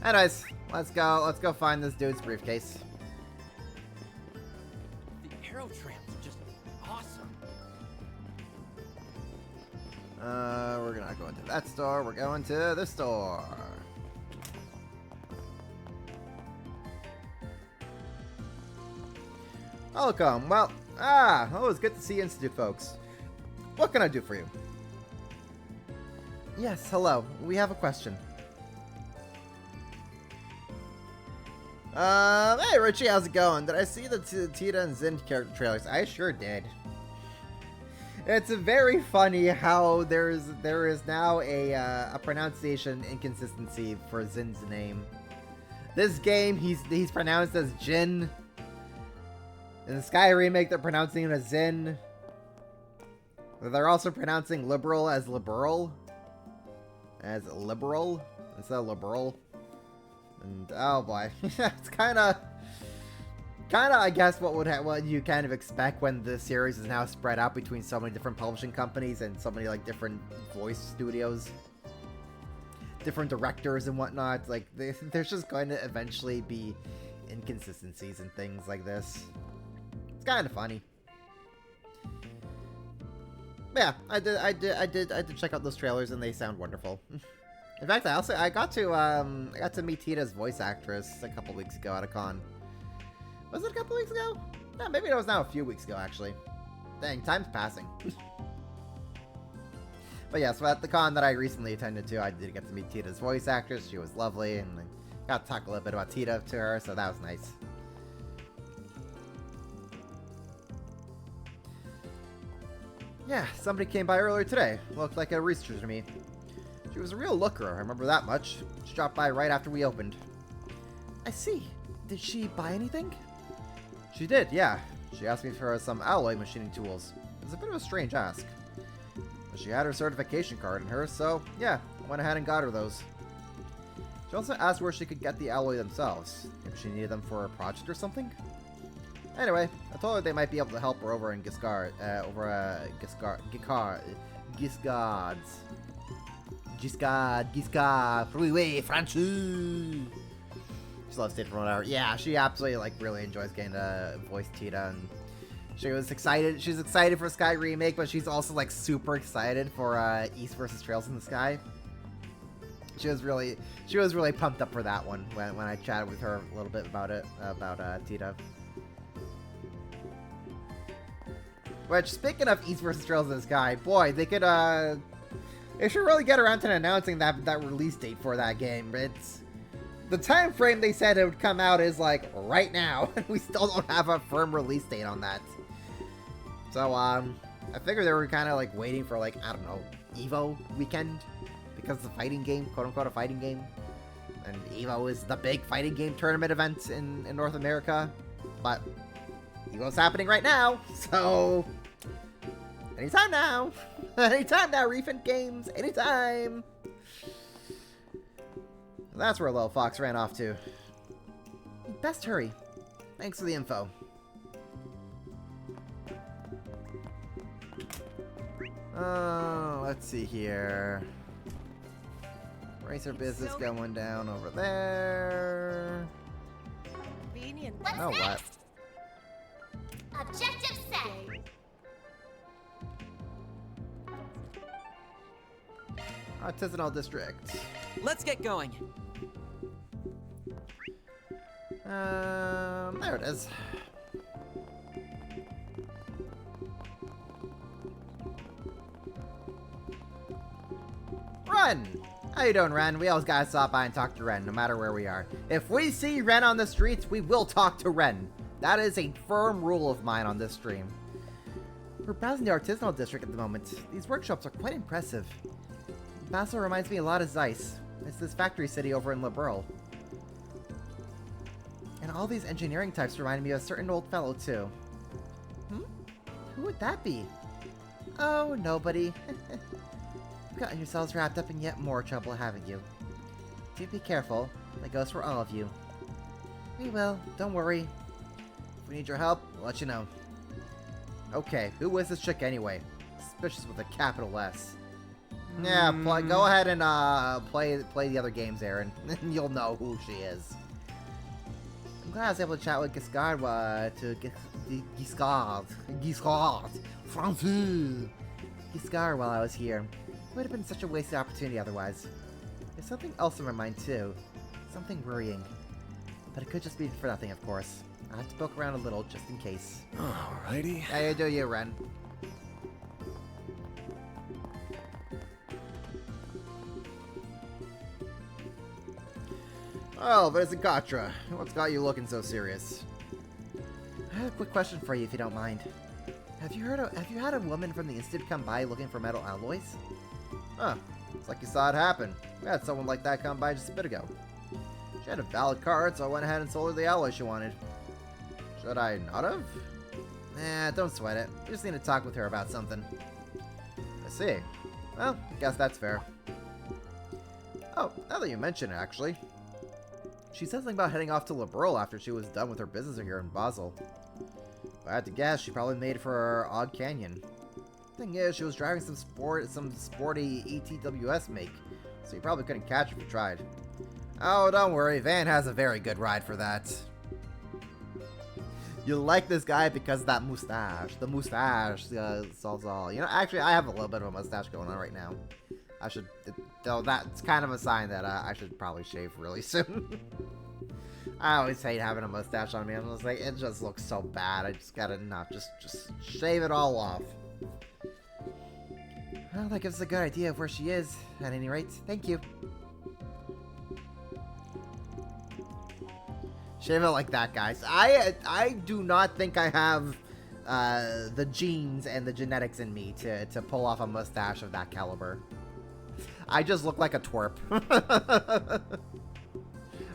Anyways, let's go find this dude's briefcase. The arrow trams are just awesome. We're not going to that store. We're going to this store. Welcome. Well, always good to see Institute folks. What can I do for you? Yes, hello. We have a question. Hey Richie, how's it going? Did I see the Tita and Zin character trailers? I sure did. It's very funny how there is now a pronunciation inconsistency for Zin's name. This game, he's pronounced as Jin. In the Sky remake, they're pronouncing it as Zin. They're also pronouncing liberal as liberal. As liberal instead of liberal. And oh boy, it's kind of I guess what you kind of expect when the series is now spread out between so many different publishing companies and so many like different voice studios, different directors and whatnot. Like there's just going to eventually be inconsistencies and things like this. It's kind of funny. But yeah, I did check out those trailers and they sound wonderful. In fact, I got to meet Tita's voice actress a couple weeks ago at a con. Was it a couple weeks ago? No, maybe it was now a few weeks ago, actually. Dang, time's passing. But yeah, so at the con that I recently attended to, I did get to meet Tita's voice actress. She was lovely, and I got to talk a little bit about Tita to her, so that was nice. Yeah, somebody came by earlier today. Looked like a researcher to me. She was a real looker, I remember that much. She dropped by right after we opened. I see. Did she buy anything? She did, yeah. She asked me for some alloy machining tools. It was a bit of a strange ask. But she had her certification card in her, so yeah, I went ahead and got her those. She also asked where she could get the alloy themselves, if she needed them for a project or something. Anyway, I told her they might be able to help her over in Giscard, Giscard, oui, Francis. She loves Tita from whatever. Yeah, she absolutely like really enjoys getting to voice Tita, and she was excited. She's excited for Sky remake, but she's also like super excited for East vs Trails in the Sky. She was really pumped up for that one when I chatted with her a little bit about it, about Tita. Which, speaking of East vs Trails in the Sky, boy, they could they should really get around to announcing that release date for that game. It's the time frame they said it would come out is like right now, and we still don't have a firm release date on that. So I figured they were kind of like waiting for like, I don't know, Evo weekend, because it's a fighting game, quote unquote a fighting game, and Evo is the big fighting game tournament event in North America. But Evo's happening right now, so Anytime now! Anytime now, Refund Games! Anytime! That's where little Fox ran off to. Best hurry. Thanks for the info. Let's see here. Racer business going down over there. What's Oh, what? next? Objective set. Artisanal district. Let's get going. There it is. Ren! How you doing, Ren? We always gotta stop by and talk to Ren, no matter where we are. If we see Ren on the streets, we will talk to Ren. That is a firm rule of mine on this stream. We're browsing the artisanal district at the moment. These workshops are quite impressive. Basel reminds me a lot of Zeiss. It's this factory city over in Liberl. And all these engineering types remind me of a certain old fellow, too. Who would that be? Oh, nobody. You've gotten yourselves wrapped up in yet more trouble, haven't you? Do be careful. That goes for all of you. We will. Don't worry. If we need your help, we'll let you know. Okay, who is this chick anyway? Suspicious with a capital S. Yeah, go ahead and play the other games, Aaron. You'll know who she is. I'm glad I was able to chat with Giscard while I was here. It would have been such a wasted opportunity otherwise. There's something else in my mind too. Something worrying. But it could just be for nothing, of course. I have to poke around a little just in case. Alrighty. How you do, you, Ren? Oh, but it's a Gatra. What's got you looking so serious? I have a quick question for you, if you don't mind. Have you had a woman from the Institute come by looking for metal alloys? Huh. It's like you saw it happen. We had someone like that come by just a bit ago. She had a valid card, so I went ahead and sold her the alloy she wanted. Should I not have? Nah, don't sweat it. We just need to talk with her about something. I see. Well, I guess that's fair. Oh, now that you mention it, actually. She said something about heading off to Liberl after she was done with her business here in Basel. If I had to guess, she probably made for Odd Canyon. Thing is, she was driving some sporty ETWS make, so you probably couldn't catch her if you tried. Oh, don't worry, Van has a very good ride for that. You like this guy because of that mustache. The mustache solves all. You know, actually, I have a little bit of a mustache going on right now. I should, though that's kind of a sign that I should probably shave really soon. I always hate having a mustache on me. I'm just like, it just looks so bad. I just gotta just shave it all off. Well, that gives us a good idea of where she is, at any rate. Thank you. Shave it like that, guys. I do not think I have the genes and the genetics in me to pull off a mustache of that caliber. I just look like a twerp.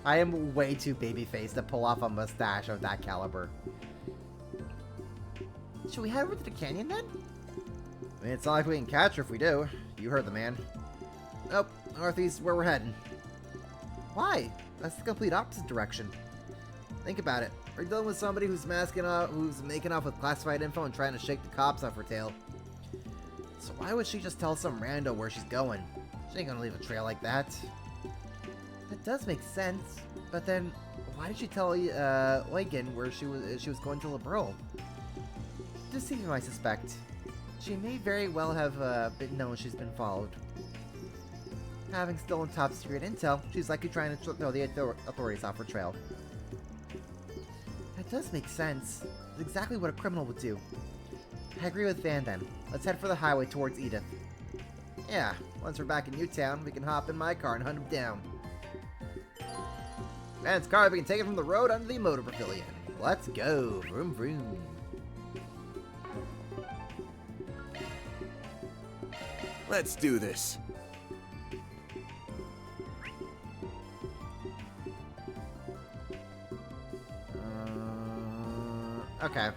I am way too baby-faced to pull off a mustache of that caliber. Should we head over to the canyon then? I mean, it's not like we can catch her if we do. You heard the man. Nope, northeast is where we're heading. Why? That's the complete opposite direction. Think about it. We're dealing with somebody who's making off with classified info and trying to shake the cops off her tail. So why would she just tell some rando where she's going? She ain't gonna leave a trail like that. That does make sense, but then why did she tell Eugen where she was going to Liberl? Deceiving, I suspect. She may very well have been known she's been followed. Having stolen top secret intel, she's likely trying to throw the authorities off her trail. That does make sense. It's exactly what a criminal would do. I agree with Van then. Let's head for the highway towards Edith. Yeah, once we're back in Newtown, we can hop in my car and hunt him down. Van's car, we can take it from the road under the motor pavilion. Let's go. Vroom vroom. Let's do this. Okay.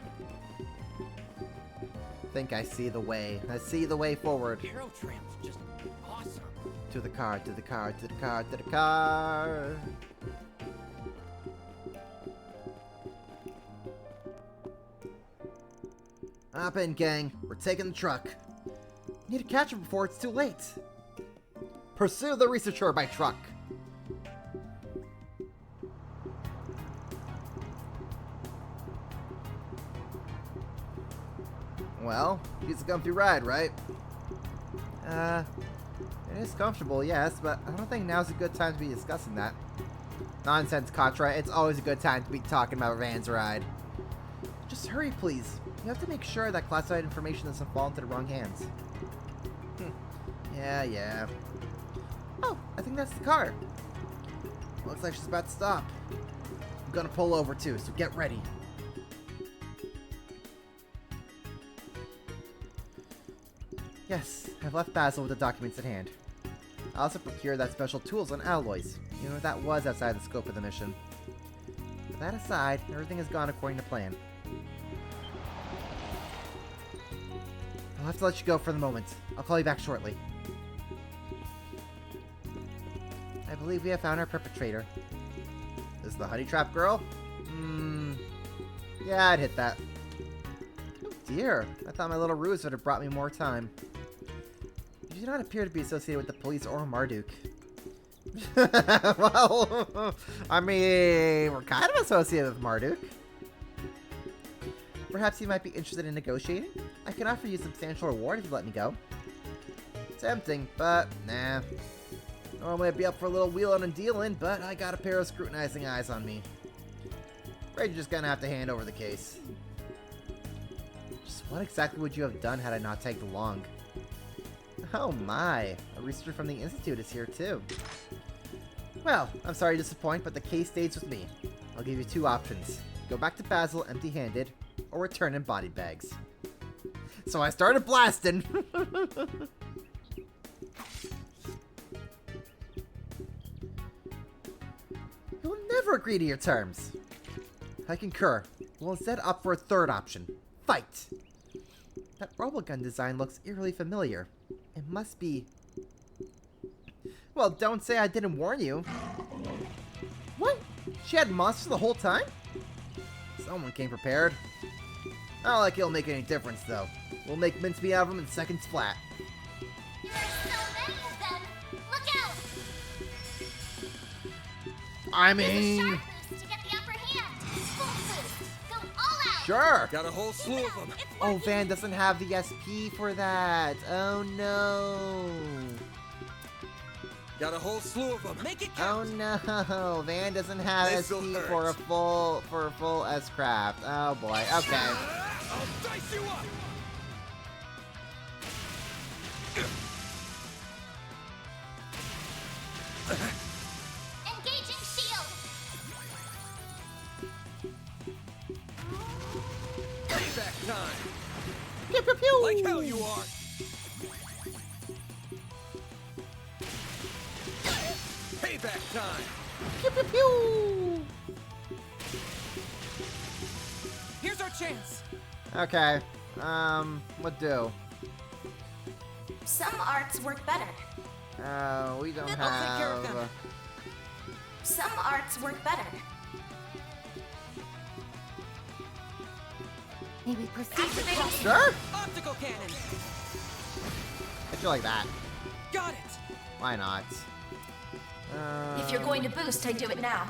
think I see the way. I see the way forward. Hero Trail's just awesome. To the car, to the car, to the car, to the car. Hop in, gang. We're taking the truck. Need to catch him before it's too late. Pursue the researcher by truck. Well, it's a comfy ride, right? It is comfortable, yes, but I don't think now's a good time to be discussing that. Nonsense, Katra. It's always a good time to be talking about Van's ride. Just hurry, please. You have to make sure that classified information doesn't fall into the wrong hands. Yeah. Oh, I think that's the car. Looks like she's about to stop. I'm gonna pull over too, so get ready. Yes, I've left Basil with the documents at hand. I also procured that special tools and alloys, even if that was outside the scope of the mission. With that aside, everything has gone according to plan. I'll have to let you go for the moment. I'll call you back shortly. I believe we have found our perpetrator. Is the honey trap girl? Yeah, I'd hit that. Oh dear, I thought my little ruse would have brought me more time. You do not appear to be associated with the police or Marduk. Well, I mean, we're kind of associated with Marduk. Perhaps you might be interested in negotiating? I can offer you a substantial reward if you let me go. Tempting, but nah. Normally I'd be up for a little wheeling and dealing, but I got a pair of scrutinizing eyes on me. Afraid you're just gonna have to hand over the case. Just what exactly would you have done had I not tagged along? Oh my, a researcher from the Institute is here too. Well, I'm sorry to disappoint, but the case stays with me. I'll give you two options. Go back to Basil empty-handed, or return in body bags. So I started blasting. You'll never agree to your terms. I concur. We'll instead opt for a third option. Fight! That robogun design looks eerily familiar. It must be... Well, don't say I didn't warn you. What? She had monsters the whole time? Someone came prepared. I don't like it'll make any difference, though. We'll make mincemeat out of them in seconds flat. There are so many of them! Look out! I mean... Use a sharp boost to get the upper hand! Full boost! Go all out! Sure! Got a whole slew of them. Oh, Van doesn't have the SP for that. Oh, no. Got a whole slew of them. Make it count. Oh, no. Van doesn't have This'll SP hurt. for a full S-craft. Oh, boy. Okay. I'll dice you up. Engaging shield! Payback time. Pew, pew, pew. Like hell you are. Payback time. Pew, pew, pew. Here's our chance. Okay. What do? Some arts work better. We don't I'll take care of have... them. Some arts work better. Maybe proceed with caution. Sure. Optical cannon. I feel like that. Got it. Why not? If you're going to boost, I do it now.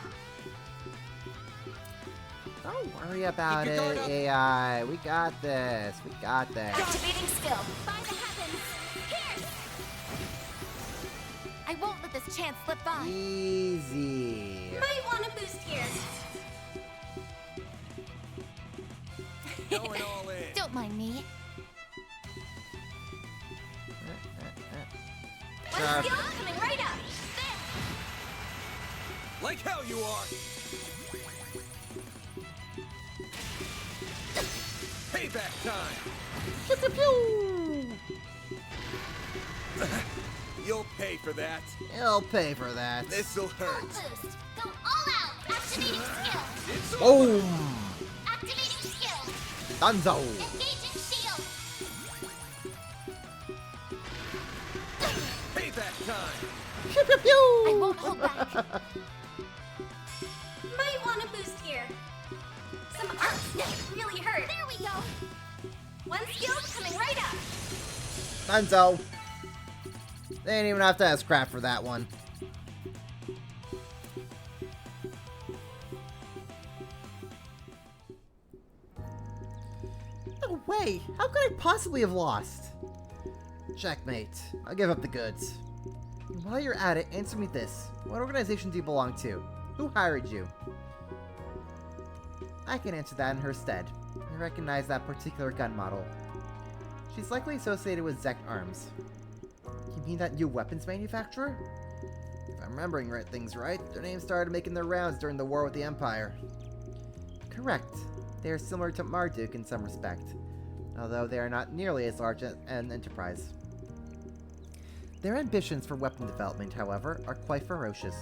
Don't worry about Keep it, your guard up. AI. We got this. We got this. Activating skill. By the heavens! Here! I won't let this chance slip by. Easy. Might want to boost here. Going all in. Don't mind me. Sure. Skill coming right up. Like hell you are. Payback time. Pew, pew, pew. You'll pay for that. He'll pay for that. This'll hurt. Boost. Go all out. Activating skill. It's Boom! Activating skill. Dunzo! Engaging shield. time! Pew pew pew! I won't hold back. Might want a boost here. Some arms that really hurt. There we go. One skill coming right up. Dunzo. They didn't even have to ask crap for that one. No way! How could I possibly have lost? Checkmate. I'll give up the goods. And while you're at it, answer me this. What organization do you belong to? Who hired you? I can answer that in her stead. I recognize that particular gun model. She's likely associated with Zect Arms. You mean that new weapons manufacturer? If I'm remembering things right, their names started making their rounds during the war with the Empire. Correct. They are similar to Marduk in some respect, although they are not nearly as large an enterprise. Their ambitions for weapon development, however, are quite ferocious.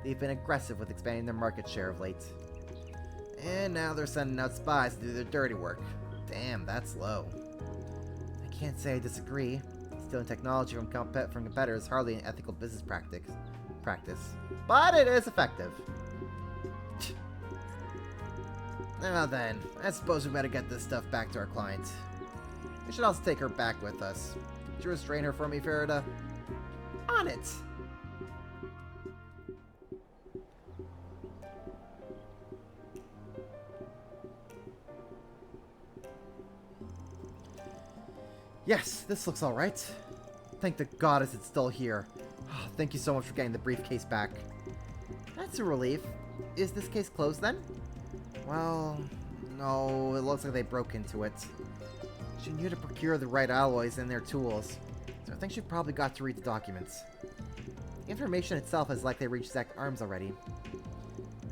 They've been aggressive with expanding their market share of late. And now they're sending out spies to do their dirty work. Damn, that's low. I can't say I disagree. Stealing technology from competitors is hardly an ethical business practice, but it is effective. Now then, I suppose we better get this stuff back to our client. We should also take her back with us. Could you restrain her for me, Farida? On it! Yes, this looks alright. Thank the goddess it's still here. Oh, thank you so much for getting the briefcase back. That's a relief. Is this case closed then? Well, no, it looks like they broke into it. She knew to procure the right alloys and their tools, so I think she probably got to read the documents. The information itself has likely reached Zect Arms already.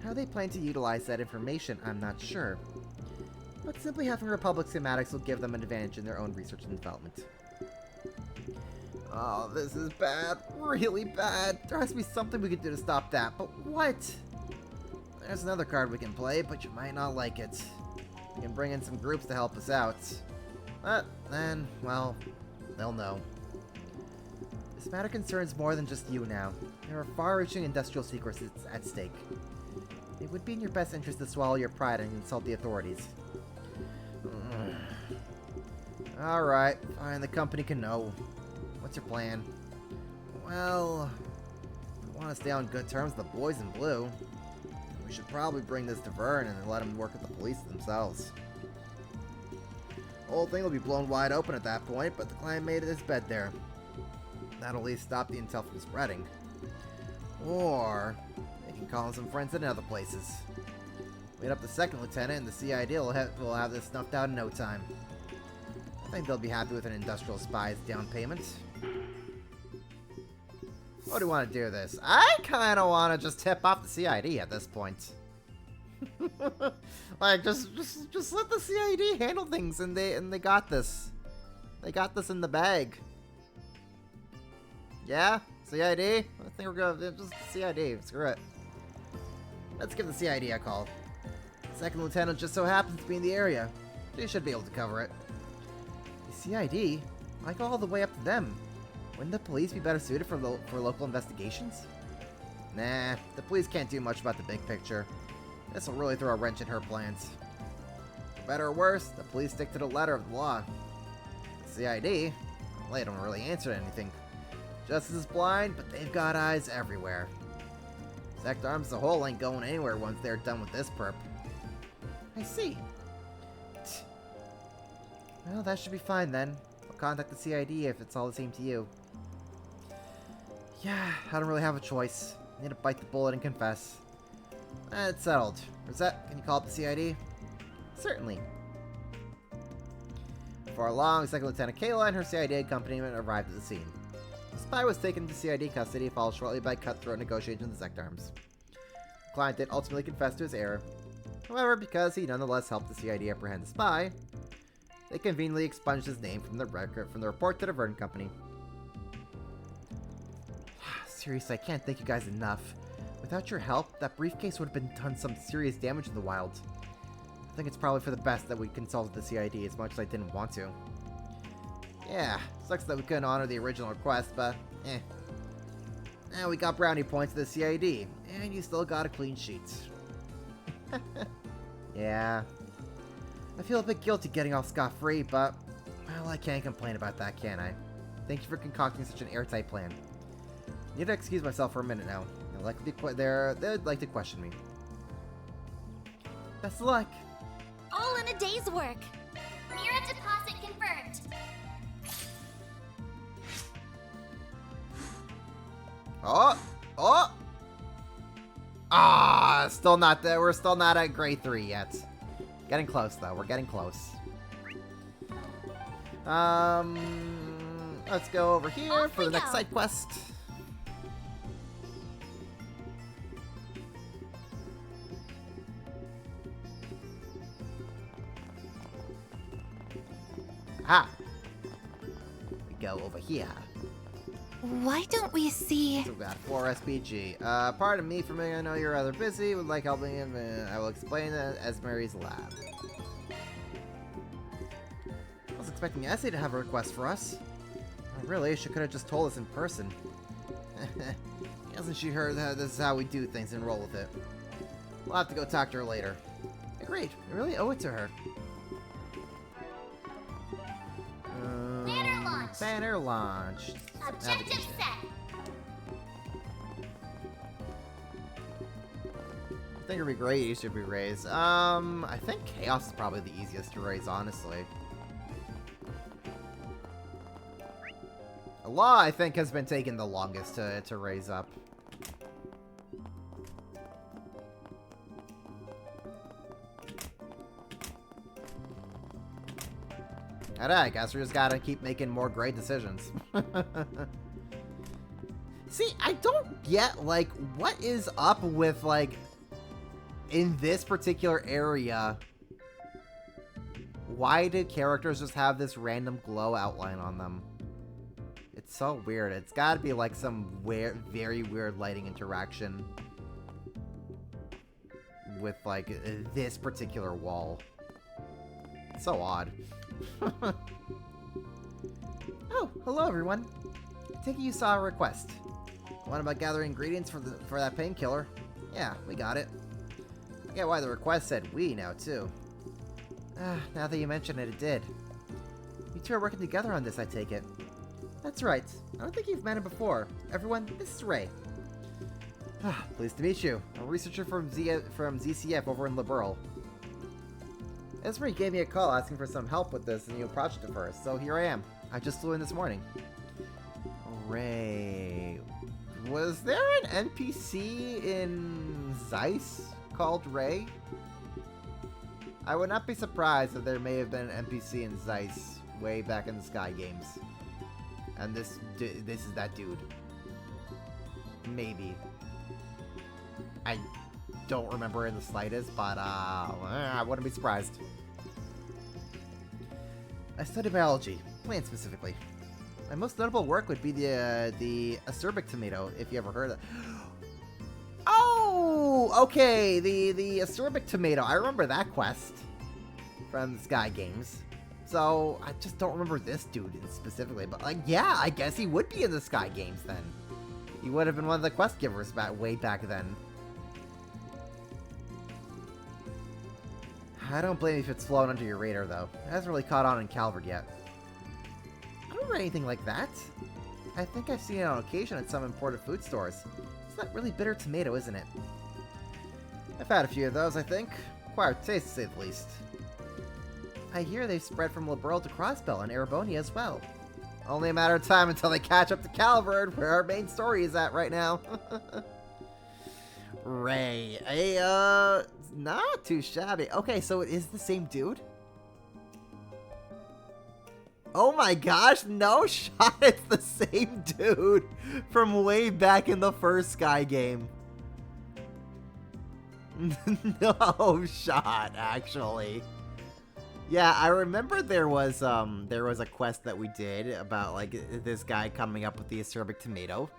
How they plan to utilize that information, I'm not sure. But simply having Republic schematics will give them an advantage in their own research and development. Oh, this is bad. Really bad. There has to be something we can do to stop that, but what? There's another card we can play, but you might not like it. We can bring in some groups to help us out. But then, well, they'll know. This matter concerns more than just you now. There are far-reaching industrial secrets at stake. It would be in your best interest to swallow your pride and consult the authorities. Alright, fine, the company can know. What's your plan? Well, we want to stay on good terms with the boys in blue. We should probably bring this to Vern and let him work with the police themselves. The whole thing will be blown wide open at that point, but the client made his bed there. That'll at least stop the intel from spreading. Or, they can call in some friends in other places. Wait up the second lieutenant and the CID will have this snuffed out in no time. I think they'll be happy with an industrial spy's down payment. What do you want to do with this? I kind of want to just tip off the CID at this point. Like, just let the CID handle things, and they got this. They got this in the bag. Yeah, CID. I think we're gonna just CID. Screw it. Let's give the CID a call. Second lieutenant just so happens to be in the area. They should be able to cover it. The CID? I go all the way up to them. Wouldn't the police be better suited for local investigations? Nah, the police can't do much about the big picture. This will really throw a wrench in her plans. For better or worse, the police stick to the letter of the law. The CID? Well, they don't really answer to anything. Justice is blind, but they've got eyes everywhere. Zect Arms as a whole ain't going anywhere once they're done with this perp. I see. Well, that should be fine then. I'll contact the CID if it's all the same to you. Yeah, I don't really have a choice. I need to bite the bullet and confess. It's settled. Rosette, can you call up the CID? Certainly. Before long, Second Lieutenant Kayla and her CID accompaniment arrived at the scene. The spy was taken into CID custody, followed shortly by cutthroat negotiations with Zect Arms. The client did ultimately confess to his error. However, because he nonetheless helped the CID apprehend the spy, they conveniently expunged his name from the report to the Vern Company. Seriously, I can't thank you guys enough. Without your help, that briefcase would have done some serious damage in the wild. I think it's probably for the best that we consulted the CID as much as I didn't want to. Yeah, sucks that we couldn't honor the original request, but And we got brownie points to the CID. And you still got a clean sheet. Yeah. I feel a bit guilty getting off scot-free, but... well, I can't complain about that, can I? Thank you for concocting such an airtight plan. Need to excuse myself for a minute now. They'd like to question me. Best of luck. All in a day's work. Mira deposit confirmed. Oh! Oh! Ah, still not there. We're still not at grade 3 yet. Getting close, though. We're getting close. Let's go over here for the next side quest. Ah! We go over here. Why don't we see... So we got 4 SPG. Pardon me for me, I know you're rather busy. Would like helping him, I will explain that as Mary's lab. I was expecting Essie to have a request for us. Oh, really, she could have just told us in person. Hasn't she heard that this is how we do things and roll with it? We'll have to go talk to her later. Great, I really owe it to her. Banner launch. Banner launch. Objective set. I think it'd be great. You should be raised. I think Chaos is probably the easiest to raise, honestly. Law, I think, has been taking the longest to raise up. I guess we just gotta keep making more great decisions. See, I don't get, like, what is up with, like, in this particular area, why did characters just have this random glow outline on them? It's so weird. It's gotta be, like, some very weird lighting interaction with, like, this particular wall. It's so odd. Oh, hello everyone. I take it you saw a request. One about gathering ingredients for that painkiller. Yeah, we got it. I get why the request said we now too. Now that you mention it, it did. You two are working together on this, I take it. That's right. I don't think you've met him before. Everyone, this is Ray. Pleased to meet you. I'm a researcher from ZCF over in Liberal. Esri gave me a call asking for some help with this new project of hers, so here I am. I just flew in this morning. Ray... Was there an NPC in Zeiss called Ray? I would not be surprised if there may have been an NPC in Zeiss way back in the Sky games. And this is that dude. Maybe. I don't remember in the slightest, but I wouldn't be surprised. I study biology, plants specifically. My most notable work would be the acerbic tomato, if you ever heard of it. Oh, okay, the acerbic tomato. I remember that quest from the Sky games. So I just don't remember this dude specifically, but like, yeah, I guess he would be in the Sky games then. He would have been one of the quest givers way back then. I don't blame you if it's flown under your radar, though. It hasn't really caught on in Calvert yet. I don't remember anything like that. I think I've seen it on occasion at some imported food stores. It's that really bitter tomato, isn't it? I've had a few of those, I think. Acquired taste, to say the least. I hear they've spread from Liberal to Crossbell and Erebonia as well. Only a matter of time until they catch up to Calvert, where our main story is at right now. Ray. Not too shabby. Okay, so it is the same dude? Oh my gosh, no shot, it's the same dude from way back in the first Sky game. No shot, actually. Yeah, I remember there was a quest that we did about, like, this guy coming up with the acerbic tomato.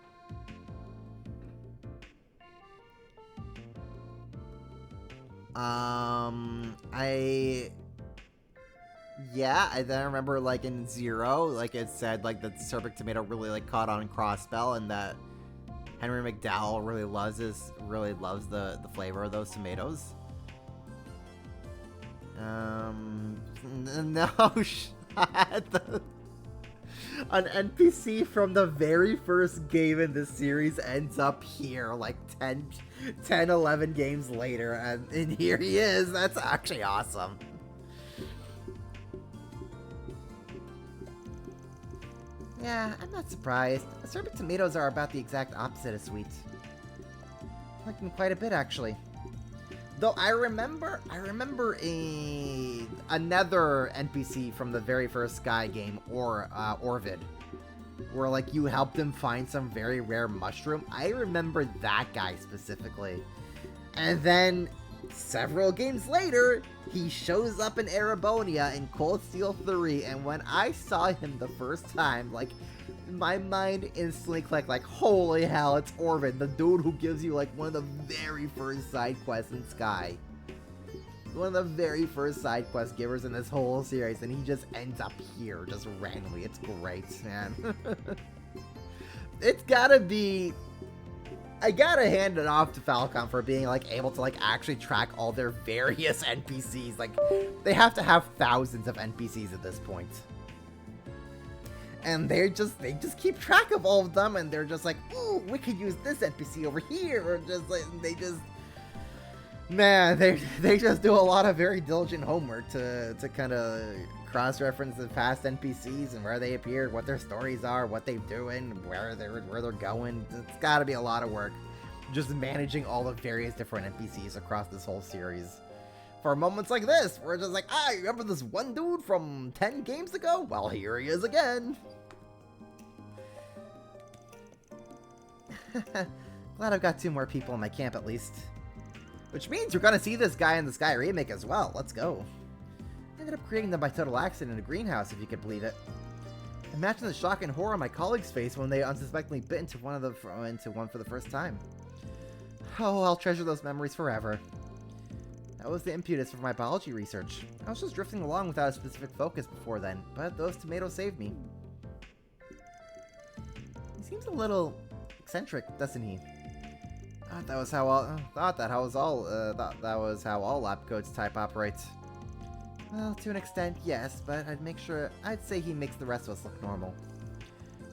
I then remember, like, in Zero, like, it said, like, the acerbic tomato really, like, caught on in Crossbell, and that Henry McDowell really loves the flavor of those tomatoes. No shot. An NPC from the very first game in this series ends up here like 10, 11 games later, and here he is. That's actually awesome. Yeah, I'm not surprised. Sorbet tomatoes are about the exact opposite of sweet. I like them quite a bit, actually. Though I remember another NPC from the very first Sky game, or Orvid, where like you helped him find some very rare mushroom. I remember that guy specifically. And then several games later, he shows up in Erebonia in Cold Steel 3, and when I saw him the first time, like, my mind instantly clicked, like, holy hell, it's Orvid, the dude who gives you, like, one of the very first side quests in Sky. One of the very first side quest givers in this whole series, and he just ends up here, just randomly. It's great, man. It's gotta be... I gotta hand it off to Falcom for being, like, able to, like, actually track all their various NPCs. Like, they have to have thousands of NPCs at this point. And they just keep track of all of them, and they're just like, ooh, we could use this NPC over here, or just, like, man, they just do a lot of very diligent homework to kind of cross-reference the past NPCs and where they appeared, what their stories are, what they're doing, where they're going. It's got to be a lot of work, just managing all the various different NPCs across this whole series. For moments like this, where it's just like, ah, you remember this one dude from 10 games ago? Well, here he is again. Glad I've got 2 more people in my camp at least. Which means you're gonna see this guy in the Sky remake as well. Let's go. I ended up creating them by total accident in a greenhouse, if you could believe it. Imagine the shock and horror on my colleagues' face when they unsuspectingly bit into one for the first time. Oh, I'll treasure those memories forever. That was the impetus for my biology research. I was just drifting along without a specific focus before then, but those tomatoes saved me. He seems a little eccentric, doesn't he? That was how all lab coats type operates. Well, to an extent, yes, but I'd say he makes the rest of us look normal.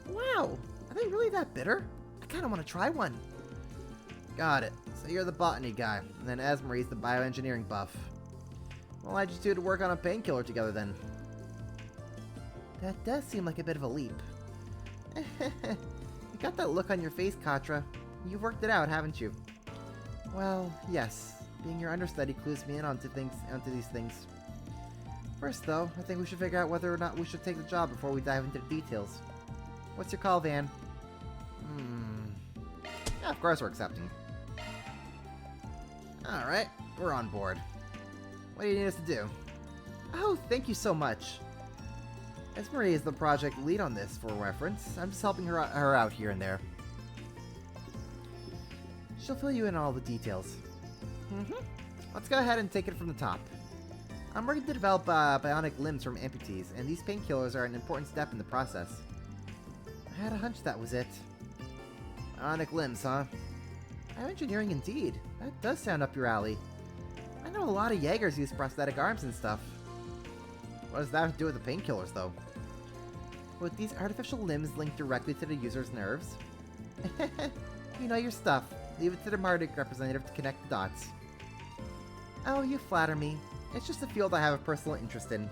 Wow, are they really that bitter? I kinda wanna try one. Got it. So you're the botany guy, and then Esmery's the bioengineering buff. Well, why'd you two to work on a painkiller together then? That does seem like a bit of a leap. You got that look on your face, Katra. You've worked it out, haven't you? Well, yes. Being your understudy clues me in onto these things. First, though, I think we should figure out whether or not we should take the job before we dive into the details. What's your call, Van? Yeah, of course we're accepting. Alright, we're on board. What do you need us to do? Oh, thank you so much. Esmery is the project lead on this, for reference. I'm just helping her out here and there. She'll fill you in on all the details. Let's go ahead and take it from the top. I'm working to develop bionic limbs from amputees, and these painkillers are an important step in the process. I had a hunch that was it. Bionic limbs, huh? Bioengineering indeed. That does sound up your alley. I know a lot of Jaegers use prosthetic arms and stuff. What does that have to do with the painkillers, though? Would these artificial limbs link directly to the user's nerves? You know your stuff. Leave it to the Mardic representative to connect the dots. Oh, you flatter me. It's just a field I have a personal interest in.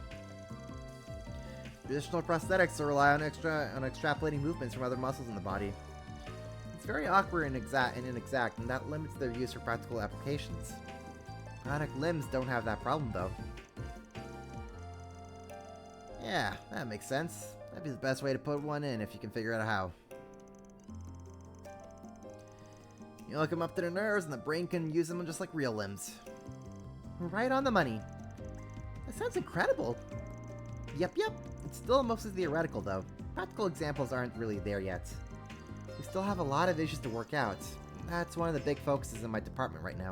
Traditional prosthetics rely on extrapolating movements from other muscles in the body. It's very awkward and inexact, and that limits their use for practical applications. Bionic limbs don't have that problem, though. Yeah, that makes sense. That'd be the best way to put one in if you can figure out how. You hook them up to their nerves, and the brain can use them just like real limbs. Right on the money. That sounds incredible. Yep. It's still mostly theoretical, though. Practical examples aren't really there yet. We still have a lot of issues to work out. That's one of the big focuses in my department right now.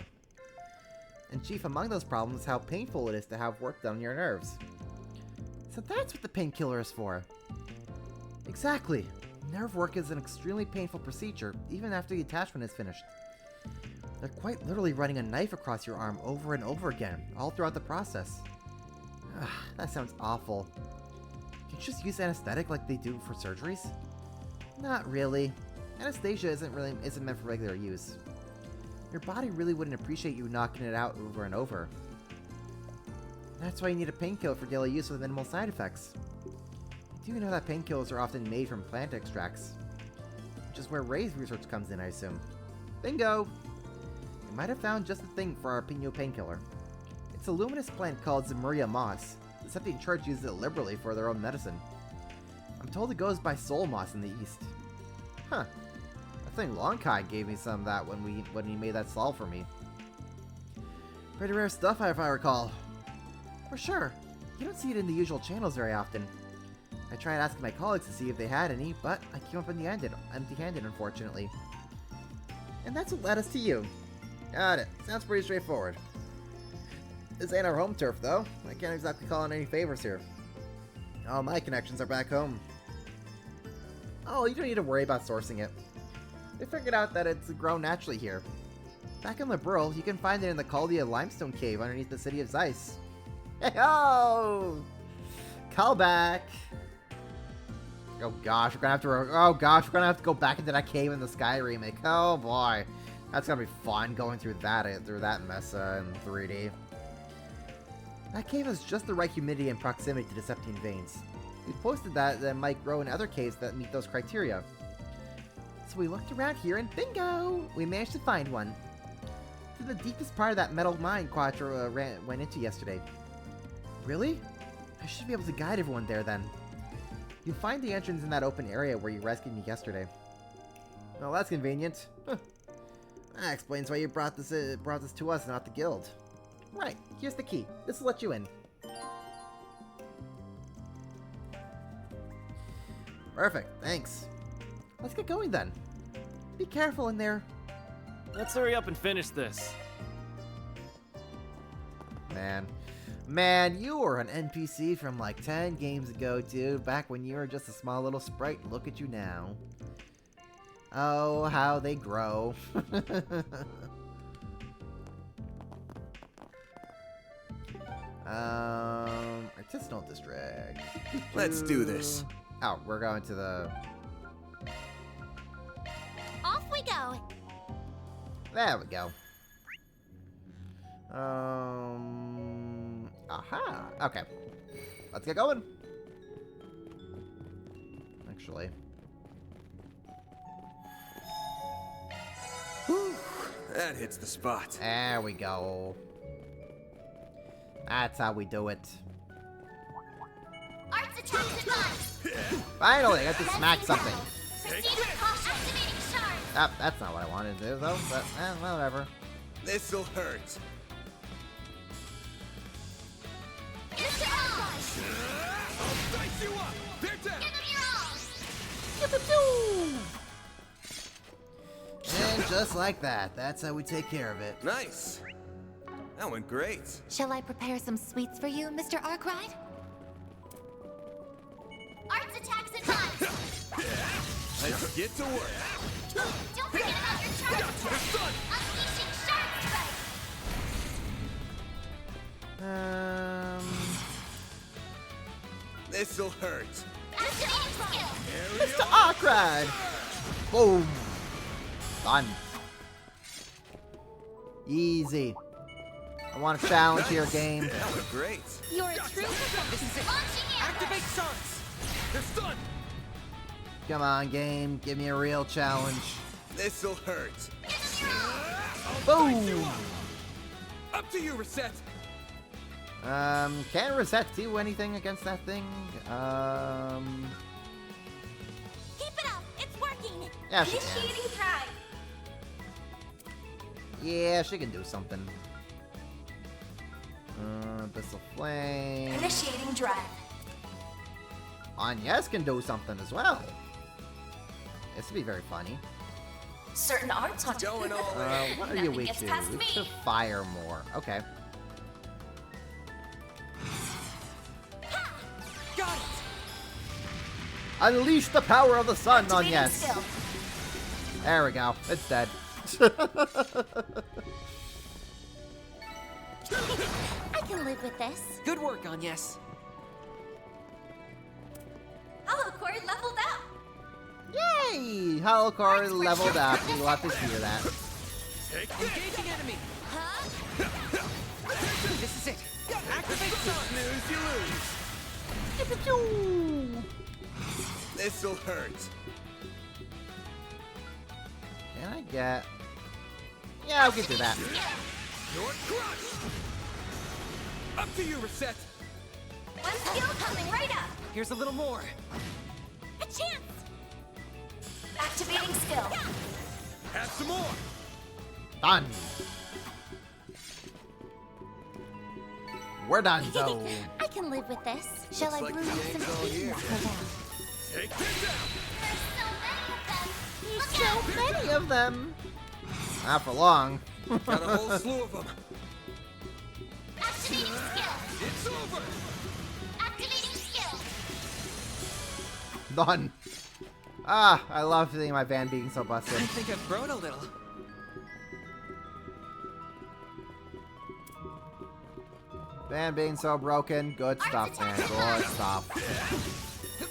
And chief among those problems is how painful it is to have work done on your nerves. So that's what the painkiller is for. Exactly. Nerve work is an extremely painful procedure, even after the attachment is finished. They're quite literally running a knife across your arm over and over again, all throughout the process. Ugh, that sounds awful. Can't you just use anesthetic like they do for surgeries? Not really. Anesthesia isn't meant for regular use. Your body really wouldn't appreciate you knocking it out over and over. That's why you need a painkiller for daily use with minimal side effects. Do you know that painkillers are often made from plant extracts? Which is where Ray's research comes in, I assume. Bingo! You might have found just the thing for our Pino painkiller. It's a luminous plant called Zemuria moss. The Septine Church uses it liberally for their own medicine. I'm told it goes by soul moss in the East. Huh. I think Longkai gave me some of that when he made that salve for me. Pretty rare stuff, if I recall. For sure. You don't see it in the usual channels very often. I tried asking my colleagues to see if they had any, but I came up empty-handed, unfortunately. And that's what led us to you. Got it. Sounds pretty straightforward. This ain't our home turf, though. I can't exactly call in any favors here. All my connections are back home. Oh, you don't need to worry about sourcing it. They figured out that it's grown naturally here. Back in Liberl, you can find it in the Caldia limestone cave underneath the city of Zeiss. Hey-ho! Callback! Oh gosh, we're gonna have to go back into that cave in the Sky remake. Oh boy. That's gonna be fun going through that mess in 3D. That cave has just the right humidity and proximity to the Septine veins. We posted that might grow in other caves that meet those criteria. So we looked around here and bingo! We managed to find one. To the deepest part of that metal mine Quattro went into yesterday. Really? I should be able to guide everyone there then. You'll find the entrance in that open area where you rescued me yesterday. Well, that's convenient. Huh. That explains why you brought this to us, not the guild. Right, here's the key. This will let you in. Perfect, thanks. Let's get going then. Be careful in there. Let's hurry up and finish this. Man, you were an NPC from like 10 games ago, dude. Back when you were just a small little sprite. Look at you now. Oh, how they grow. Artisanal district. Let's do this. Oh, we're going to the... Off we go. There we go. Aha. Okay. Let's get going. Actually. Whew, that hits the spot. There we go. That's how we do it. Arts attack advance. Finally, I got to smack something. Proceed with caution. Activating shards. Ah, that's not what I wanted to do, though, but whatever. This'll hurt. Use your all. I'll dice you up. They're down. Give them your all. And just like that, that's how we take care of it. Nice. That went great. Shall I prepare some sweets for you, Mr. Arkwright? Arts attacks advance. Let's get to work. Don't forget about your charge. Unleashing shard strike. This'll hurt. Activating skill. Mr. Arkwright! Boom! Done. Easy. I want a challenge here, game. That was great. You're a true professional. This is it. Launching arrow. Activate shards. They're stunned. Come on, game. Give me a real challenge. This'll hurt. Boom! Up to you, Reset. Can Reset do anything against that thing? Keep it up. It's working. Yeah, she can. Initiating drive. Yeah, she can do something. Abyssal Flame. Initiating drive. Agnes can do something as well. This would be very funny. Certain arts on Going all What are you weak to? Weak to fire more. Okay. Got it. Unleash the power of the sun on Activating yes. skill. There we go. It's dead. I can live with this. Good work, Agnes. Hollow core leveled up. Yay! Hollow core leveled up. We love to hear that. Engaging enemy. This is it. Activate sun. Snooze, you lose. This'll hurt. Can I get... Yeah, we can do that. Your crush. Up to you, Reset. One skill coming right up. Here's a little more. A chance. Activating skill. Have some more. Done. We're done, so... I can live with this. Shall I like brew the you some game's all tea here. for them? Take this out. There's so So many of them. Not for long. Got a whole slew of them. Activating skill. It's over. Activating skill. Done. Ah, I love seeing my van being so busted. I think I've grown a little. Van being so broken. Good stuff, man. Good stuff.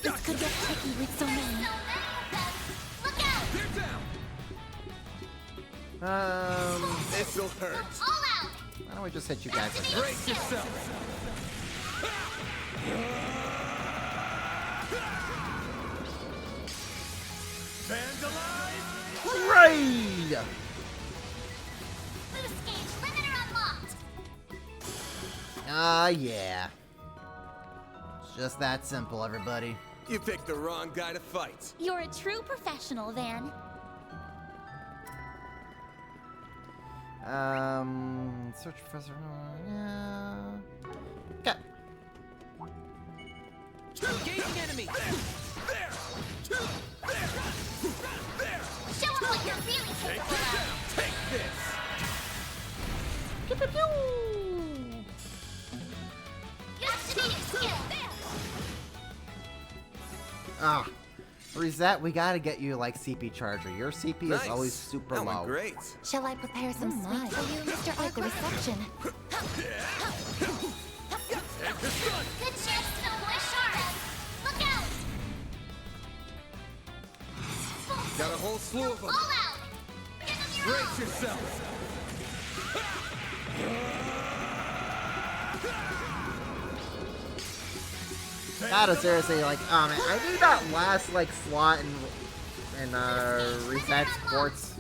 This could get tricky with so many. Look out! They're down. Um, This'll hurt. All out! why don't we just hit you guys like this? Brace yourself. Fans alive. Hooray! Boost gauge limiter unlocked! Yeah. It's just that simple, everybody. You picked the wrong guy to fight. You're a true professional, Van. Search Professor... Yeah... Okay. Engaging enemy. There. Show them what you're really capable of! Take this. Pew, pew, pew. Activating skill! Ah. Reset, we gotta get you like CP charger. Your CP is Nice. always super That went low. great. Shall I prepare some sweets for you, Mr. Art, the reception? Take the sun. Good chance to deploy shards! Look out! Got a whole slew of them. All out! Give them your all! Brace yourself. Gotta seriously, like, oh man, I need that last, like, slot in Reset's quartz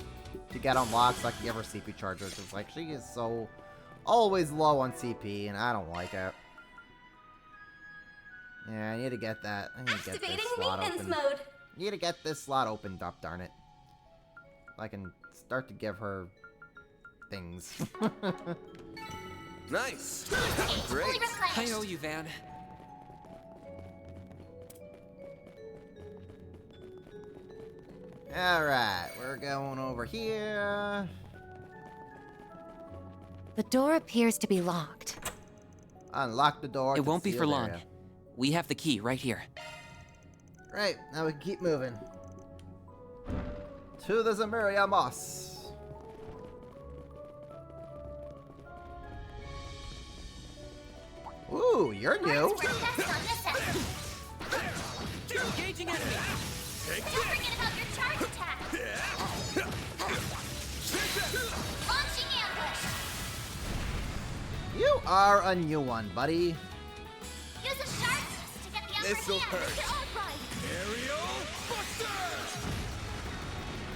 to get unlocked so I can give her CP charger, because, like, she is so always low on CP, and I don't like it. Yeah, I need to get that. I need to get Activating this slot maintenance open. mode. Need to get this slot opened up, darn it. I can start to give her things. Nice. Fully Great. I replenished! owe you, Van. Alright, we're going over here. The door appears to be locked. Unlock the door. It won't be for concealed long. area. We have the key right here. Right, now we can keep moving. To the Zamiria Moss. Ooh, you're new. Work best on this end! Engaging enemy. Don't forget about your charge attack! Launching ambush! You are a new one, buddy. Use a shard boost to get the upper This'll hand! hurt. You're all right! Aerial Buster.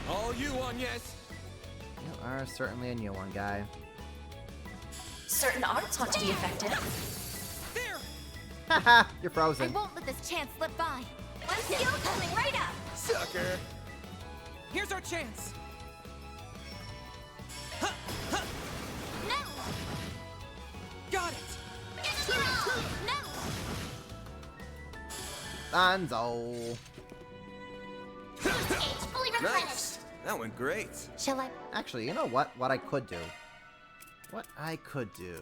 All you, Agnes. You are certainly a new one, guy. Certain arts want to be effective. There. Haha, you're I frozen. won't let this chance slip by. One skill coming right up. Sucker. Here's our chance. No, Got it. Give them your all! no. Danzo. Boost gauge fully replenished! Nice. That went great. Shall I? Actually, you know what? What I could do. What I could do.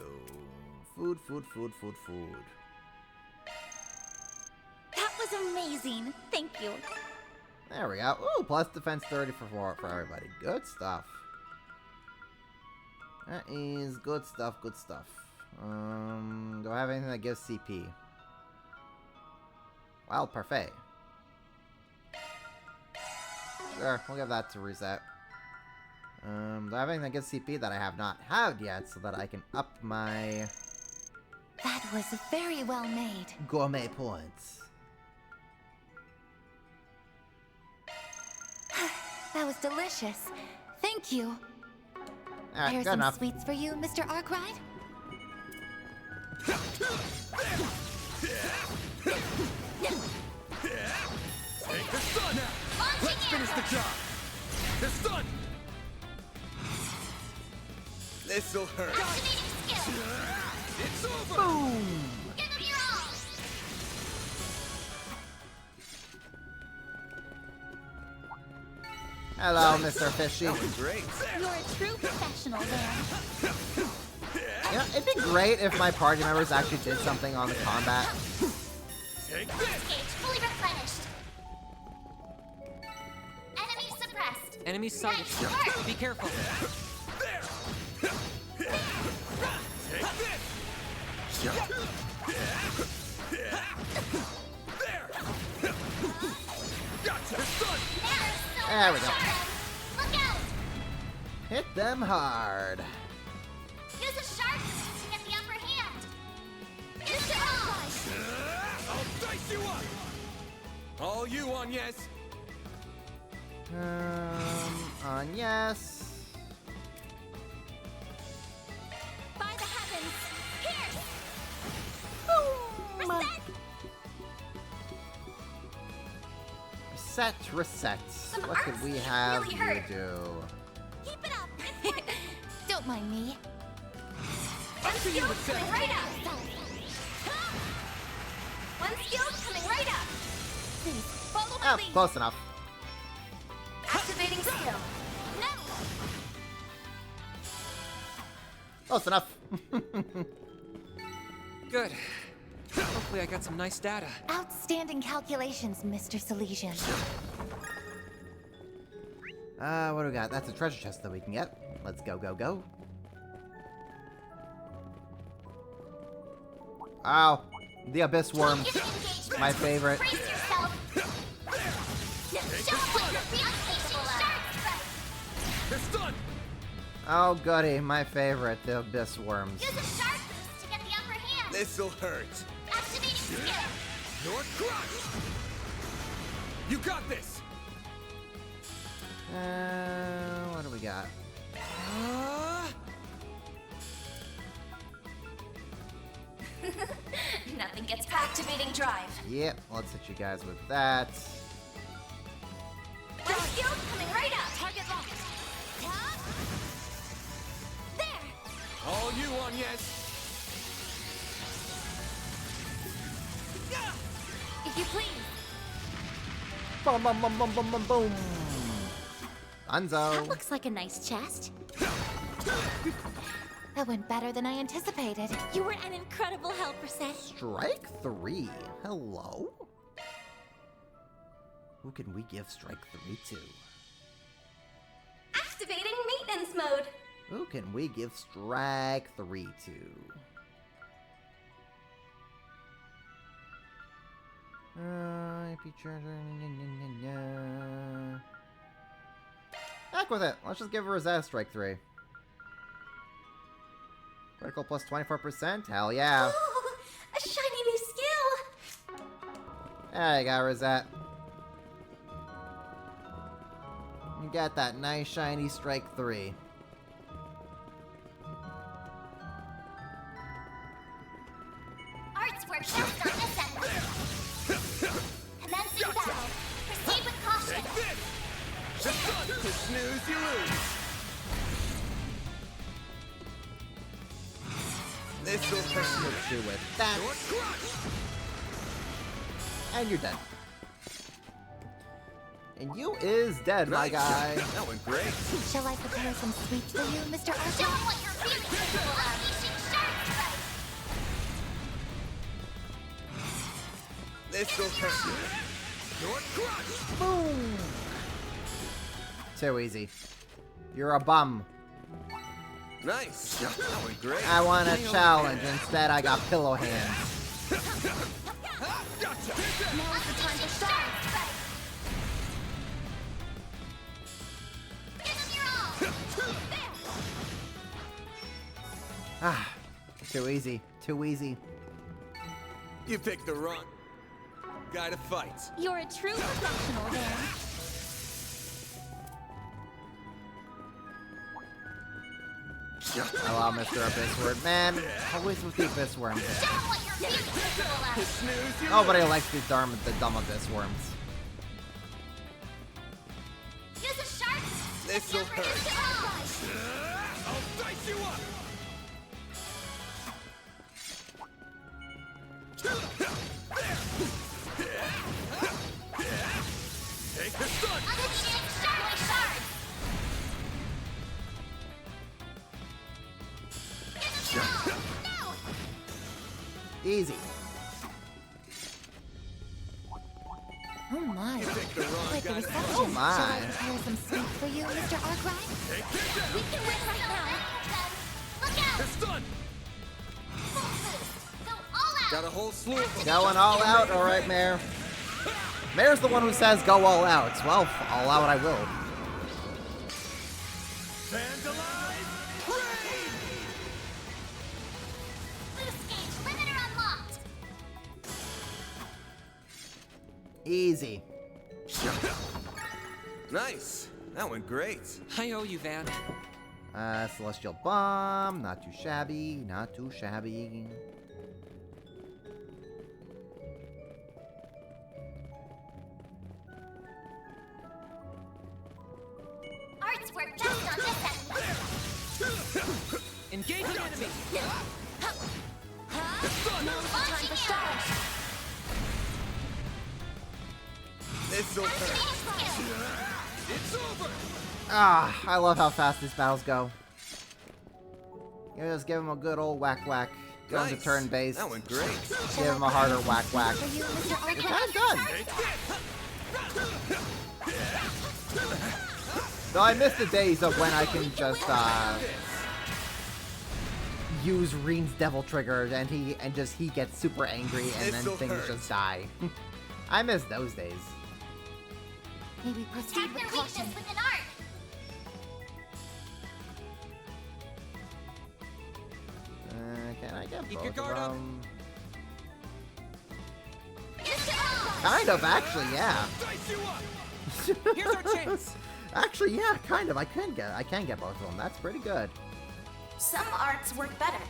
Food. That was was amazing. Thank you. There we go. Ooh, plus defense 30 for everybody. Good stuff. That is good stuff, good stuff. Do I have anything that gives CP? Wild Parfait. Sure, we'll give that to reset. Do I have anything that gives CP that I have not had yet so that I can up my That was very well made. gourmet points? That was delicious. Thank you. Alright, Here's good some enough. sweets for you, Mr. Arkwright. Take the sun! Let's finish the job! The sun! This'll hurt. It's over! Boom! Give them your all! Hello, Mr. Fishy. That was great. You're a true professional there. Yeah, it'd be great if my party members actually did something on the combat. Take Gauge this! fully replenished. Enemy suppressed. Enemy sighted. Nice work. Be careful. There! Take this! There! Gotcha! The sun! There we go. Look out! Hit them hard. Use a sharp to get the upper hand. Use it all! I'll dice you up! All you on yes! On yes. By the heavens. Here. Reset. Reset. What arts could we really have you hurt. do? Keep it up. Don't mind me. Up to you, Skill's coming right up. One skill coming right up. Please follow my Oh, lead. close enough. Activating skill. No. Close enough. Good. Hopefully I got some nice data. Outstanding calculations, Mr. Salesian. What do we got? That's a treasure chest that we can get. Let's go, go, go. Ow. The abyss worm. My favorite. Brace yourself. Now show 'em what you're really capable of. The sun! Oh, goody. My favorite. The abyss worms. Use a sharp boost to get the upper hand. This'll hurt. Activating skill. Your crush! You got this! What do we got? Nothing gets activating drive. Yep, let's hit you guys with that. One skill coming right up. Target locked. There. All you on yes! If you please. Boom, boom, boom, boom, boom, boom, boom. That Dunzo. looks like a nice chest. That went better than I anticipated. You were an incredible help, Reset. Strike 3. Hello? Who can we give strike 3 to? Activating maintenance mode. Who can we give strike 3 to? IP charger. Heck with it. Let's just give her a strike 3. Critical plus 24%? Hell yeah. Oh, a shiny new skill. There you go, Rosette. You got that nice shiny strike 3. Arts work best on this end. Commencing battle. Proceed with caution. The sun! You snooze, you lose! This'll hurt. Hit you with that. Your crush! And you're dead. And you is dead, my guy. That went great. Shall I prepare some sweets for you, Mr. Show 'em Arkwright? what you're really capable of. Unleashing sharp strike. This'll hurt. Short crush! Boom! Too easy. You're a bum. Nice. That went great. I want a challenge. Instead, I got pillow hands. Gotcha! Now is the time to shine. Give them your all. Ah, too easy. Too easy. You picked the wrong guy to fight. You're a true professional, then. Hello, Mr. Abyssworm. Man, always with the Abyssworms. Show 'em what you're feeling, Nicola. Nobody likes the dumb Abyssworms. Use a shark. This'll hurt. I'll dice you up! Take the sun! Unleashing shark shards. Give them your all. Now. Easy. Oh my. You picked the wrong Quite the guy to reception. Oh my. Shall I prepare some soup for you, Mr. Arkwright? Take this down! We can win right now. Look out. It's done! Full boost. Go all out. Got a whole slew of them. Going all out? Alright, Mayor. Mayor's the one who says go all out. Well, all out I will. Vandalize! Raid! Boost gauge limiter unlocked. Easy. Nice. That went great. I owe you, Van. Celestial Bomb. Not too shabby. Not too shabby. Arts work best on this end. Engage the enemy! Launching arrows. This'll hurt. It's over! Ah, I love how fast these battles go. You just give him a good old whack whack. Go into Nice. turn base. That went great. Give him a harder whack whack. For you, Mr. You're Arkwright. kind of done. Though I miss the days of when I can just use Reen's Devil Trigger and he gets super angry and then This'll things hurt. just die. I miss those days. May we proceed Tap with their caution. weakness with an art. Can I get Keep both your of guard up. them? Use your all. Kind of, actually, yeah. Dice you up! Here's our chance. Actually, yeah, kind of. I can get both of them. That's pretty good. Some arts work better.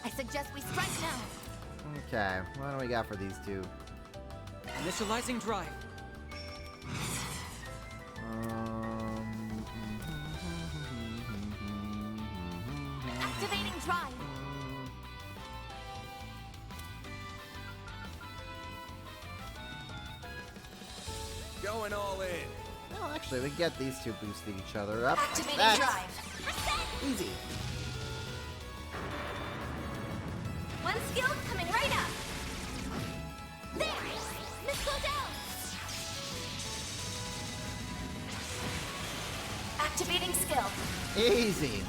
I suggest we strike now. Okay, what do we got for these two? Initializing drive. Activating drive. Going all in. Well, actually, we can get these two boosting each other up. Activating Like that. drive. Easy. One skill coming right up. There! Missile down! Activating skill. Easy.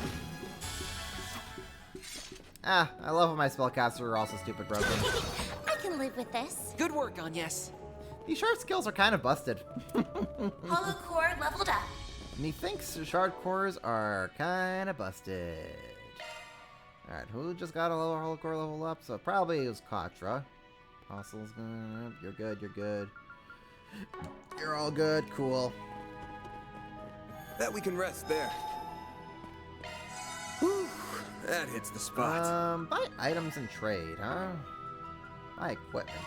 Ah, I love when my spellcasters are also stupid broken. I can live with this. Good work, Agnes. These shard skills are kind of busted. Hollow core leveled up. Methinks shard cores are kind of busted. Alright, who just got a lower hollow core level up? So probably it was Katra. Apostles, you're good, you're good. You're all good, cool. Bet we can rest there. Whew, that hits the spot. Buy items and trade, huh? Buy equipment.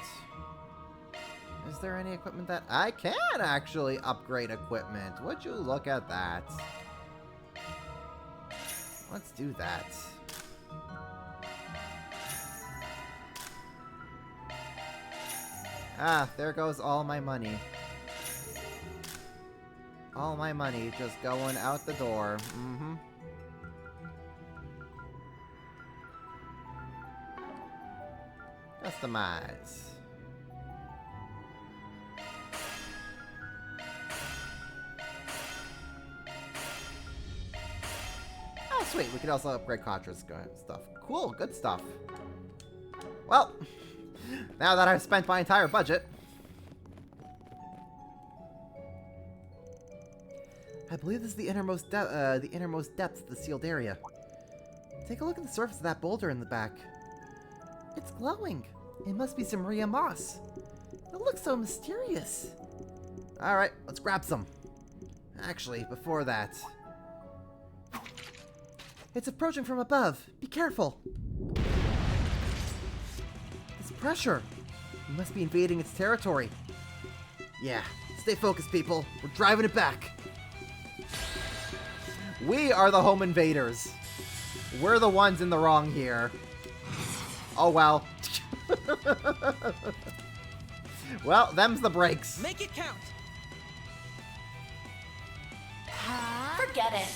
Is there any equipment that I can actually upgrade equipment? Would you look at that? Let's do that. Ah, there goes all my money. All my money just going out the door. Mm-hmm. Customize. sweet. We can also upgrade Contra's stuff. Cool, good stuff. Well, now that I've spent my entire budget, I believe this is the innermost depths of the sealed area. Take a look at the surface of that boulder in the back. It's glowing. It must be some Maria moss. It looks so mysterious. Alright, let's grab some. Actually, before that... It's approaching from above. Be careful. This pressure. We must be invading its territory. Yeah, stay focused, people. We're driving it back. We are the home invaders. We're the ones in the wrong here. Oh, well. Well, them's the breaks. Make it count. Forget it.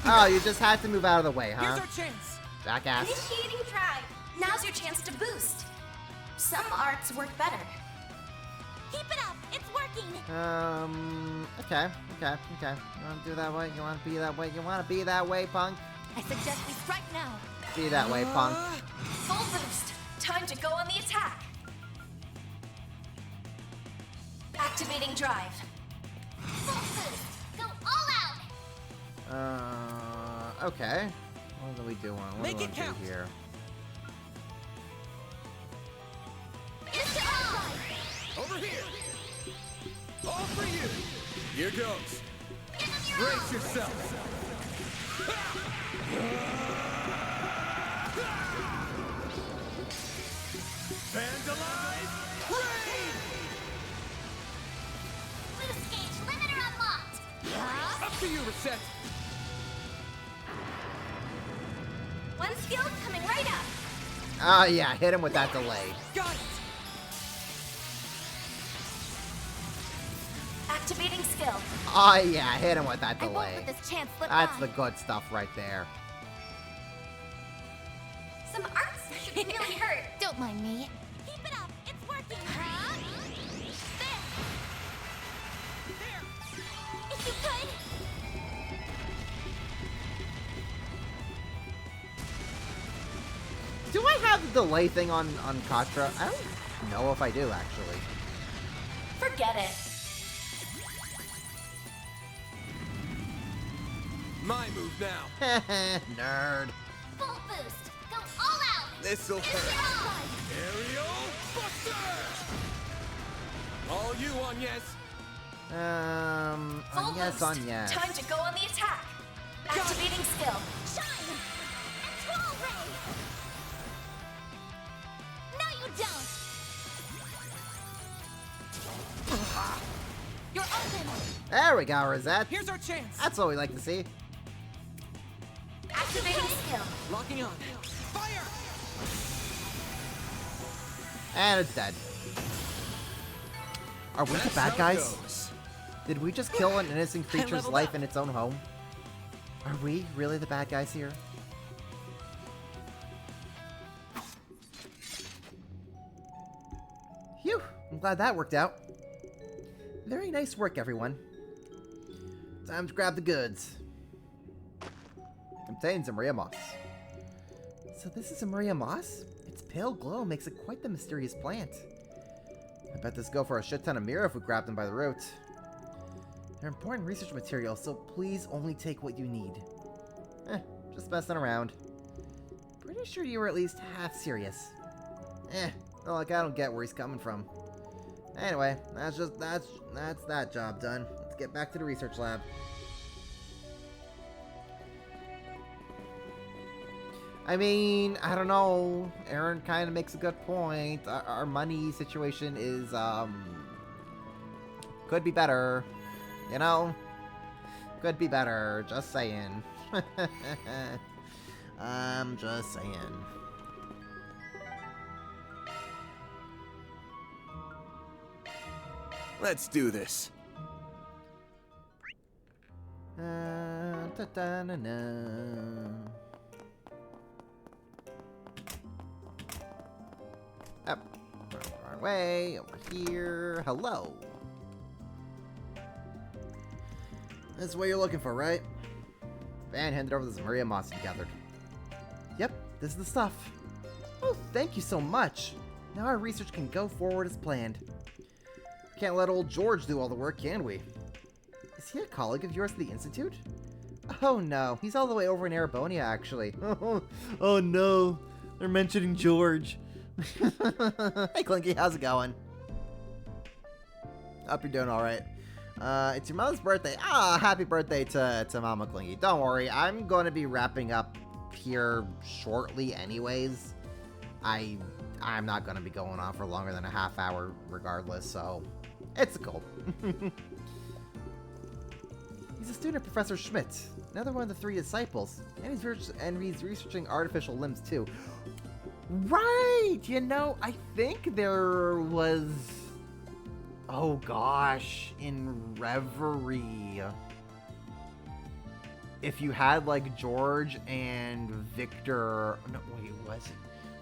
Oh, you just had to move out of the way, huh? Here's our chance. Jackass. Initiating drive. Now's your chance to boost. Some arts work better. Keep it up. It's working. Okay. You want to do that way? You want to be that way? You want to be that way, punk? I suggest we strike now. Be that way, punk. Full boost. Time to go on the attack. Activating drive. Full boost. Go all out. Okay. What do we do? What Make do we it do count. here? Over here! All for you! Here goes! Brace yourself! Vandalize! Rain! Boost gauge limiter unlocked. Up to you, Reset! One skill coming right up. Oh, yeah. Hit him with that delay. Got it. Activating skill. Oh, yeah. Hit him with that I won't delay. let this chance slip That's by. the good stuff right there. Some arts should really hurt. Don't mind me. Keep it up. It's working. There. If you could. Do I have the delay thing on Contra? I don't know if I do, actually. Forget it. My move now. Nerd. Full boost. Go all out. This'll hurt. Aerial Buster! All you on yes. Full On yes, boost. on yes. Time to go on the attack. Activating skill. Shine. And twirl ray. No, you don't. You're open. There we go, Rosette. Here's our chance. That's what we like to see. Activating skill. Locking on. Fire! And it's dead. Are we the bad guys? Did we just kill an innocent creature's leveled life up. in its own home? Are we really the bad guys here? Phew, I'm glad that worked out. Very nice work, everyone. Time to grab the goods. Contains a Maria moss. So this is a Maria moss? Its pale glow makes it quite the mysterious plant. I bet this go for a shit ton of mirror if we grab them by the root. They're important research materials, so please only take what you need. Just messing around. Pretty sure you were at least half serious. Well, like I don't get where he's coming from. Anyway, that's that job done. Let's get back to the research lab. I mean, I don't know. Aaron kind of makes a good point. Our money situation is, could be better. You know? Could be better. Just saying. I'm just saying. Let's do this. Up. Our way. Over here. Hello. This is what you're looking for, right? Van handed over this Maria Moss he gathered. Yep, this is the stuff. Oh, thank you so much. Now our research can go forward as planned. Can't let old George do all the work, can we? Is he a colleague of yours at the Institute? Oh no, he's all the way over in Arabonia, actually. Oh no, they're mentioning George. Hey Clinky, how's it going? Hope you're doing alright. It's your mother's birthday. Ah, happy birthday to Mama Clinky. Don't worry, I'm going to be wrapping up here shortly anyways. I'm not going to be going on for longer than a half hour regardless, so it's cool. He's a student of Professor Schmidt, another one of the 3 disciples, and he's researching artificial limbs too. Right! You know, I think there was... Oh gosh, in Reverie, if you had like George and Victor... No, wait,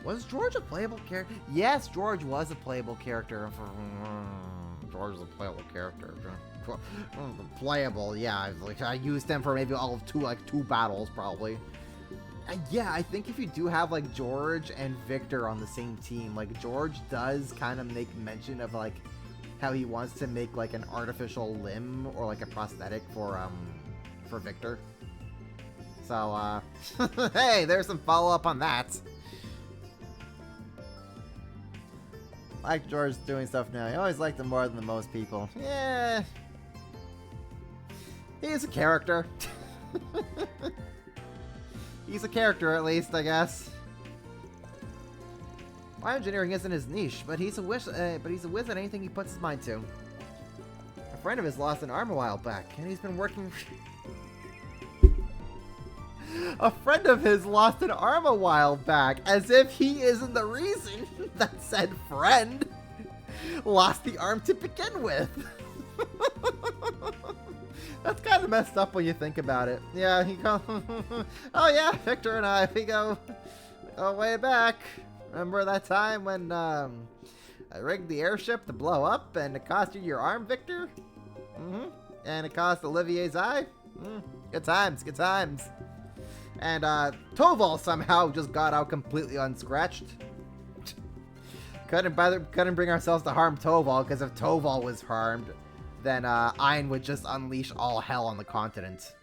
was George a playable character? Yes, George was a playable character. George was a playable character. Playable, yeah. Like I used him for maybe all of two battles, probably. Yeah, I think if you do have like George and Victor on the same team, like George does kind of make mention of like how he wants to make like an artificial limb or like a prosthetic for Victor. So hey, there's some follow up on that. Like George doing stuff now. He always liked him more than the most people. Yeah. He's a character. He's a character, at least, I guess. Bioengineering isn't his niche, but he's a whiz at anything he puts his mind to. A friend of his lost an arm a while back, and he's been working... A friend of his lost an arm a while back, as if he isn't the reason that said friend lost the arm to begin with. That's kind of messed up when you think about it. Yeah, he goes, oh yeah, Victor and I, we go way back. Remember that time when I rigged the airship to blow up and it cost you your arm, Victor? Mm-hmm. And it cost Olivier's eye? Good times, good times. And Toval somehow just got out completely unscratched. Couldn't bring ourselves to harm Toval, because if Toval was harmed, then Ayn would just unleash all hell on the continent.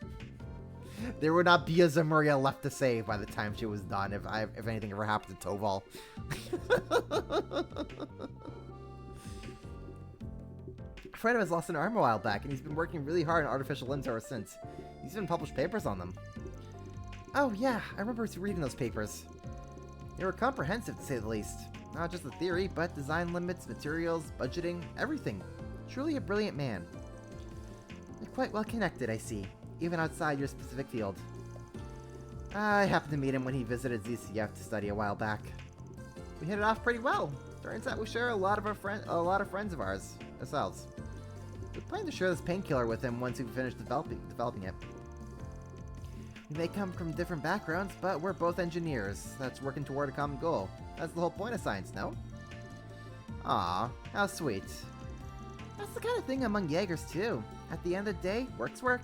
There would not be a Zemuria left to save by the time she was done if anything ever happened to Toval. A friend of his lost an arm a while back, and he's been working really hard on artificial limbs ever since. He's even published papers on them. Oh yeah, I remember reading those papers. They were comprehensive, to say the least. Not just the theory, but design limits, materials, budgeting, everything. Truly a brilliant man. You're quite well connected, I see, even outside your specific field. I happened to meet him when he visited ZCF to study a while back. We hit it off pretty well. Turns out we share a lot of friends of ours, ourselves. We plan to share this painkiller with him once we finish developing it. We may come from different backgrounds, but we're both engineers that's working toward a common goal. That's the whole point of science, no? Aw, how sweet. That's the kind of thing among Jaegers, too. At the end of the day, work's work.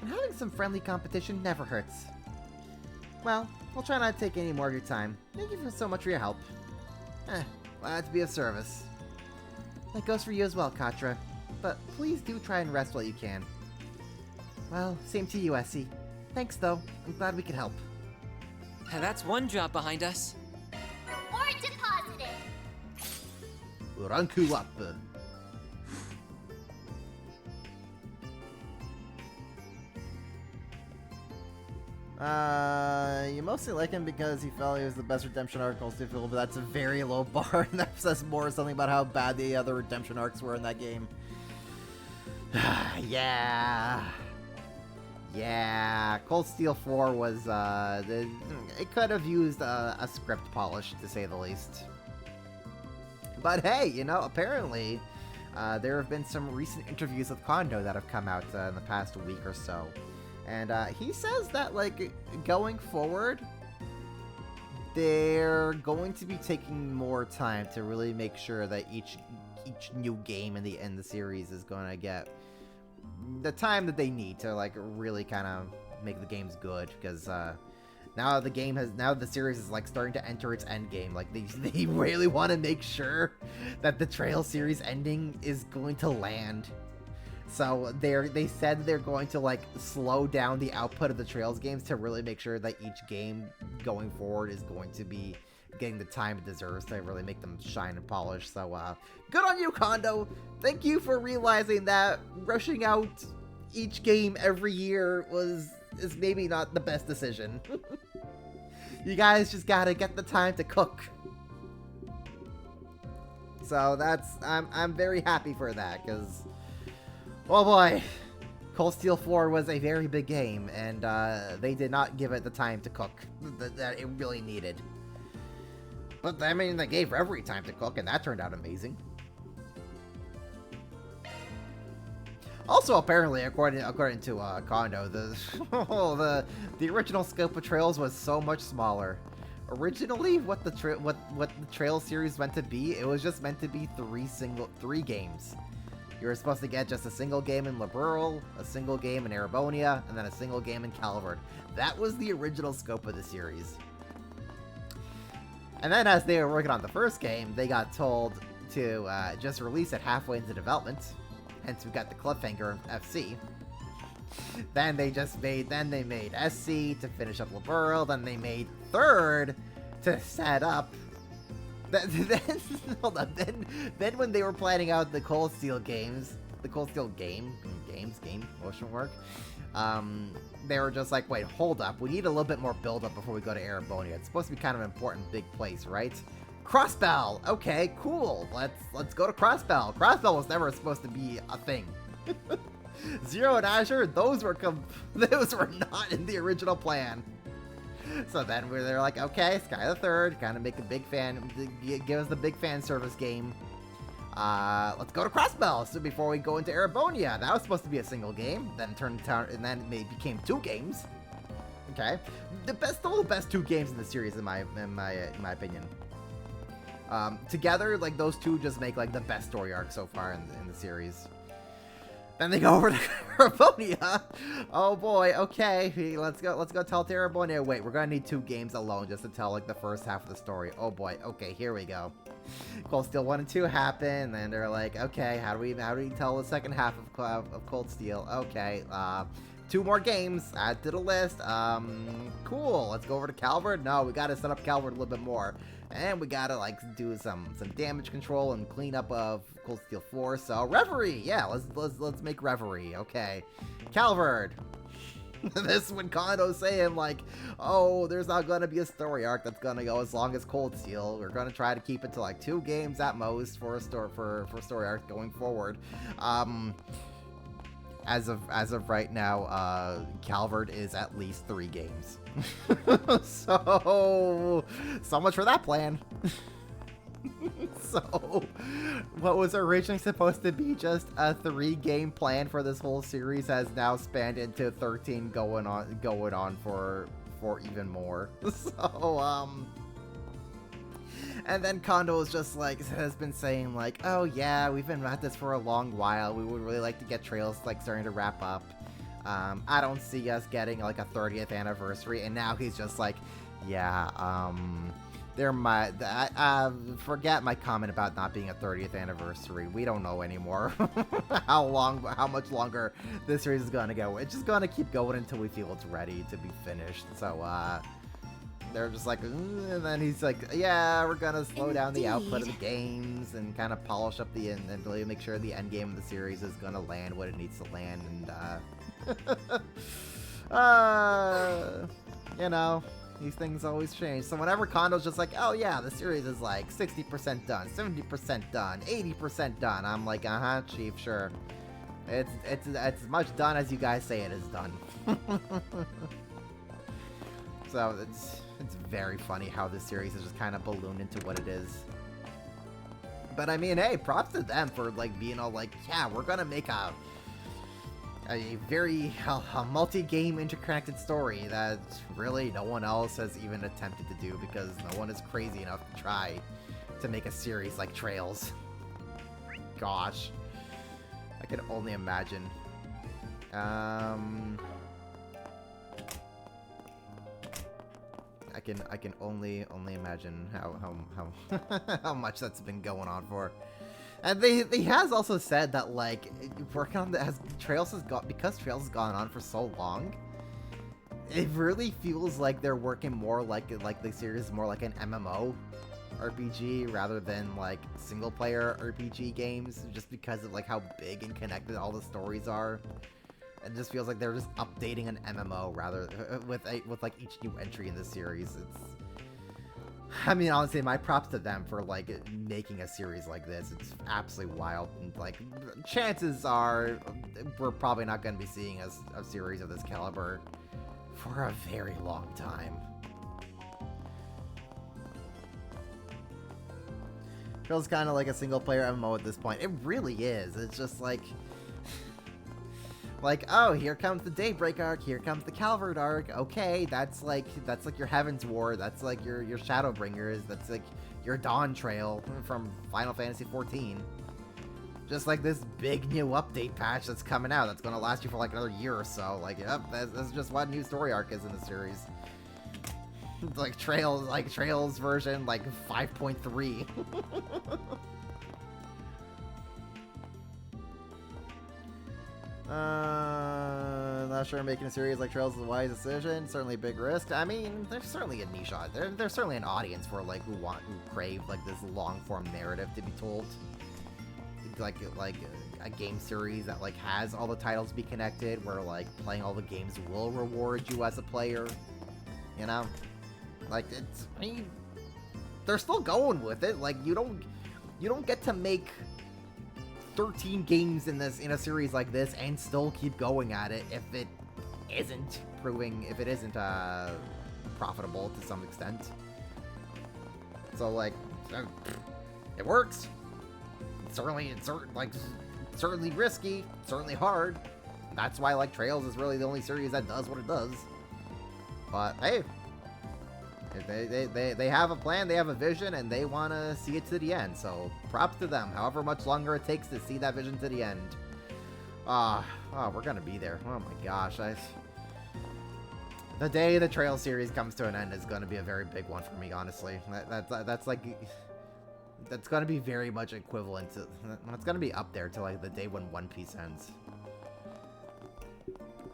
And having some friendly competition never hurts. Well, we'll try not to take any more of your time. Thank you so much for your help. Glad to be of service. That goes for you as well, Katra. But please do try and rest while you can. Well, same to you, Essie. Thanks, though. I'm glad we could help. That's one job behind us. Reward deposited. Ranku up. You mostly like him because he felt he was the best redemption arc in Steel, but that's a very low bar, and that says more something about how bad the other redemption arcs were in that game. Yeah, Cold Steel 4 was, it could have used a script polish, to say the least. But hey, you know, apparently, there have been some recent interviews with Kondo that have come out in the past week or so. And he says that, like, going forward, they're going to be taking more time to really make sure that each new game in the series is going to get the time that they need to like really kind of make the games good, because now the series is like starting to enter its end game. Like they really want to make sure that the Trail series ending is going to land. So they said they're going to like slow down the output of the Trails games to really make sure that each game going forward is going to be getting the time it deserves to really make them shine and polish. So good on you, Kondo. Thank you for realizing that rushing out each game every year is maybe not the best decision. You guys just gotta get the time to cook. So I'm very happy for that, because oh boy, Cold Steel 4 was a very big game, and they did not give it the time to cook that it really needed. But I mean, they gave Reverie time to cook, and that turned out amazing. Also, apparently, according to Kondo, the original scope of Trails was so much smaller. Originally, what the Trails series meant to be, it was just meant to be three games. You were supposed to get just a single game in Liberl, a single game in Erebonia, and then a single game in Calvard. That was the original scope of the series. And then as they were working on the first game, they got told to just release it halfway into development. Hence we got the Cliffhanger FC. Then they made SC to finish up Liberl, then they made Third to set up. Hold on, then when they were planning out the Cold Steel games, the Cold Steel game, motion work, they were just like, wait, hold up, we need a little bit more build up before we go to Erebonia. It's supposed to be kind of an important big place, right? Crossbell! Okay, cool. Let's go to Crossbell. Crossbell was never supposed to be a thing. Zero and Azure, those were not in the original plan. So then they're like, okay, Sky the Third, kind of make a big fan, give us the big fan service game. Let's go to Crossbell. So before we go into Erebonia, that was supposed to be a single game. Then it turned out, and then it became 2 games. Okay, still the best 2 games in the series, in my opinion. Together, like those 2 just make like the best story arc so far in the series. Then they go over to Erebonia. Oh boy, okay, let's go tell Erebonia. Wait, we're gonna need 2 games alone just to tell like the first half of the story. Oh boy, okay, here we go. Cold Steel 1 and 2 happen, and they're like, okay, how do we tell the second half of Cold Steel? Okay, 2 more games, add to the list. Cool, let's go over to Calvard. No, we gotta set up Calvard a little bit more. And we gotta like do some damage control and clean up of Cold Steel 4. So Reverie, yeah, let's make Reverie. Okay, Calvard. This is when Kondo's saying like, oh, there's not gonna be a story arc that's gonna go as long as Cold Steel. We're gonna try to keep it to like 2 games at most for a story arc going forward. As of right now, Calvard is at least 3 games. So much for that plan. So, what was originally supposed to be just a 3-game plan for this whole series has now spanned into 13, going on for even more. So, and then Kondo is just like, has been saying like, oh yeah, we've been at this for a long while. We would really like to get Trails like starting to wrap up. I don't see us getting like a 30th anniversary. And now he's just like, yeah, forget my comment about not being a 30th anniversary. We don't know anymore how much longer this series is gonna go. It's just gonna keep going until we feel it's ready to be finished. So, they're just like, and then he's like, yeah, we're gonna slow down the output of the games and kind of polish up the end and really make sure the end game of the series is gonna land what it needs to land. And you know, these things always change. So whenever Kondo's just like, oh yeah, the series is like 60% done, 70% done, 80% done, I'm like, chief, sure. It's as much done as you guys say it is done. So it's very funny how this series has just kind of ballooned into what it is. But I mean, hey, props to them for like being all like, yeah, we're gonna make a very multi-game interconnected story that really no one else has even attempted to do, because no one is crazy enough to try to make a series like Trails. Gosh, I can only imagine I can only imagine how how much that's been going on for. And he has also said that like working on because Trails has gone on for so long, it really feels like they're working more like the series is more like an MMO RPG rather than like single player RPG games, just because of like how big and connected all the stories are. It just feels like they're just updating an MMO rather with like each new entry in the series. I mean, honestly, my props to them for like making a series like this. It's absolutely wild. And like, chances are we're probably not going to be seeing a series of this caliber for a very long time. Feels kind of like a single player MMO at this point. It really is. It's just like, oh, here comes the Daybreak arc, here comes the Calvert arc. Okay, that's like your Heaven's War, that's like your Shadowbringers, that's like your Dawn Trail from Final Fantasy XIV. Just like this big new update patch that's coming out that's gonna last you for like another year or so. Like, yep, that's just what new story arc is in the series. Like Trails version like 5.3. Not sure making a series like Trails is a wise decision. Certainly a big risk. I mean, there's certainly a niche out there. There's certainly an audience for like who crave like this long form narrative to be told. Like a game series that like has all the titles be connected, where like playing all the games will reward you as a player. You know, like I mean, they're still going with it. Like you don't get to make 13 games in a series like this and still keep going at it if it isn't profitable to some extent. So like it works. It's certainly risky, certainly hard. That's why like Trails is really the only series that does what it does. But hey, they have a plan, they have a vision, and they want to see it to the end. So props to them, however much longer it takes to see that vision to the end. We're gonna be there. Oh my gosh, the day the Trail series comes to an end is gonna be a very big one for me, honestly. That's gonna be very much equivalent to. It's gonna be up there to like the day when One Piece ends.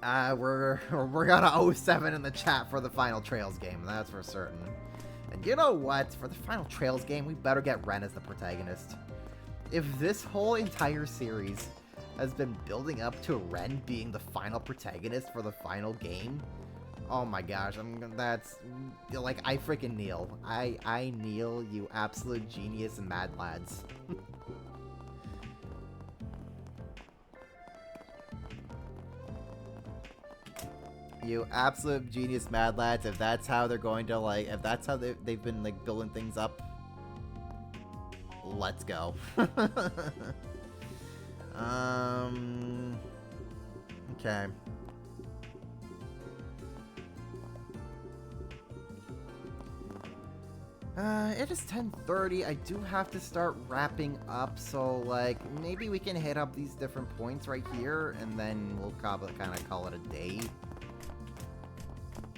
We're gonna 07 in the chat for the final Trails game, that's for certain. And you know what? For the final Trails game, we better get Ren as the protagonist. If this whole entire series has been building up to Ren being the final protagonist for the final game, oh my gosh, that's like I freaking kneel. I kneel, you absolute genius and mad lads. You absolute genius mad lads, if that's how they're going to like, if that's how they've been like building things up, let's go. Okay. It is 10:30. I do have to start wrapping up, so like maybe we can hit up these different points right here, and then we'll probably kind of call it a day.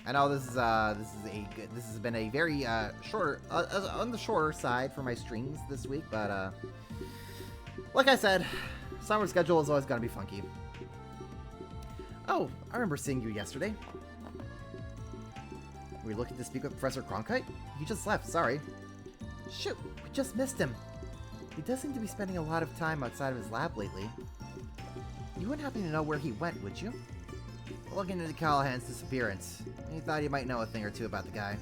I know this has been a very shorter on the shorter side for my streams this week, but like I said, summer schedule is always gonna be funky. Oh, I remember seeing you yesterday. Were you looking to speak with Professor Cronkite? He just left, sorry. Shoot, we just missed him. He does seem to be spending a lot of time outside of his lab lately. You wouldn't happen to know where he went, would you? Looking into Callahan's disappearance. He thought he might know a thing or two about the guy.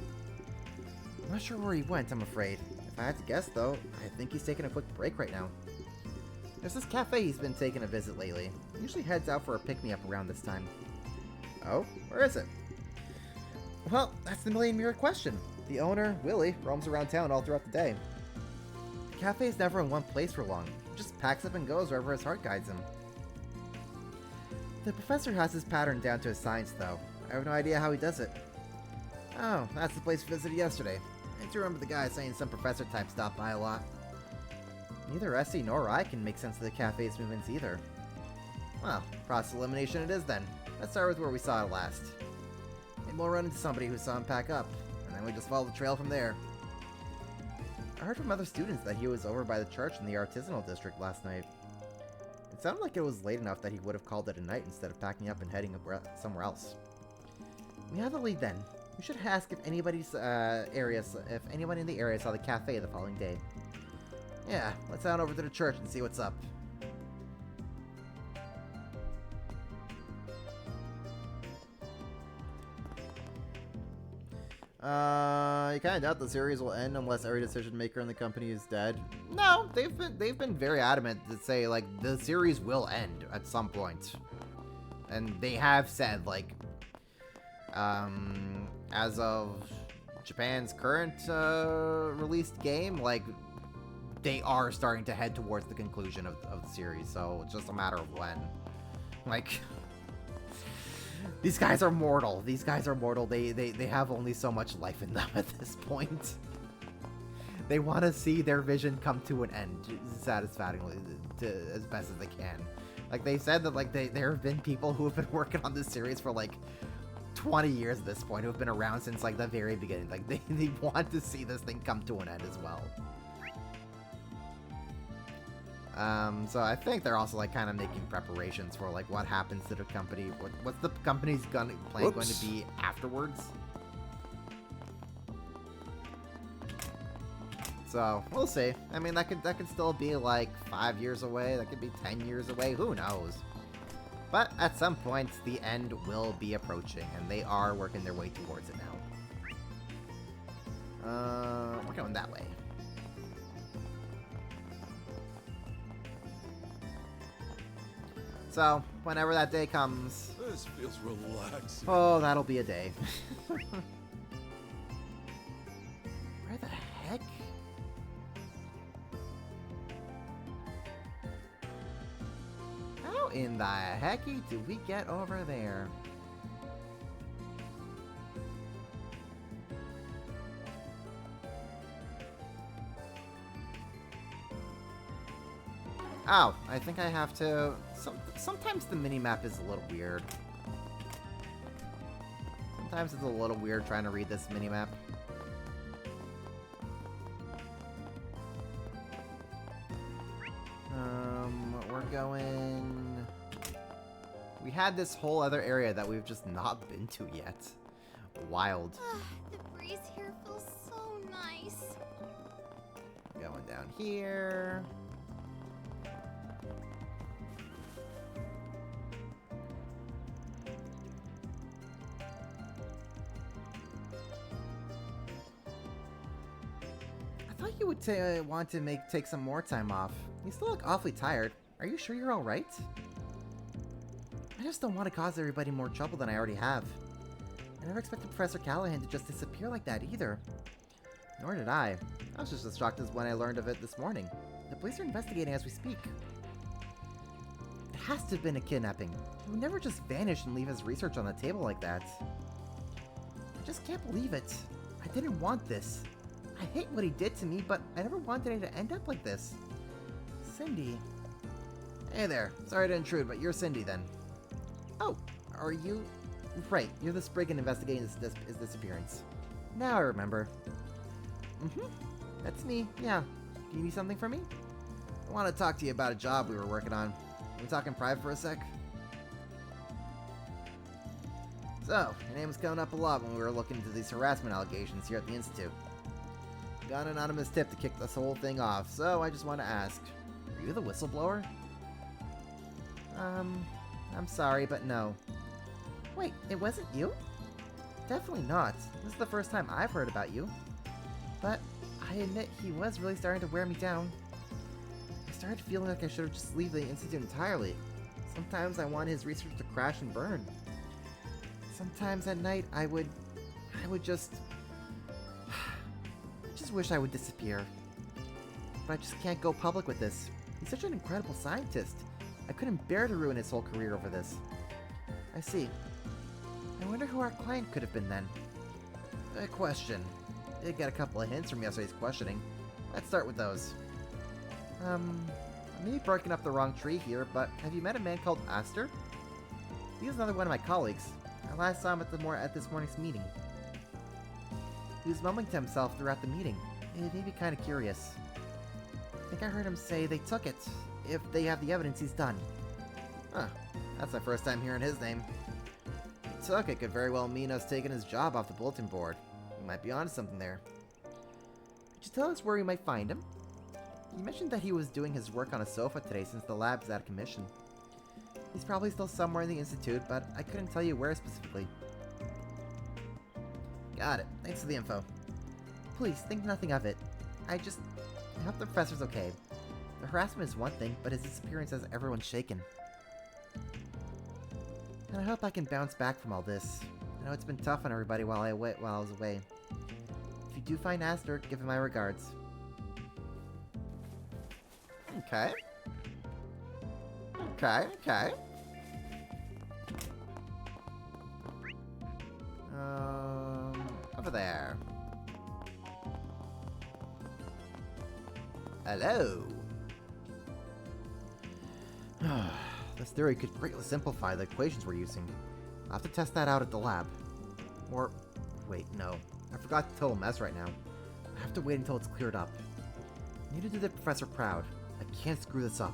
I'm not sure where he went, I'm afraid. If I had to guess, though, I think he's taking a quick break right now. There's this cafe he's been taking a visit lately. He usually heads out for a pick-me-up around this time. Oh? Where is it? Well, that's the million-mirror question. The owner, Willie, roams around town all throughout the day. The cafe is never in one place for long. He just packs up and goes wherever his heart guides him. The professor has his pattern down to a science, though. I have no idea how he does it. Oh, that's the place we visited yesterday. I do remember the guy saying some professor type stopped by a lot. Neither Essie nor I can make sense of the cafe's movements either. Well, process elimination it is then. Let's start with where we saw it last. Maybe we'll run into somebody who saw him pack up, and then we just follow the trail from there. I heard from other students that he was over by the church in the artisanal district last night. It sounded like it was late enough that he would have called it a night instead of packing up and heading somewhere else. We have the lead then. We should ask if anyone in the area saw the cafe the following day. Yeah, let's head on over to the church and see what's up. You kind of doubt the series will end unless every decision maker in the company is dead. No, they've been very adamant to say like the series will end at some point, and they have said like, as of Japan's current released game, like they are starting to head towards the conclusion of the series. So it's just a matter of when. Like. These guys are mortal. These guys are mortal. They have only so much life in them at this point. They want to see their vision come to an end satisfactorily, as best as they can. Like they said that like there have been people who have been working on this series for like 20 years at this point, who have been around since like the very beginning. Like they want to see this thing come to an end as well. So I think they're also like kind of making preparations for like what happens to the company. What's the company's plan going to be afterwards? So we'll see. I mean, that could still be like 5 years away. That could be 10 years away. Who knows? But at some point, the end will be approaching, and they are working their way towards it now. We're going that way. So, whenever that day comes... This feels relaxing. Oh, that'll be a day. Where the heck? How in the hecky do we get over there? Oh, I think I have to... Sometimes the mini-map is a little weird. Sometimes it's a little weird trying to read this mini-map. We're going... We had this whole other area that we've just not been to yet. Wild. The breeze here feels so nice. Going down here... I thought you would want to take some more time off. You still look awfully tired. Are you sure you're alright? I just don't want to cause everybody more trouble than I already have. I never expected Professor Callahan to just disappear like that either. Nor did I. I was just as shocked as when I learned of it this morning. The police are investigating as we speak. It has to have been a kidnapping. He would never just vanish and leave his research on the table like that. I just can't believe it. I didn't want this. I hate what he did to me, but I never wanted it to end up like this. Cindy. Hey there. Sorry to intrude, but you're Cindy then. Oh, are you? Right, you're the Spriggan investigating his disappearance. Now I remember. That's me, yeah. Do you need something from me? I want to talk to you about a job we were working on. Can we talk in private for a sec? So, your name was coming up a lot when we were looking into these harassment allegations here at the Institute. Got an anonymous tip to kick this whole thing off, so I just want to ask, are you the whistleblower? I'm sorry, but no. Wait, it wasn't you? Definitely not. This is the first time I've heard about you. But I admit he was really starting to wear me down. I started feeling like I should have just leave the Institute entirely. Sometimes I want his research to crash and burn. Sometimes at night I would just... I just wish I would disappear. But I just can't go public with this. He's such an incredible scientist. I couldn't bear to ruin his whole career over this. I see. I wonder who our client could have been then. Good question. Did get a couple of hints from yesterday's questioning. Let's start with those. I'm I may be barking up the wrong tree here, but have you met a man called Aster? He is another one of my colleagues. I last saw him at this morning's meeting. He was mumbling to himself throughout the meeting. It made me kind of curious. I think I heard him say they took it, if they have the evidence he's done. Huh, that's my first time hearing his name. Took it could very well mean us taking his job off the bulletin board. He might be onto something there. Could you tell us where we might find him? He mentioned that he was doing his work on a sofa today since the lab is out of commission. He's probably still somewhere in the Institute, but I couldn't tell you where specifically. Got it. Thanks for the info. Please, think nothing of it. I hope the professor's okay. The harassment is one thing, but his disappearance has everyone shaken. And I hope I can bounce back from all this. I know it's been tough on everybody while I was away. If you do find Aster, give him my regards. Okay. Okay. Over there. Hello. This theory could greatly simplify the equations we're using. I'll have to test that out at the lab. Or, wait, no. I forgot the total mess right now. I have to wait until it's cleared up. I need to do the professor proud. I can't screw this up.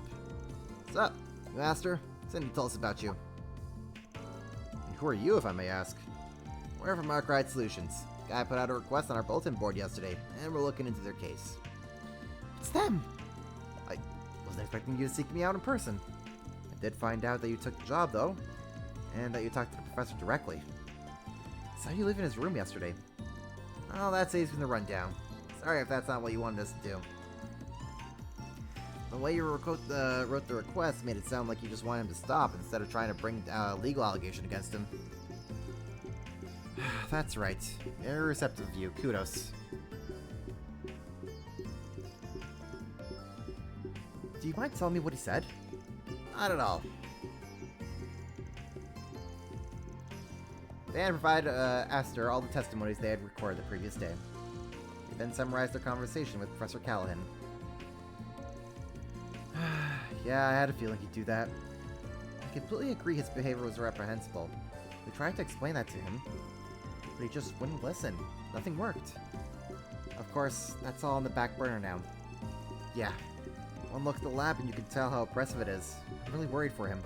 What's up, Master? Cindy, tell us about you. And who are you, if I may ask? We're from Arkwright Solutions. Guy put out a request on our bulletin board yesterday, and we're looking into their case. It's them! I wasn't expecting you to seek me out in person. I did find out that you took the job, though, and that you talked to the professor directly. I saw you leave in his room yesterday. Oh, that saves me the rundown. Sorry if that's not what you wanted us to do. The way you wrote the request made it sound like you just wanted him to stop instead of trying to bring a legal allegation against him. That's right. Very receptive of you. Kudos. Do you mind telling me what he said? Not at all. Dan provided Aster all the testimonies they had recorded the previous day. They then summarized their conversation with Professor Callahan. Yeah, I had a feeling he'd do that. I completely agree his behavior was reprehensible. We tried to explain that to him, but he just wouldn't listen. Nothing worked. Of course, that's all on the back burner now. Yeah. One look at the lab and you can tell how oppressive it is. I'm really worried for him.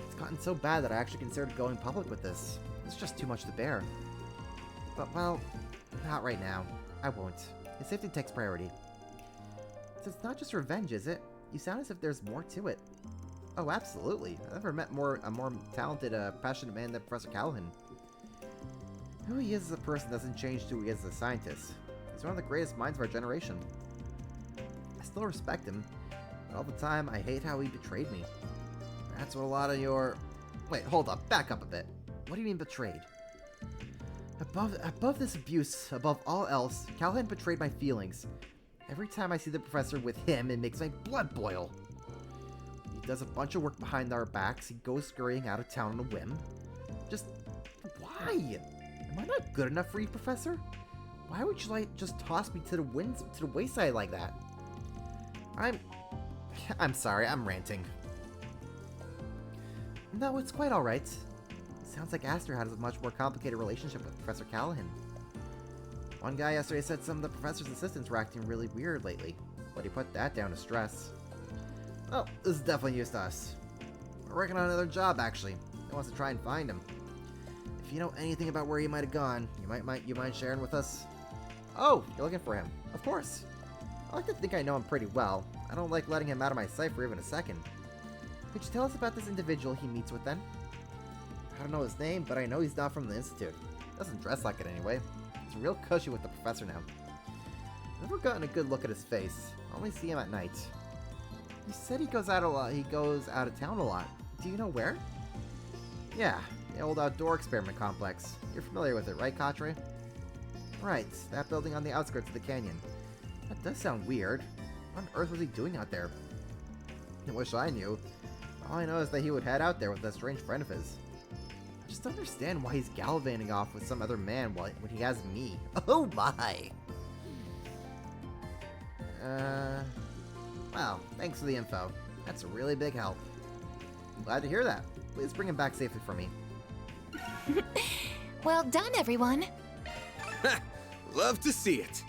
It's gotten so bad that I actually considered going public with this. It's just too much to bear. But, well, not right now. I won't. His safety takes priority. So it's not just revenge, is it? You sound as if there's more to it. Oh, absolutely. I've never met a more talented, passionate man than Professor Callahan. Who he is as a person doesn't change to who he is as a scientist. He's one of the greatest minds of our generation. I still respect him, but all the time I hate how he betrayed me. That's what a lot of your... Wait, hold up, back up a bit. What do you mean betrayed? Above this abuse, above all else, Callahan betrayed my feelings. Every time I see the professor with him, it makes my blood boil. He does a bunch of work behind our backs, he goes scurrying out of town on a whim. Just... why? Am I not good enough for you, Professor? Why would you, like, just toss me to the wayside like that? I'm sorry, I'm ranting. No, it's quite alright. Sounds like Aster has a much more complicated relationship with Professor Callahan. One guy yesterday said some of the professor's assistants were acting really weird lately, but he put that down to stress. Well, this is definitely news to us. We're working on another job, actually. He wants to try and find him. If you know anything about where he might have gone, you mind sharing with us? Oh, you're looking for him. Of course. I like to think I know him pretty well. I don't like letting him out of my sight for even a second. Could you tell us about this individual he meets with then? I don't know his name, but I know he's not from the Institute. Doesn't dress like it anyway. He's real cushy with the professor now. Never gotten a good look at his face. I only see him at night. You said he goes out a lot. He goes out of town a lot. Do you know where? Yeah, the old outdoor experiment complex. You're familiar with it, right, Katre? Right, that building on the outskirts of the canyon. That does sound weird. What on earth was he doing out there? I wish I knew. All I know is that he would head out there with a strange friend of his. I just don't understand why he's gallivanting off with some other man when he has me. Oh my! Well, thanks for the info. That's a really big help. I'm glad to hear that. Please bring him back safely for me. Well done, everyone. Love to see it.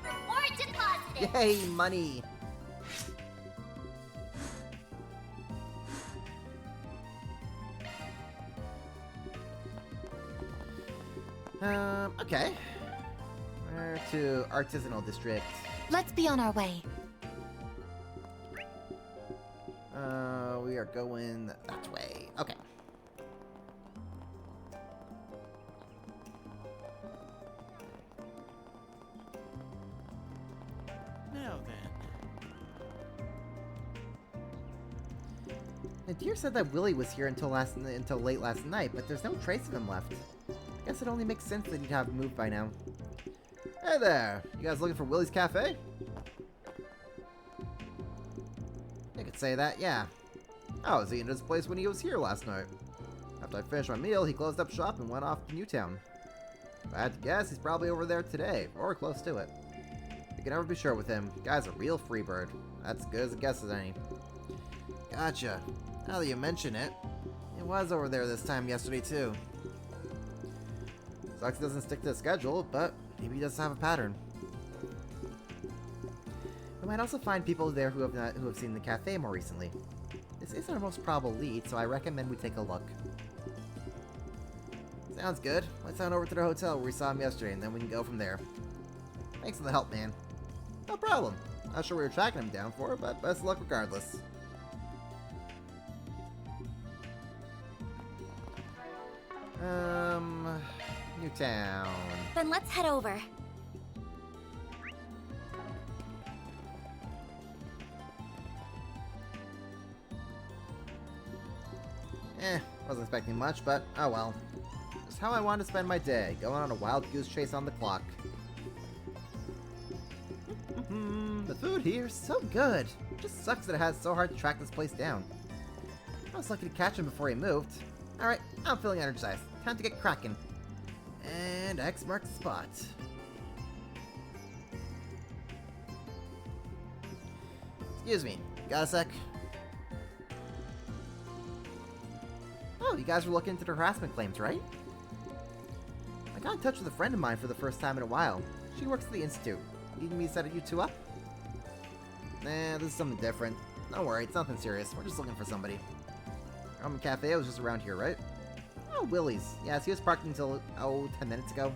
Reward deposited. Yay, money! Okay. Where to Artisanal District? Let's be on our way. We are going that way. Okay. Now then. Nadir said that Willie was here until late last night, but there's no trace of him left. I guess it only makes sense that he'd have moved by now. Hey there! You guys looking for Willie's Cafe? You could say that, yeah. I was eating at his place when he was here last night. After I finished my meal, he closed up shop and went off to Newtown. If I had to guess, he's probably over there today, or close to it. You can never be sure with him. Guy's a real freebird. That's as good as a guess as any. Gotcha. Now that you mention it, it was over there this time yesterday too. Sucks he doesn't stick to the schedule, but maybe he does have a pattern. We might also find people there who have seen the cafe more recently. This isn't our most probable lead, so I recommend we take a look. Sounds good. Let's head over to the hotel where we saw him yesterday, and then we can go from there. Thanks for the help, man. No problem. Not sure what you're tracking him down for, but best of luck regardless. Newtown. Then let's head over. Wasn't expecting much, but oh well. Just how I want to spend my day, going on a wild goose chase on the clock. The food here is so good. It just sucks that it has so hard to track this place down. I was lucky to catch him before he moved. Alright, I'm feeling energized. Time to get cracking. And X marks the spot. Excuse me, got a sec? Oh, you guys were looking into the harassment claims, right? I got in touch with a friend of mine for the first time in a while. She works at the Institute. Need me to set you two up? Nah, this is something different. Don't worry, it's nothing serious. We're just looking for somebody. Roman Cafe was just around here, right? Oh, Willie's. Yes, he was parked until, 10 minutes ago.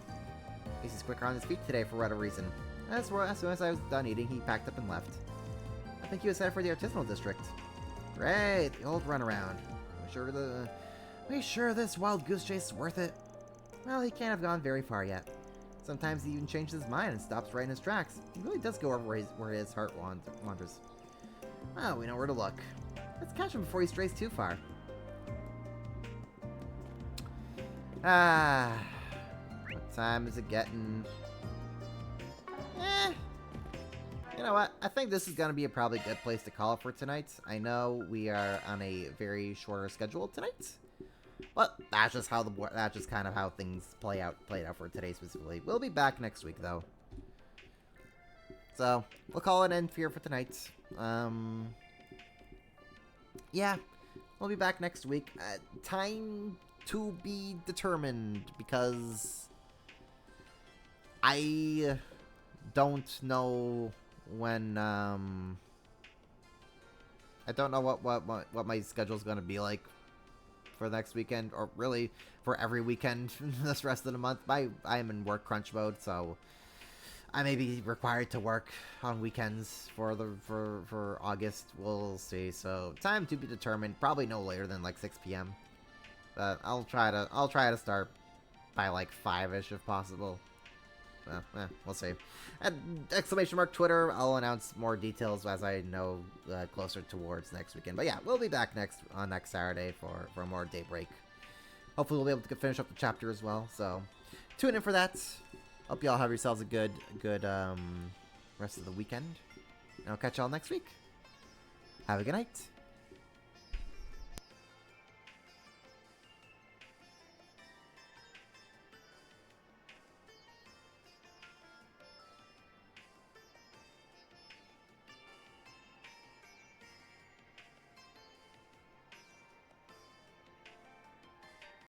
Guess he's quicker on his feet today for whatever reason. As soon as I was done eating, he packed up and left. I think he was headed for the Artisanal District. Great, the old runaround. Are you sure this wild goose chase is worth it? Well, he can't have gone very far yet. Sometimes he even changes his mind and stops right in his tracks. He really does go over where his heart wanders. Well, we know where to look. Let's catch him before he strays too far. What time is it getting? You know what? I think this is going to be a probably good place to call it for tonight. I know we are on a very shorter schedule tonight. But that's just kind of how things played out for today specifically. We'll be back next week though. So, we'll call it in here for tonight. Yeah, we'll be back next week. Time to be determined, because I don't know when, I don't know what my schedule's gonna be like for next weekend, or really for every weekend this rest of the month. I am in work crunch mode, so I may be required to work on weekends for August. We'll see. So time to be determined. Probably no later than like 6 p.m. But I'll try to start by like 5-ish if possible. We'll see. At !Twitter, I'll announce more details as I know closer towards next weekend. But yeah, we'll be back next Saturday for more Daybreak. Hopefully we'll be able to finish up the chapter as well. So tune in for that. Hope y'all have yourselves a good rest of the weekend. And I'll catch y'all next week. Have a good night.